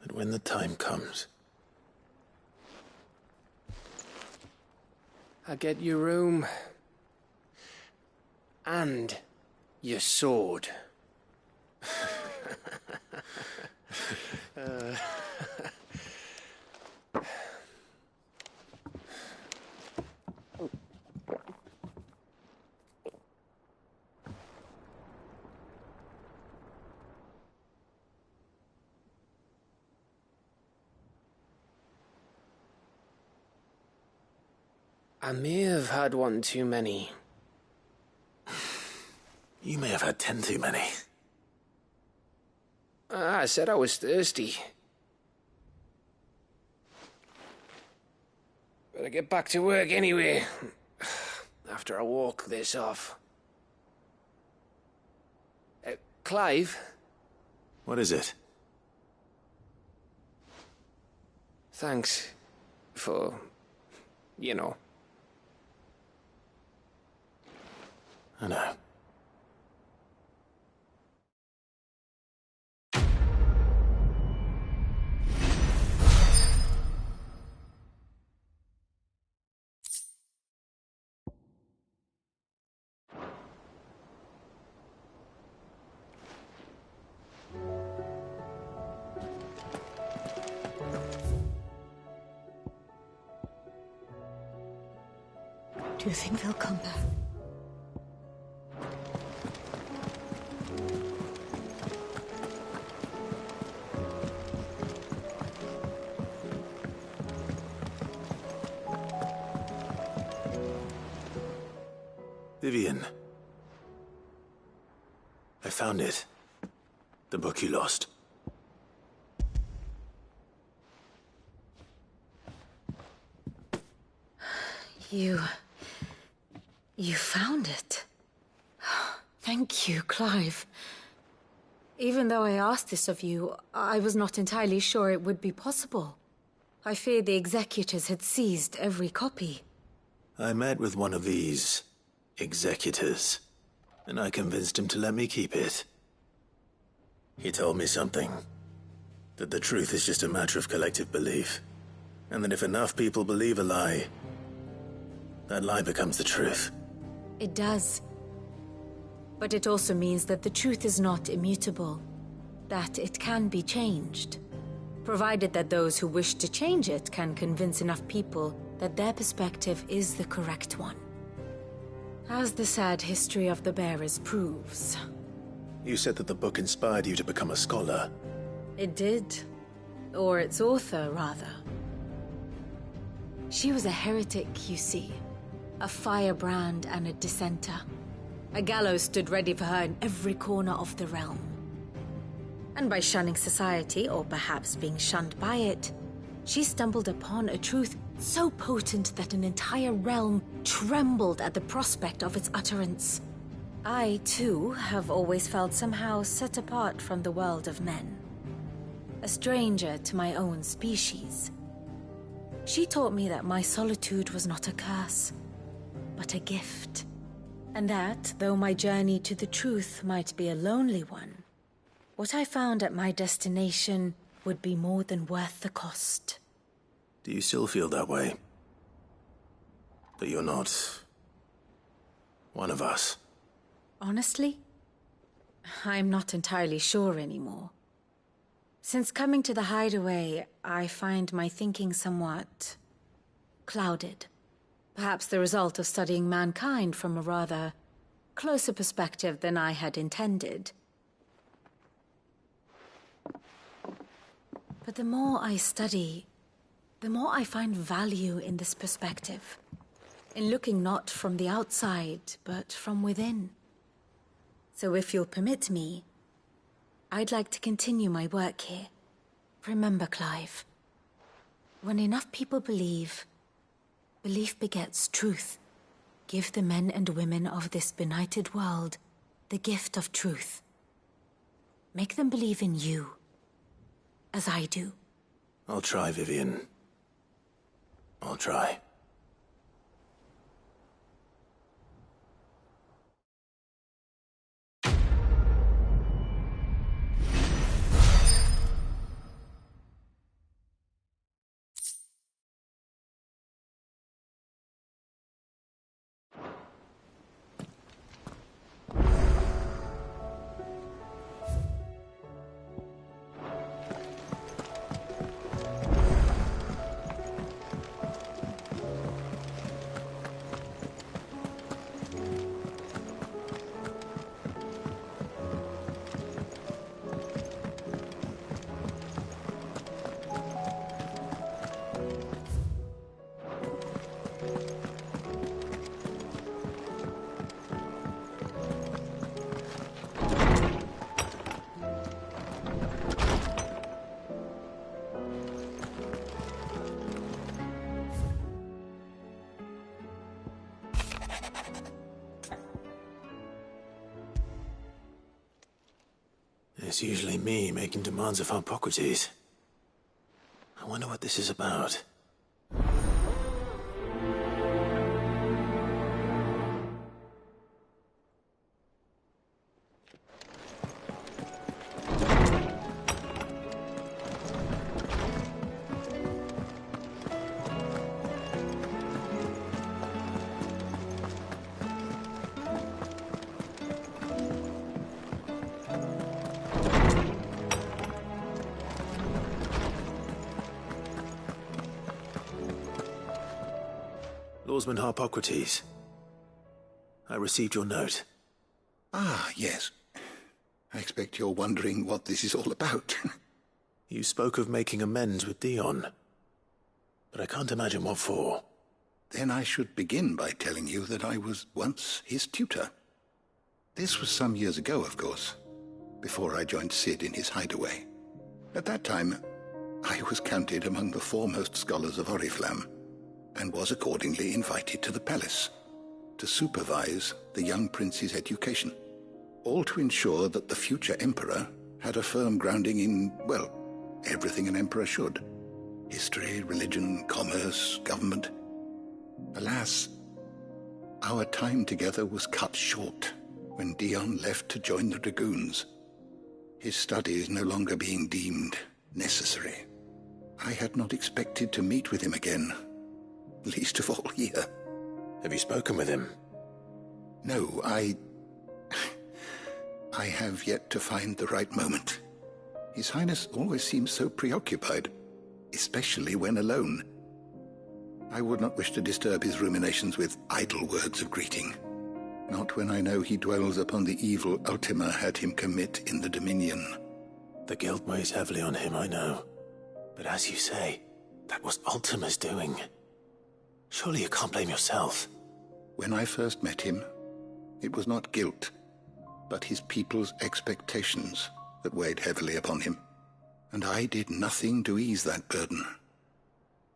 that when the time comes, I get your room. And your sword. I may have had one too many. You may have had 10 too many. I said I was thirsty. Better get back to work anyway. After I walk this off. Clive? What is it? Thanks for, you know. I know. Do you think they'll come back? Vivian. I found it. The book you lost. You found it. Thank you, Clive. Even though I asked this of you, I was not entirely sure it would be possible. I feared the executors had seized every copy. I met with one of these executors, and I convinced him to let me keep it. He told me something. That the truth is just a matter of collective belief. And that if enough people believe a lie, that lie becomes the truth. It does. But it also means that the truth is not immutable. That it can be changed. Provided that those who wish to change it can convince enough people that their perspective is the correct one. As the sad history of the bearers proves. You said that the book inspired you to become a scholar. It did. Or its author, rather. She was a heretic, you see. A firebrand and a dissenter. A gallows stood ready for her in every corner of the realm. And by shunning society, or perhaps being shunned by it, she stumbled upon a truth so potent that an entire realm trembled at the prospect of its utterance. I, too, have always felt somehow set apart from the world of men. A stranger to my own species. She taught me that my solitude was not a curse, but a gift. And that, though my journey to the truth might be a lonely one, what I found at my destination would be more than worth the cost. Do you still feel that way? That you're not one of us? Honestly, I'm not entirely sure anymore. Since coming to the hideaway, I find my thinking somewhat clouded. Perhaps the result of studying mankind from a rather closer perspective than I had intended. But the more I study, the more I find value in this perspective. In looking not from the outside, but from within. So if you'll permit me, I'd like to continue my work here. Remember, Clive, when enough people believe, belief begets truth. Give the men and women of this benighted world the gift of truth. Make them believe in you, as I do. I'll try, Vivian. I'll try. It's usually me making demands of Hippocrates. I wonder what this is about. Lawsman Hippocrates. I received your note. Ah, yes. I expect you're wondering what this is all about. You spoke of making amends with Dion. But I can't imagine what for. Then I should begin by telling you that I was once his tutor. This was some years ago, of course, before I joined Sid in his hideaway. At that time, I was counted among the foremost scholars of Oriflamme, and was accordingly invited to the palace to supervise the young prince's education, all to ensure that the future emperor had a firm grounding in, well, everything an emperor should. History, religion, commerce, government. Alas, our time together was cut short when Dion left to join the Dragoons, his studies no longer being deemed necessary. I had not expected to meet with him again, least of all here. Have you spoken with him? No, I have yet to find the right moment. His Highness always seems so preoccupied, especially when alone. I would not wish to disturb his ruminations with idle words of greeting, not when I know he dwells upon the evil Ultima had him commit in the Dominion. The guilt weighs heavily on him, I know. But as you say, that was Ultima's doing. Surely you can't blame yourself. When I first met him, it was not guilt, but his people's expectations that weighed heavily upon him. And I did nothing to ease that burden.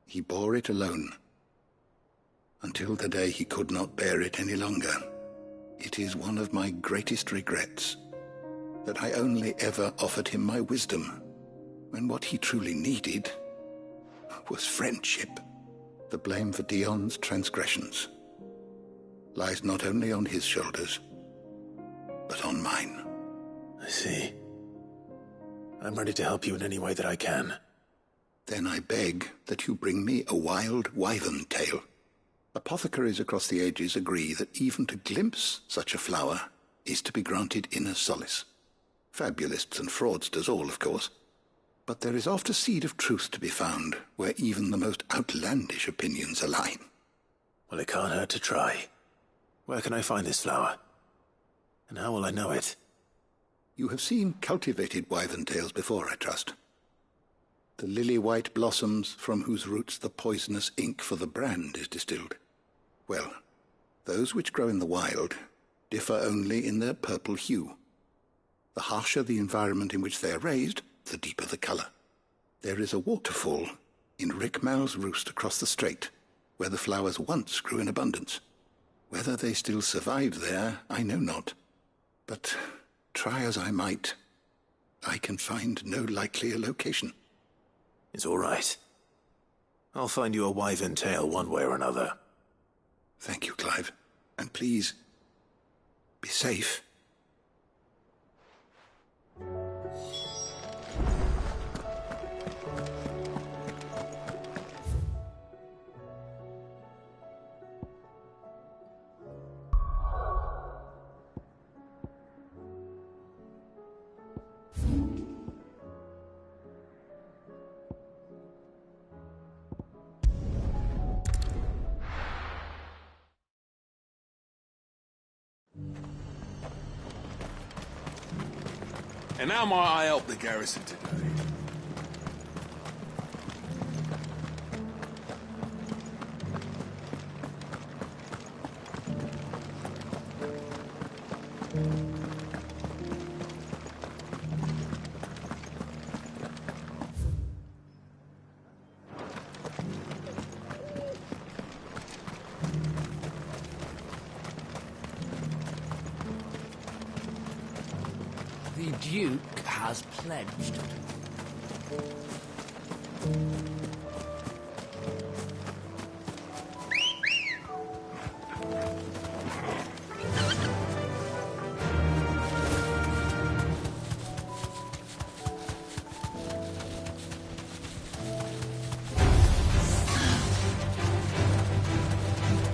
He bore it alone, until the day he could not bear it any longer. It is one of my greatest regrets that I only ever offered him my wisdom, when what he truly needed was friendship. The blame for Dion's transgressions lies not only on his shoulders, but on mine. I see. I'm ready to help you in any way that I can. Then I beg that you bring me a wild wyvern tail. Apothecaries across the ages agree that even to glimpse such a flower is to be granted inner solace. Fabulists and fraudsters all, of course. But there is oft a seed of truth to be found where even the most outlandish opinions align. Well, it can't hurt to try. Where can I find this flower? And how will I know it? You have seen cultivated wyvern tails before, I trust. The lily-white blossoms from whose roots the poisonous ink for the brand is distilled. Well, those which grow in the wild differ only in their purple hue. The harsher the environment in which they are raised, the deeper the color. There is a waterfall in Rickmal's roost across the strait, where the flowers once grew in abundance. Whether they still survive there, I know not. But try as I might, I can find no likelier location. It's all right. I'll find you a wyvern tail one way or another. Thank you, Clive. And please, be safe. And how might I help the garrison today? The Duke has pledged.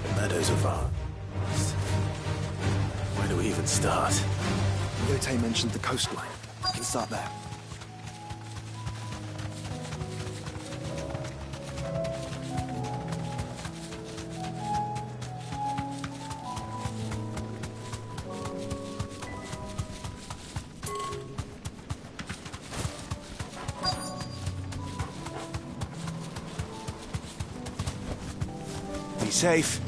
The meadows are vast. Where do we even start? Yote mentioned the coastline. We can start there. Be safe.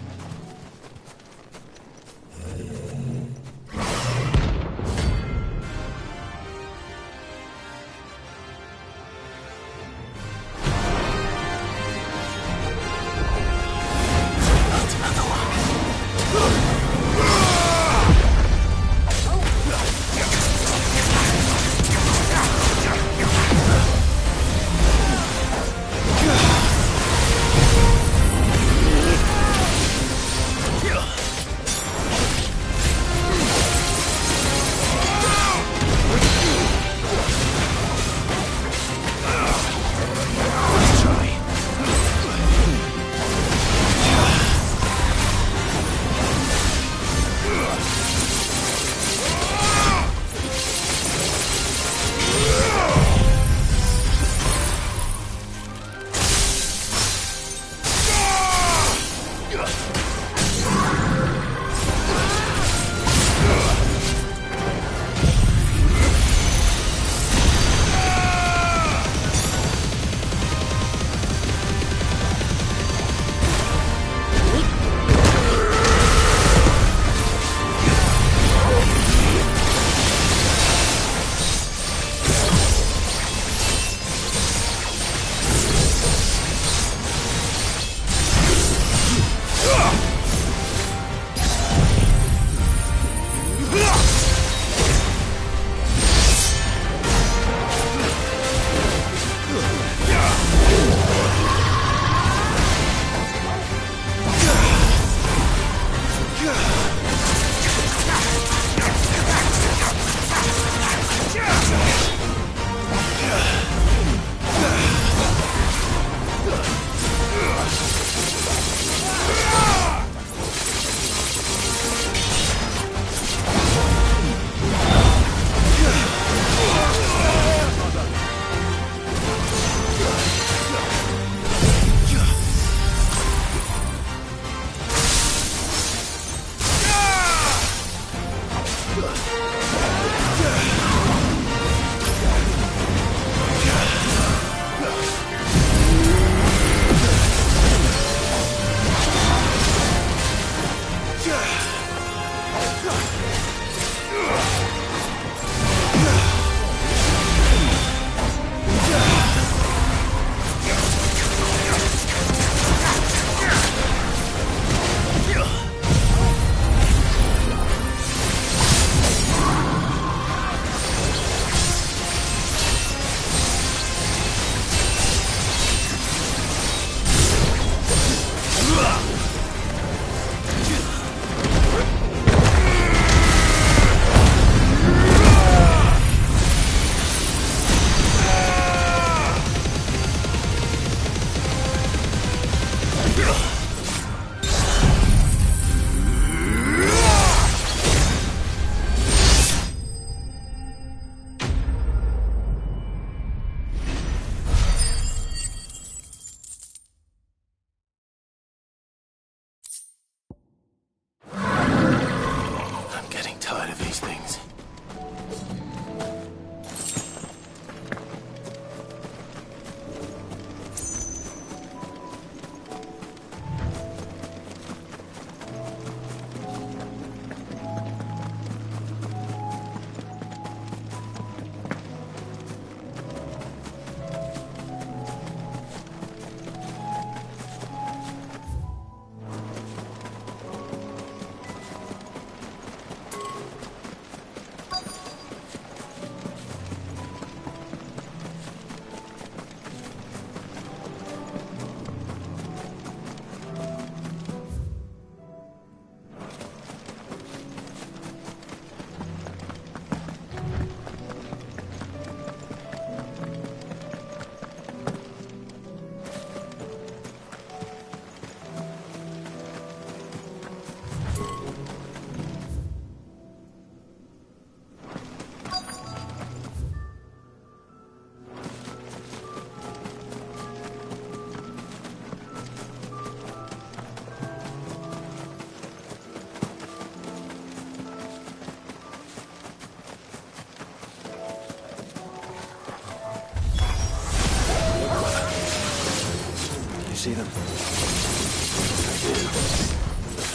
See them? I do.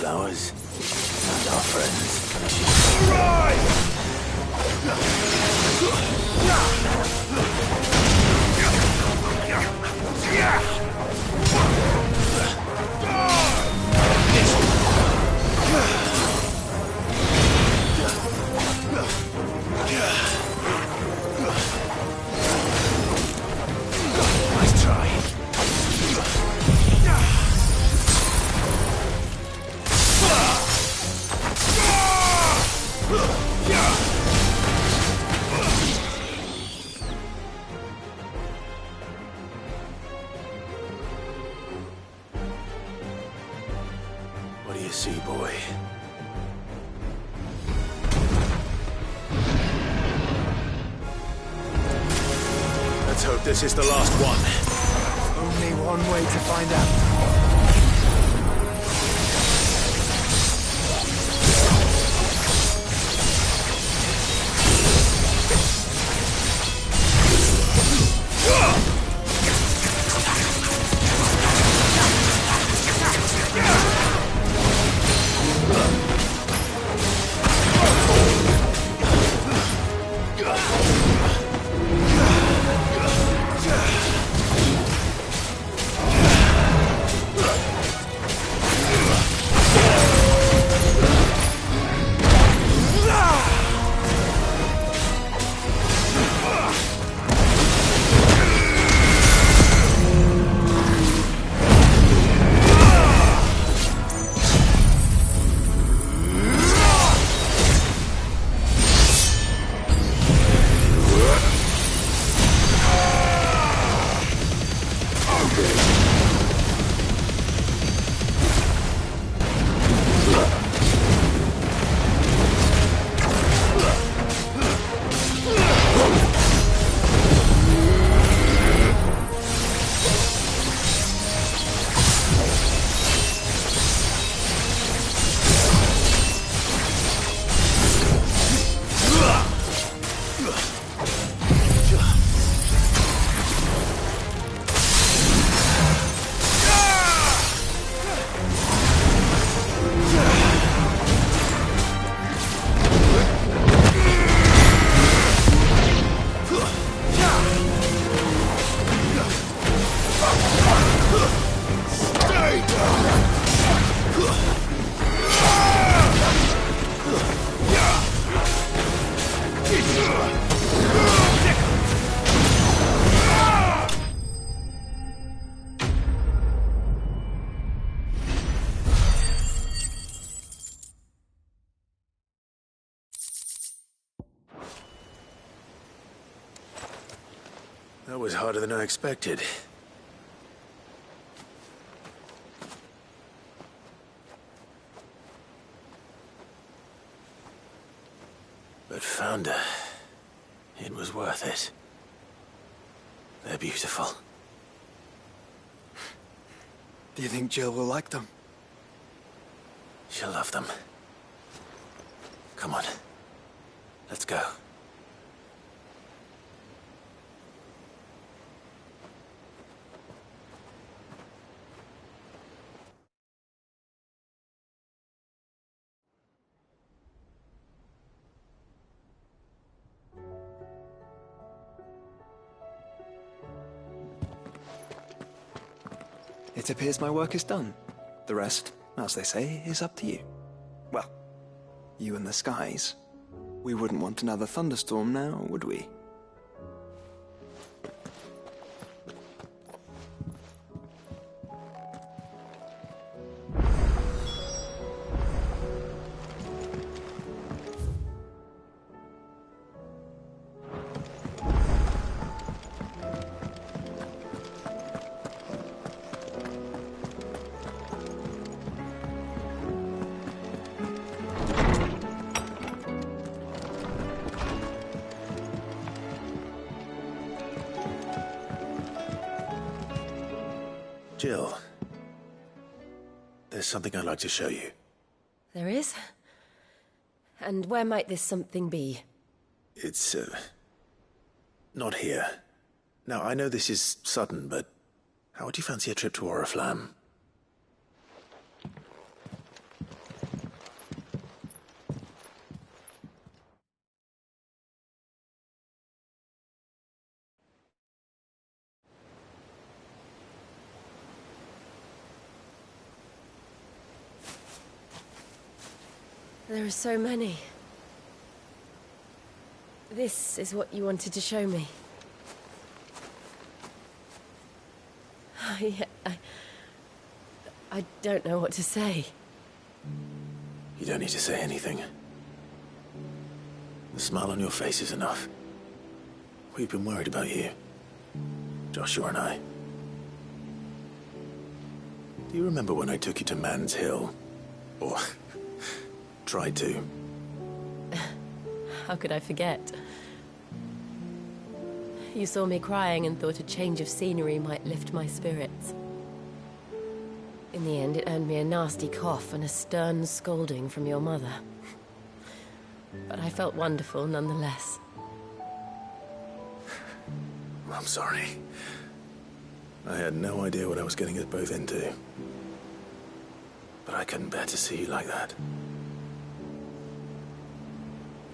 flowers and our friends. Nice try. What do you see, boy? Let's hope this is the last one. Only one way to find out. That was harder than I expected. But found her. It was worth it. They're beautiful. Do you think Jill will like them? She'll love them. Come on. Let's go. It appears my work is done. The rest, as they say, is up to you. Well, you and the skies. We wouldn't want another thunderstorm now, would we? Jill, there's something I'd like to show you. There is? And where might this something be? It's, not here. Now, I know this is sudden, but how would you fancy a trip to Oriflamme? There are so many. This is what you wanted to show me. I don't know what to say. You don't need to say anything. The smile on your face is enough. We've been worried about you, Joshua and I. Do you remember when I took you to Man's Hill? Or tried to? How could I forget? You saw me crying and thought a change of scenery might lift my spirits. In the end, it earned me a nasty cough and a stern scolding from your mother. But I felt wonderful nonetheless. I'm sorry. I had no idea what I was getting us both into. But I couldn't bear to see you like that.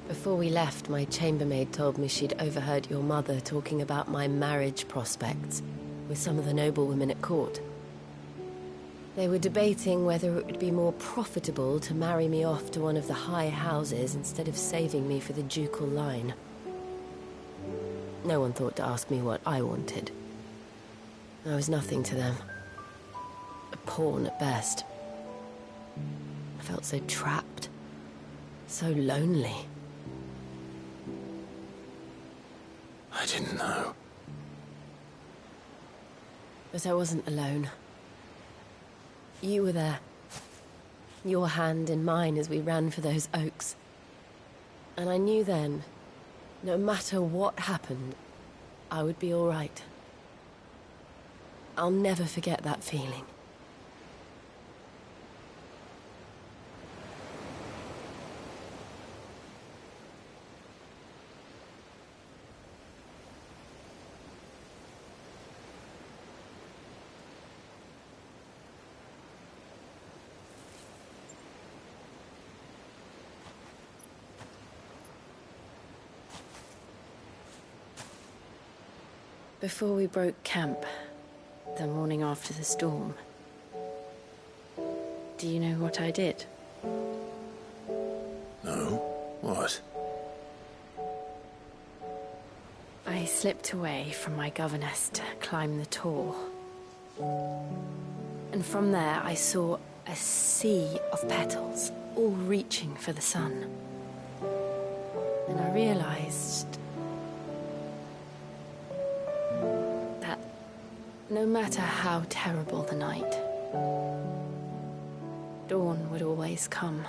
Before we left, my chambermaid told me she'd overheard your mother talking about my marriage prospects with some of the noblewomen at court. They were debating whether it would be more profitable to marry me off to one of the high houses instead of saving me for the ducal line. No one thought to ask me what I wanted. I was nothing to them. A pawn at best. I felt so trapped. So lonely. I didn't know. But I wasn't alone. You were there. Your hand in mine as we ran for those oaks. And I knew then, no matter what happened, I would be all right. I'll never forget that feeling. Before we broke camp, the morning after the storm, do you know what I did? No? What? I slipped away from my governess to climb the tor. And from there I saw a sea of petals, all reaching for the sun. And I realized that no matter how terrible the night, dawn would always come.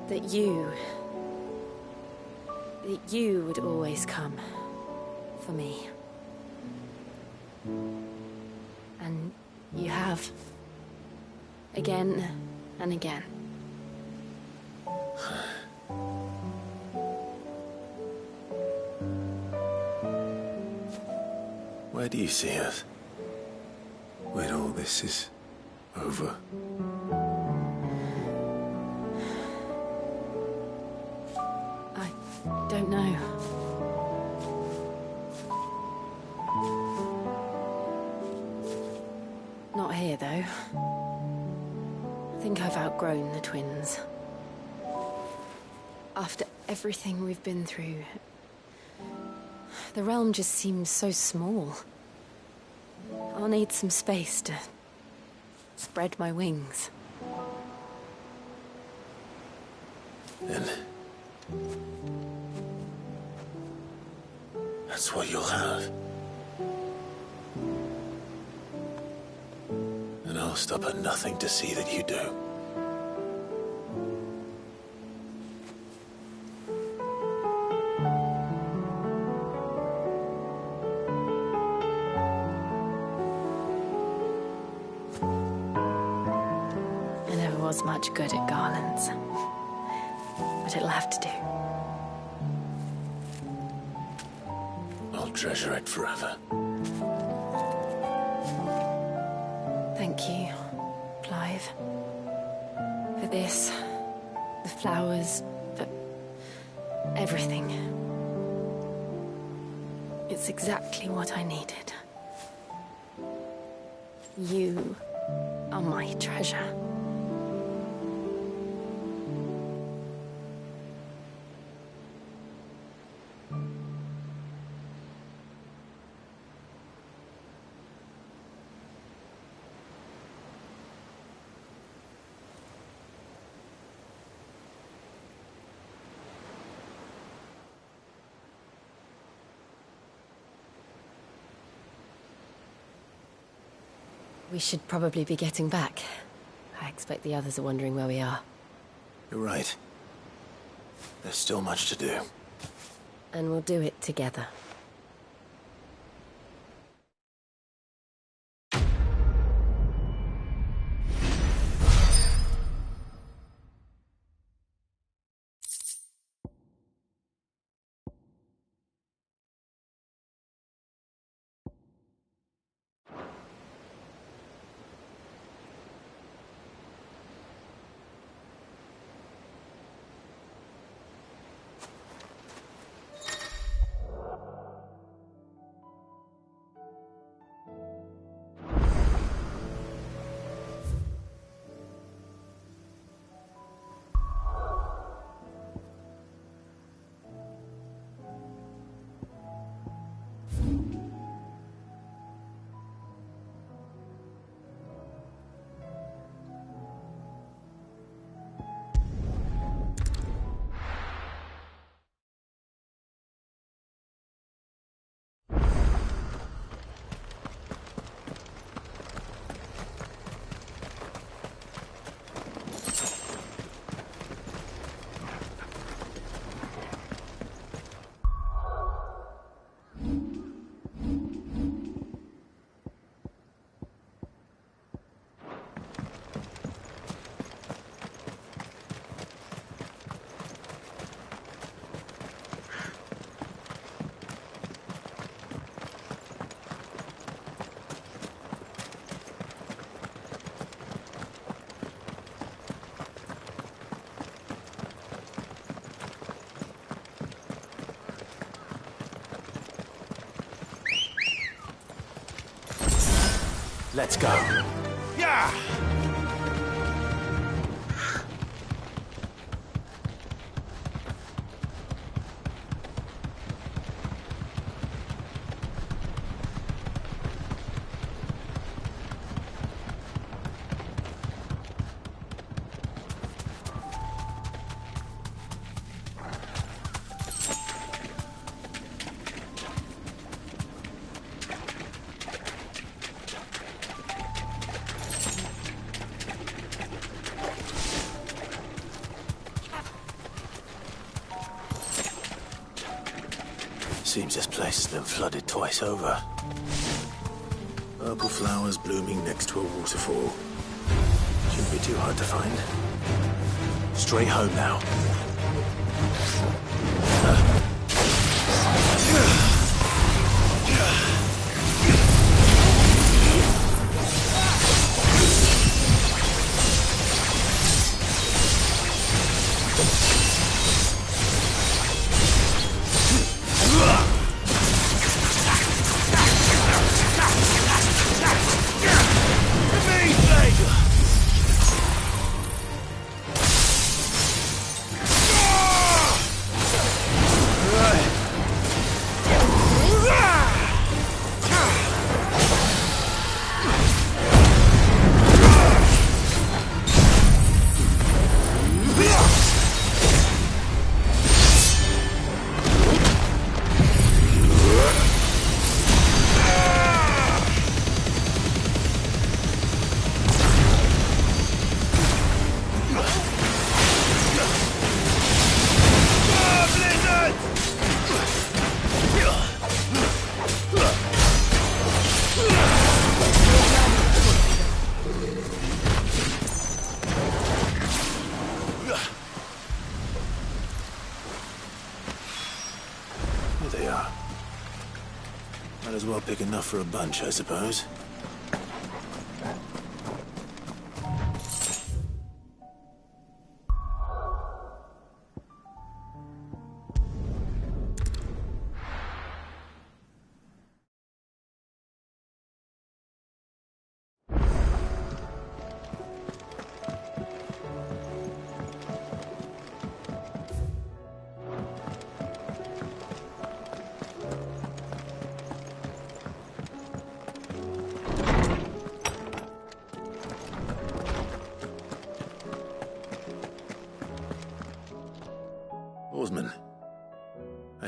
That you would always come for me. And you have. Again and again. Where do you see us? When all this is over? I don't know. Not here, though. I think I've outgrown the twins. After everything we've been through, the realm just seems so small. I'll need some space to spread my wings. Then that's what you'll have. And I'll stop at nothing to see that you do. I never was much good at garlands, but it'll have to do. I'll treasure it forever. Thank you, Clive. For this, the flowers, for everything. It's exactly what I needed. You are my treasure. We should probably be getting back. I expect the others are wondering where we are. You're right. There's still much to do. And we'll do it together. Let's go. Yeah! Seems this place has been flooded twice over. Purple flowers blooming next to a waterfall. Shouldn't be too hard to find. Straight home now. Might as well pick enough for a bunch, I suppose.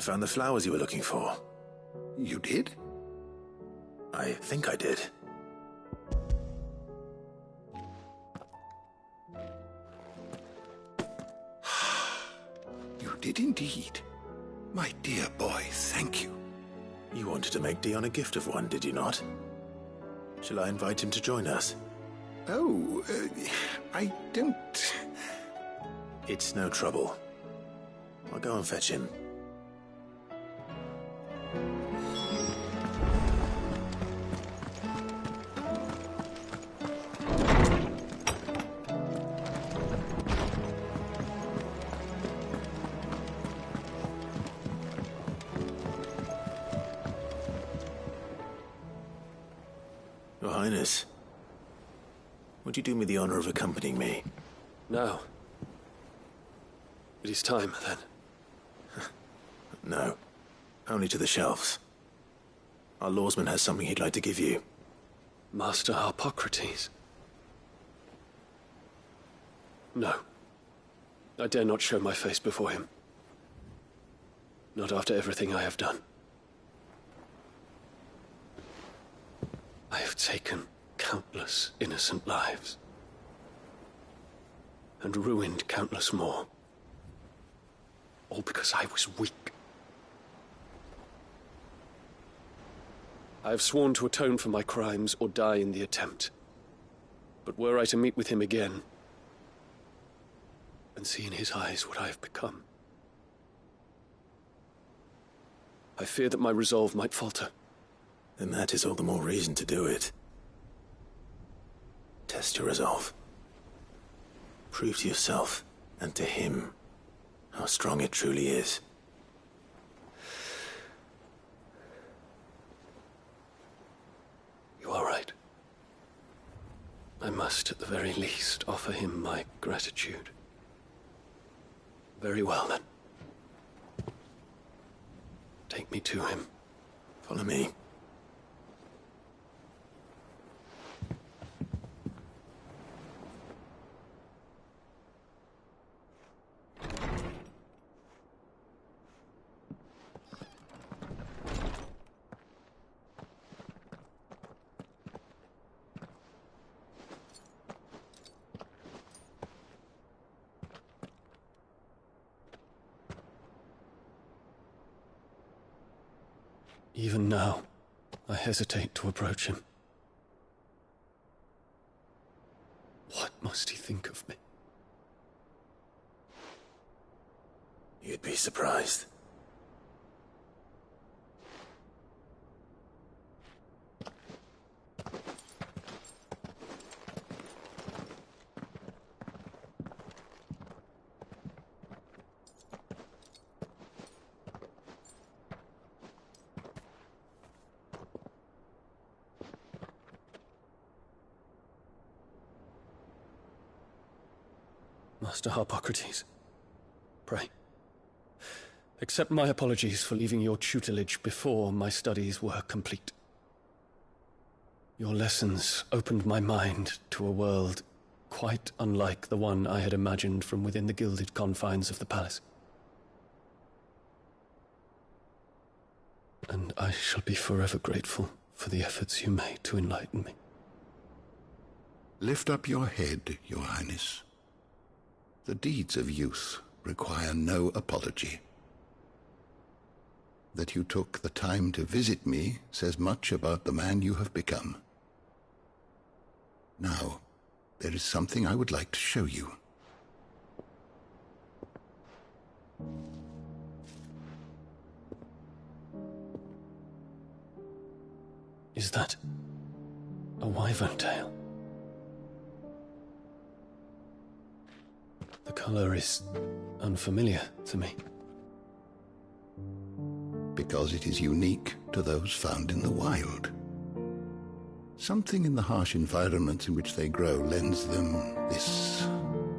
found the flowers you were looking for. You did? I think I did. You did indeed. My dear boy, thank you. You wanted to make Dion a gift of one, did you not? Shall I invite him to join us? Oh, I don't... It's no trouble. I'll go and fetch him. Your Highness, would you do me the honor of accompanying me? No. It is time, then. No. Only to the shelves. Our lawsman has something he'd like to give you. Master Harpocrates? No. I dare not show my face before him. Not after everything I have done. I have taken countless innocent lives. And ruined countless more. All because I was weak. I have sworn to atone for my crimes or die in the attempt. But were I to meet with him again, and see in his eyes what I have become, I fear that my resolve might falter. Then that is all the more reason to do it. Test your resolve. Prove to yourself, and to him, how strong it truly is. You are right. I must, at the very least, offer him my gratitude. Very well, then. Take me to him. Follow me. Even now, I hesitate to approach him. What must he think of me? You'd be surprised. Master Harpocrates, pray, accept my apologies for leaving your tutelage before my studies were complete. Your lessons opened my mind to a world quite unlike the one I had imagined from within the gilded confines of the palace. And I shall be forever grateful for the efforts you made to enlighten me. Lift up your head, Your Highness. The deeds of youth require no apology. That you took the time to visit me says much about the man you have become. Now, there is something I would like to show you. Is that a wyvern tail? The color is unfamiliar to me. Because it is unique to those found in the wild. Something in the harsh environments in which they grow lends them this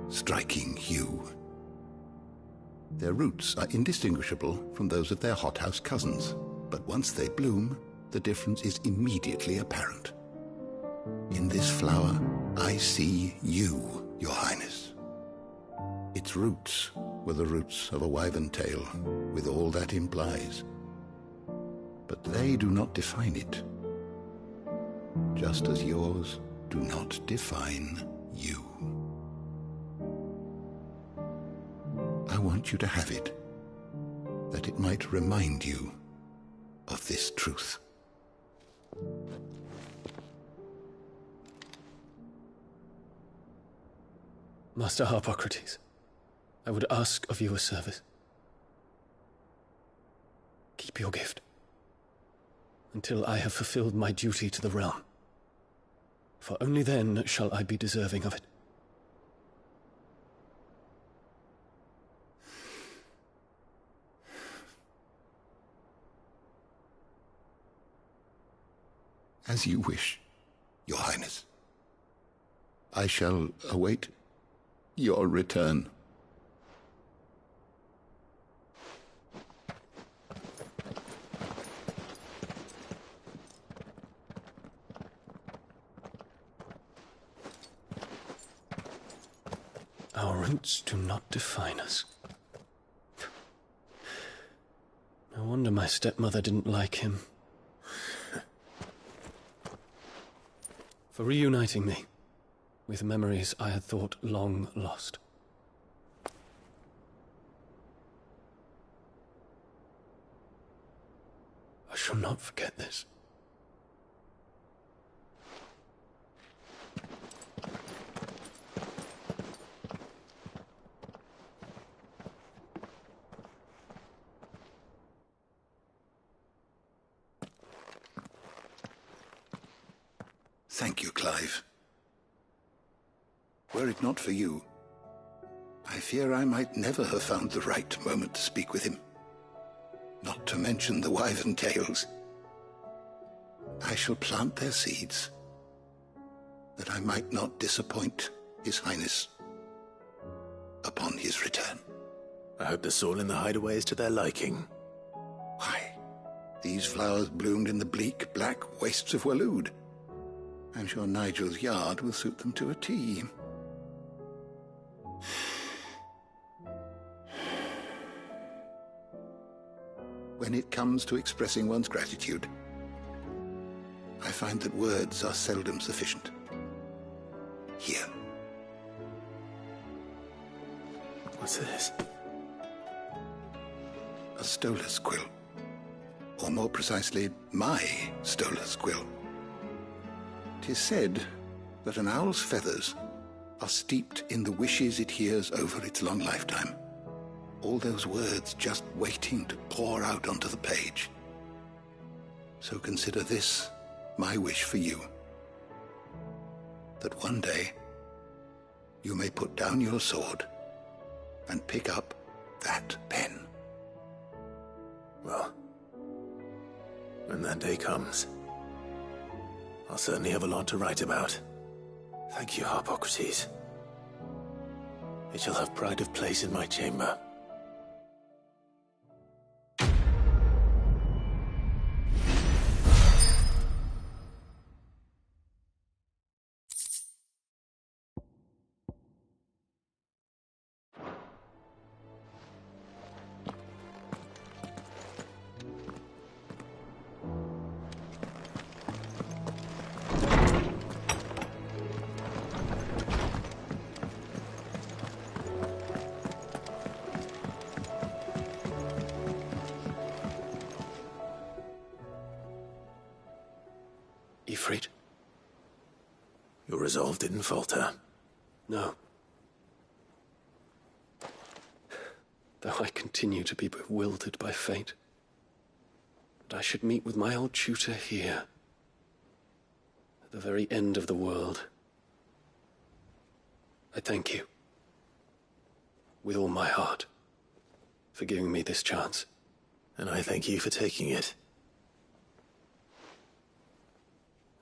striking hue. Their roots are indistinguishable from those of their hothouse cousins, but once they bloom, the difference is immediately apparent. In this flower, I see you, Your Highness. Its roots were the roots of a wyvern tale, with all that implies. But they do not define it, just as yours do not define you. I want you to have it, that it might remind you of this truth. Master Harpocrates, I would ask of you a service. Keep your gift until I have fulfilled my duty to the realm, for only then shall I be deserving of it. As you wish, Your Highness. I shall await your return. Our roots do not define us. No wonder my stepmother didn't like him. For reuniting me with memories I had thought long lost. I shall not forget this. Thank you, Clive. Were it not for you, I fear I might never have found the right moment to speak with him. Not to mention the wyvern tales. I shall plant their seeds, that I might not disappoint His Highness upon his return. I hope the soil in the hideaway is to their liking. Why, these flowers bloomed in the bleak, black wastes of Waloed. I'm sure Nigel's yard will suit them to a T. When it comes to expressing one's gratitude, I find that words are seldom sufficient. Here. What's this? A stolas quill. Or more precisely, my stolas quill. 'Tis said that an owl's feathers are steeped in the wishes it hears over its long lifetime. All those words just waiting to pour out onto the page. So consider this my wish for you. That one day you may put down your sword and pick up that pen. Well, when that day comes, I'll certainly have a lot to write about. Thank you, Harpocrates. It shall have pride of place in my chamber. Ifrit? Your resolve didn't falter. No. Though I continue to be bewildered by fate, that I should meet with my old tutor here, at the very end of the world. I thank you, with all my heart, for giving me this chance. And I thank you for taking it.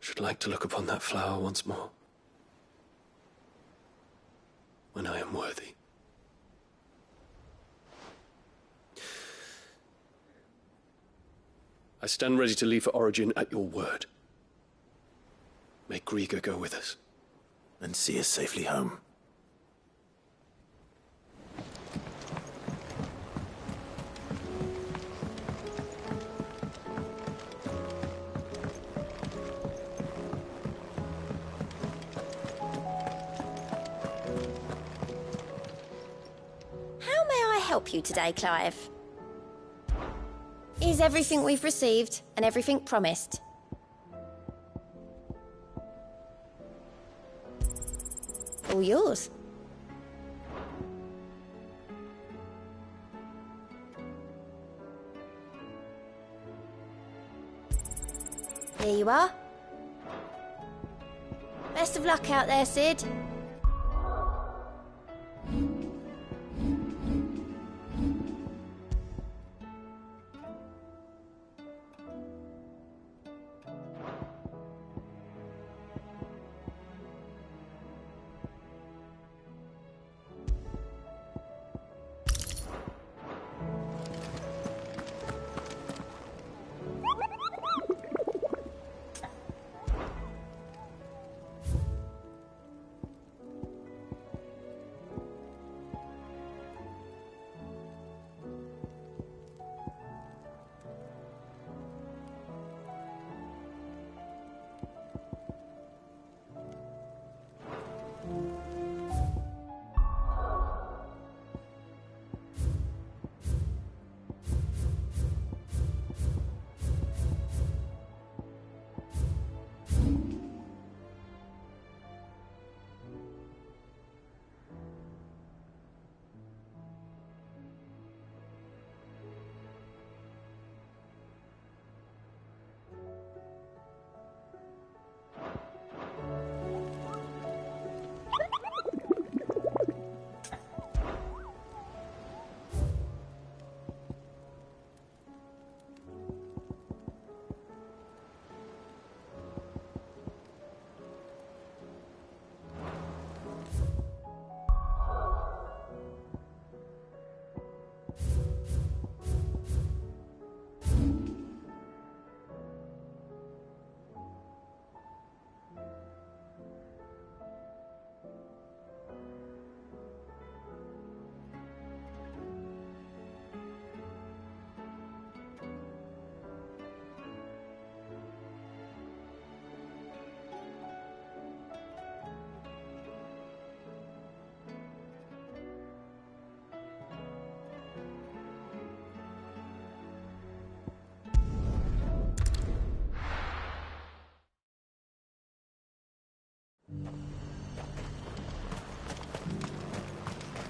I should like to look upon that flower once more, when I am worthy. I stand ready to leave for Origin at your word. Make Griga go with us. And see us safely home. help you today, Clive? Is everything we've received and everything promised? All yours. Here you are. Best of luck out there, Sid.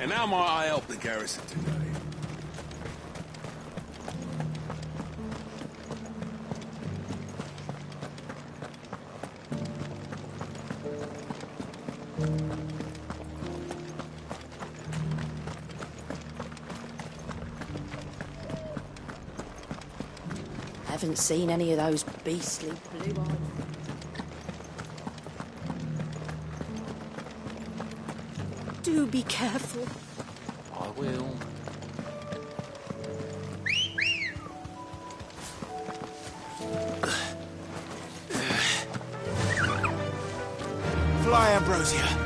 And how might I help the garrison today? Haven't seen any of those beastly blue eyes. Do be careful. I will. Fly, Ambrosia.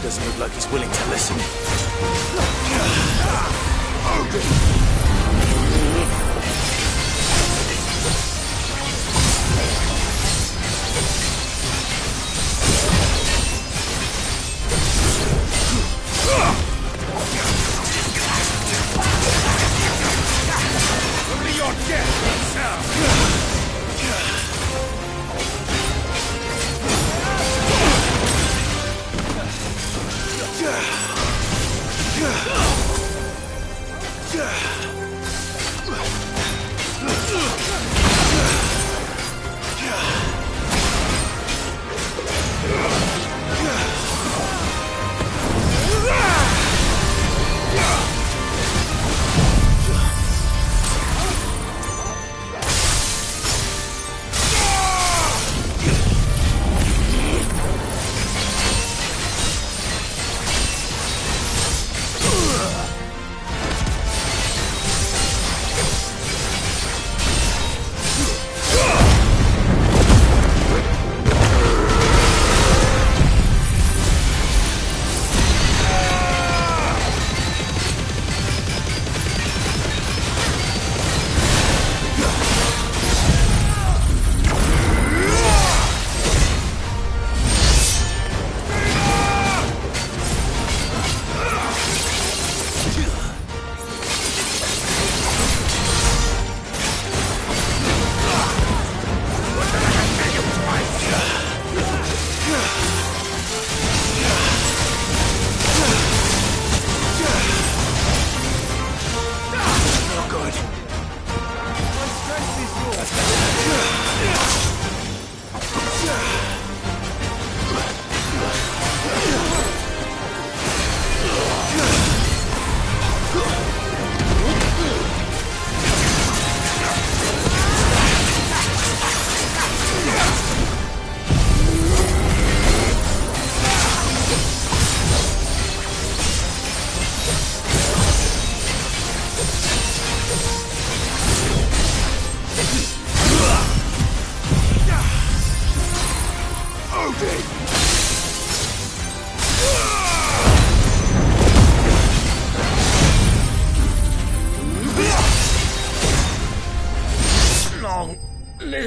Doesn't look like he's willing to listen.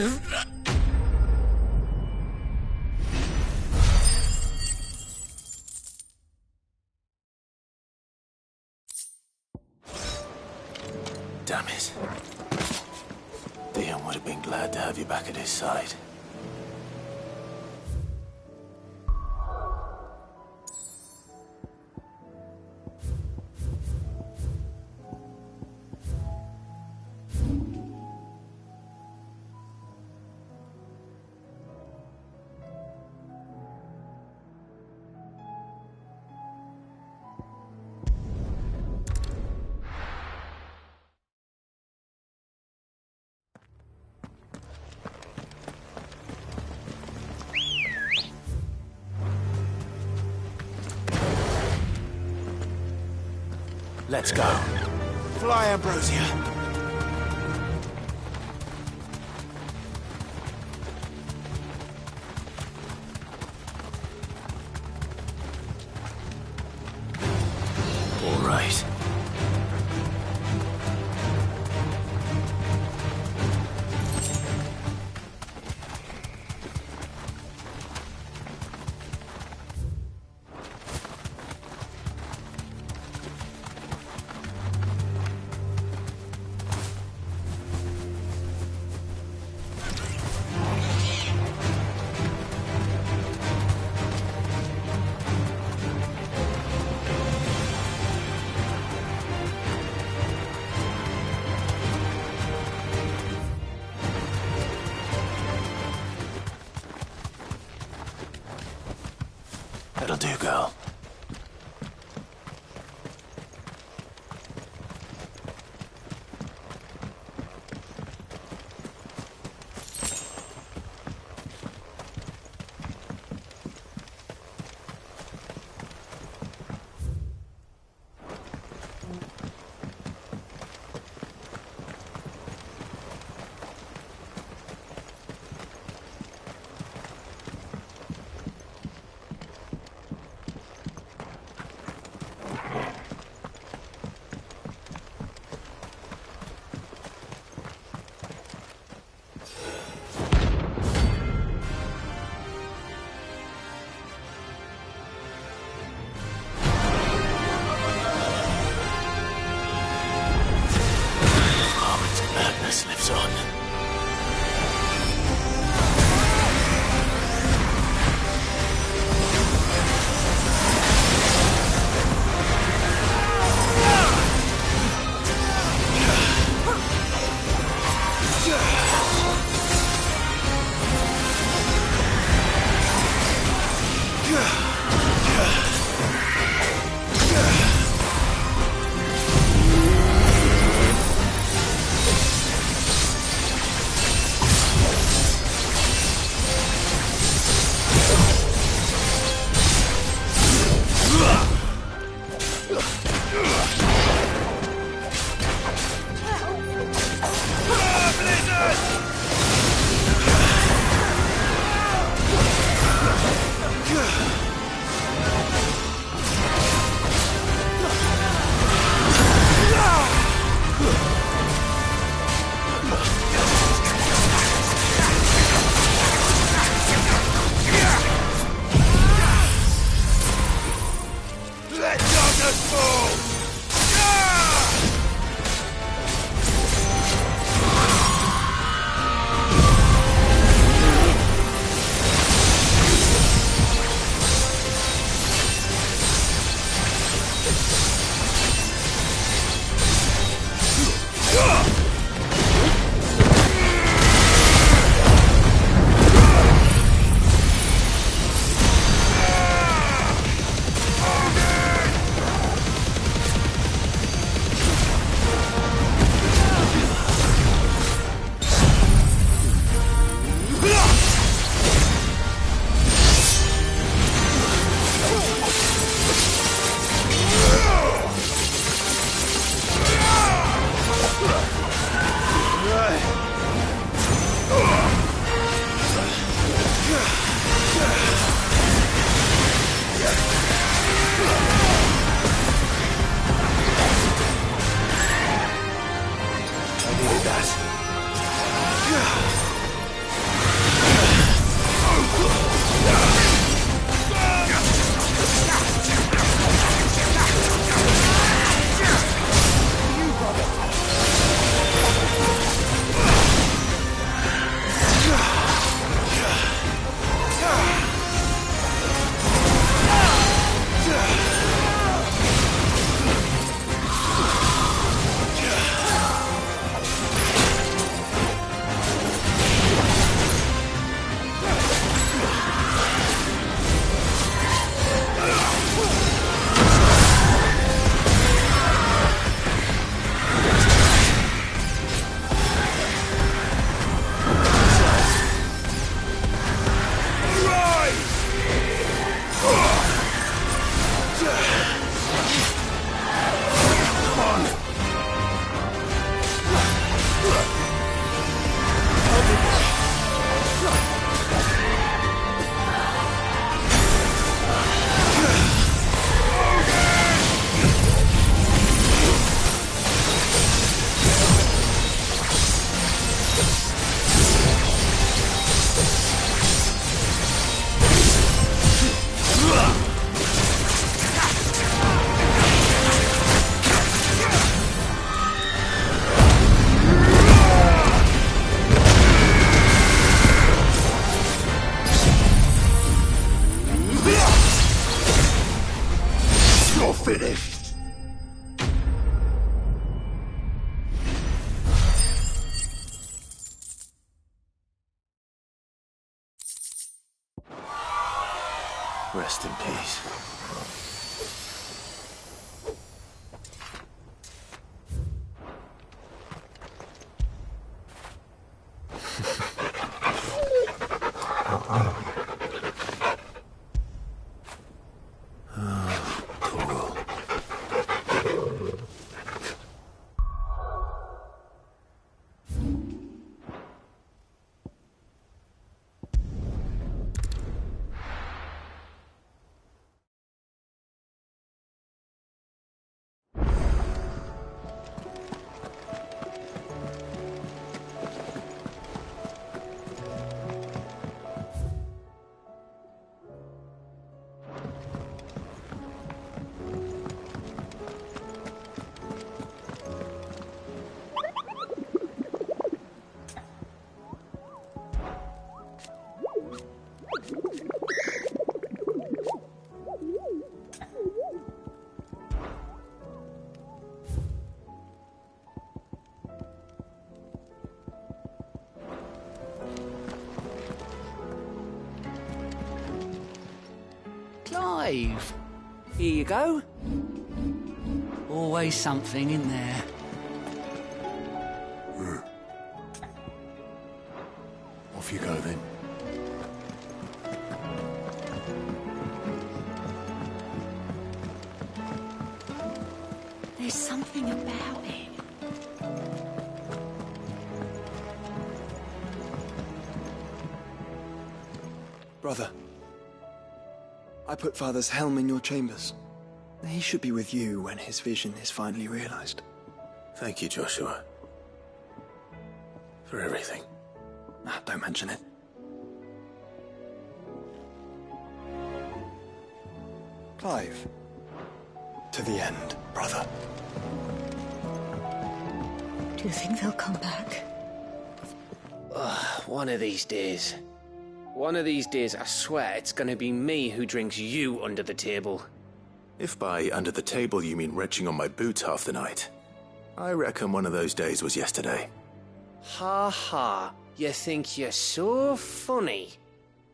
Damn it. Dion would have been glad to have you back at his side. Let's go. Fly, Ambrosia. All right. That'll do, girl. Rest in peace. Clive. Here you go. Always something in there. Off you go then. There's something about it. Brother, I put Father's helm in your chambers. He should be with you when his vision is finally realized. Thank you, Joshua. For everything. Don't mention it. Clive. To the end, brother. Do you think they'll come back? One of these days. One of these days, I swear, it's gonna be me who drinks you under the table. If by under the table you mean retching on my boots half the night, I reckon one of those days was yesterday. Ha ha, you think you're so funny.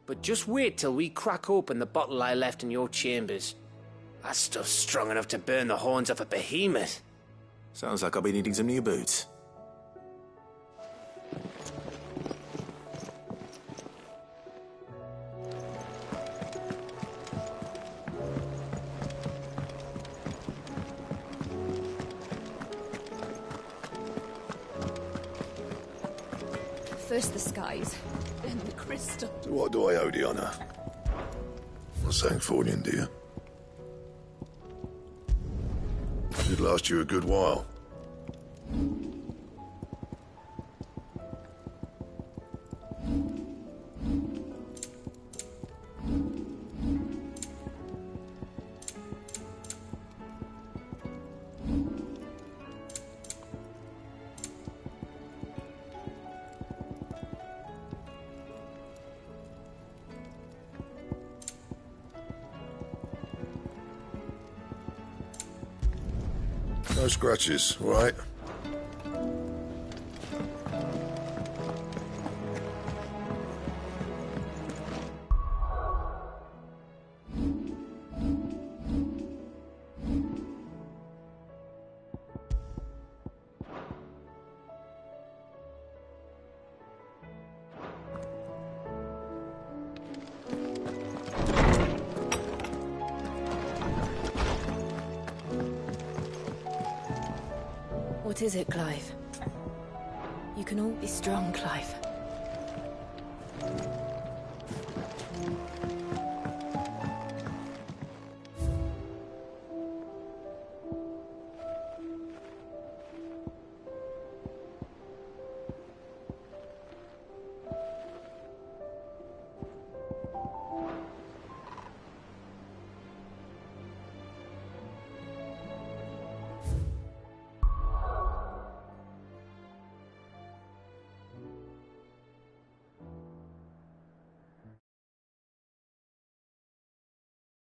But just wait till we crack open the bottle I left in your chambers. That stuff's strong enough to burn the horns off a behemoth. Sounds like I'll be needing some new boots. First the skies, then the crystal. So what do I owe the honour? Not saying Fordian, do you? Should last you a good while. No scratches, all right? What is it, Clive? You can all be strong, Clive.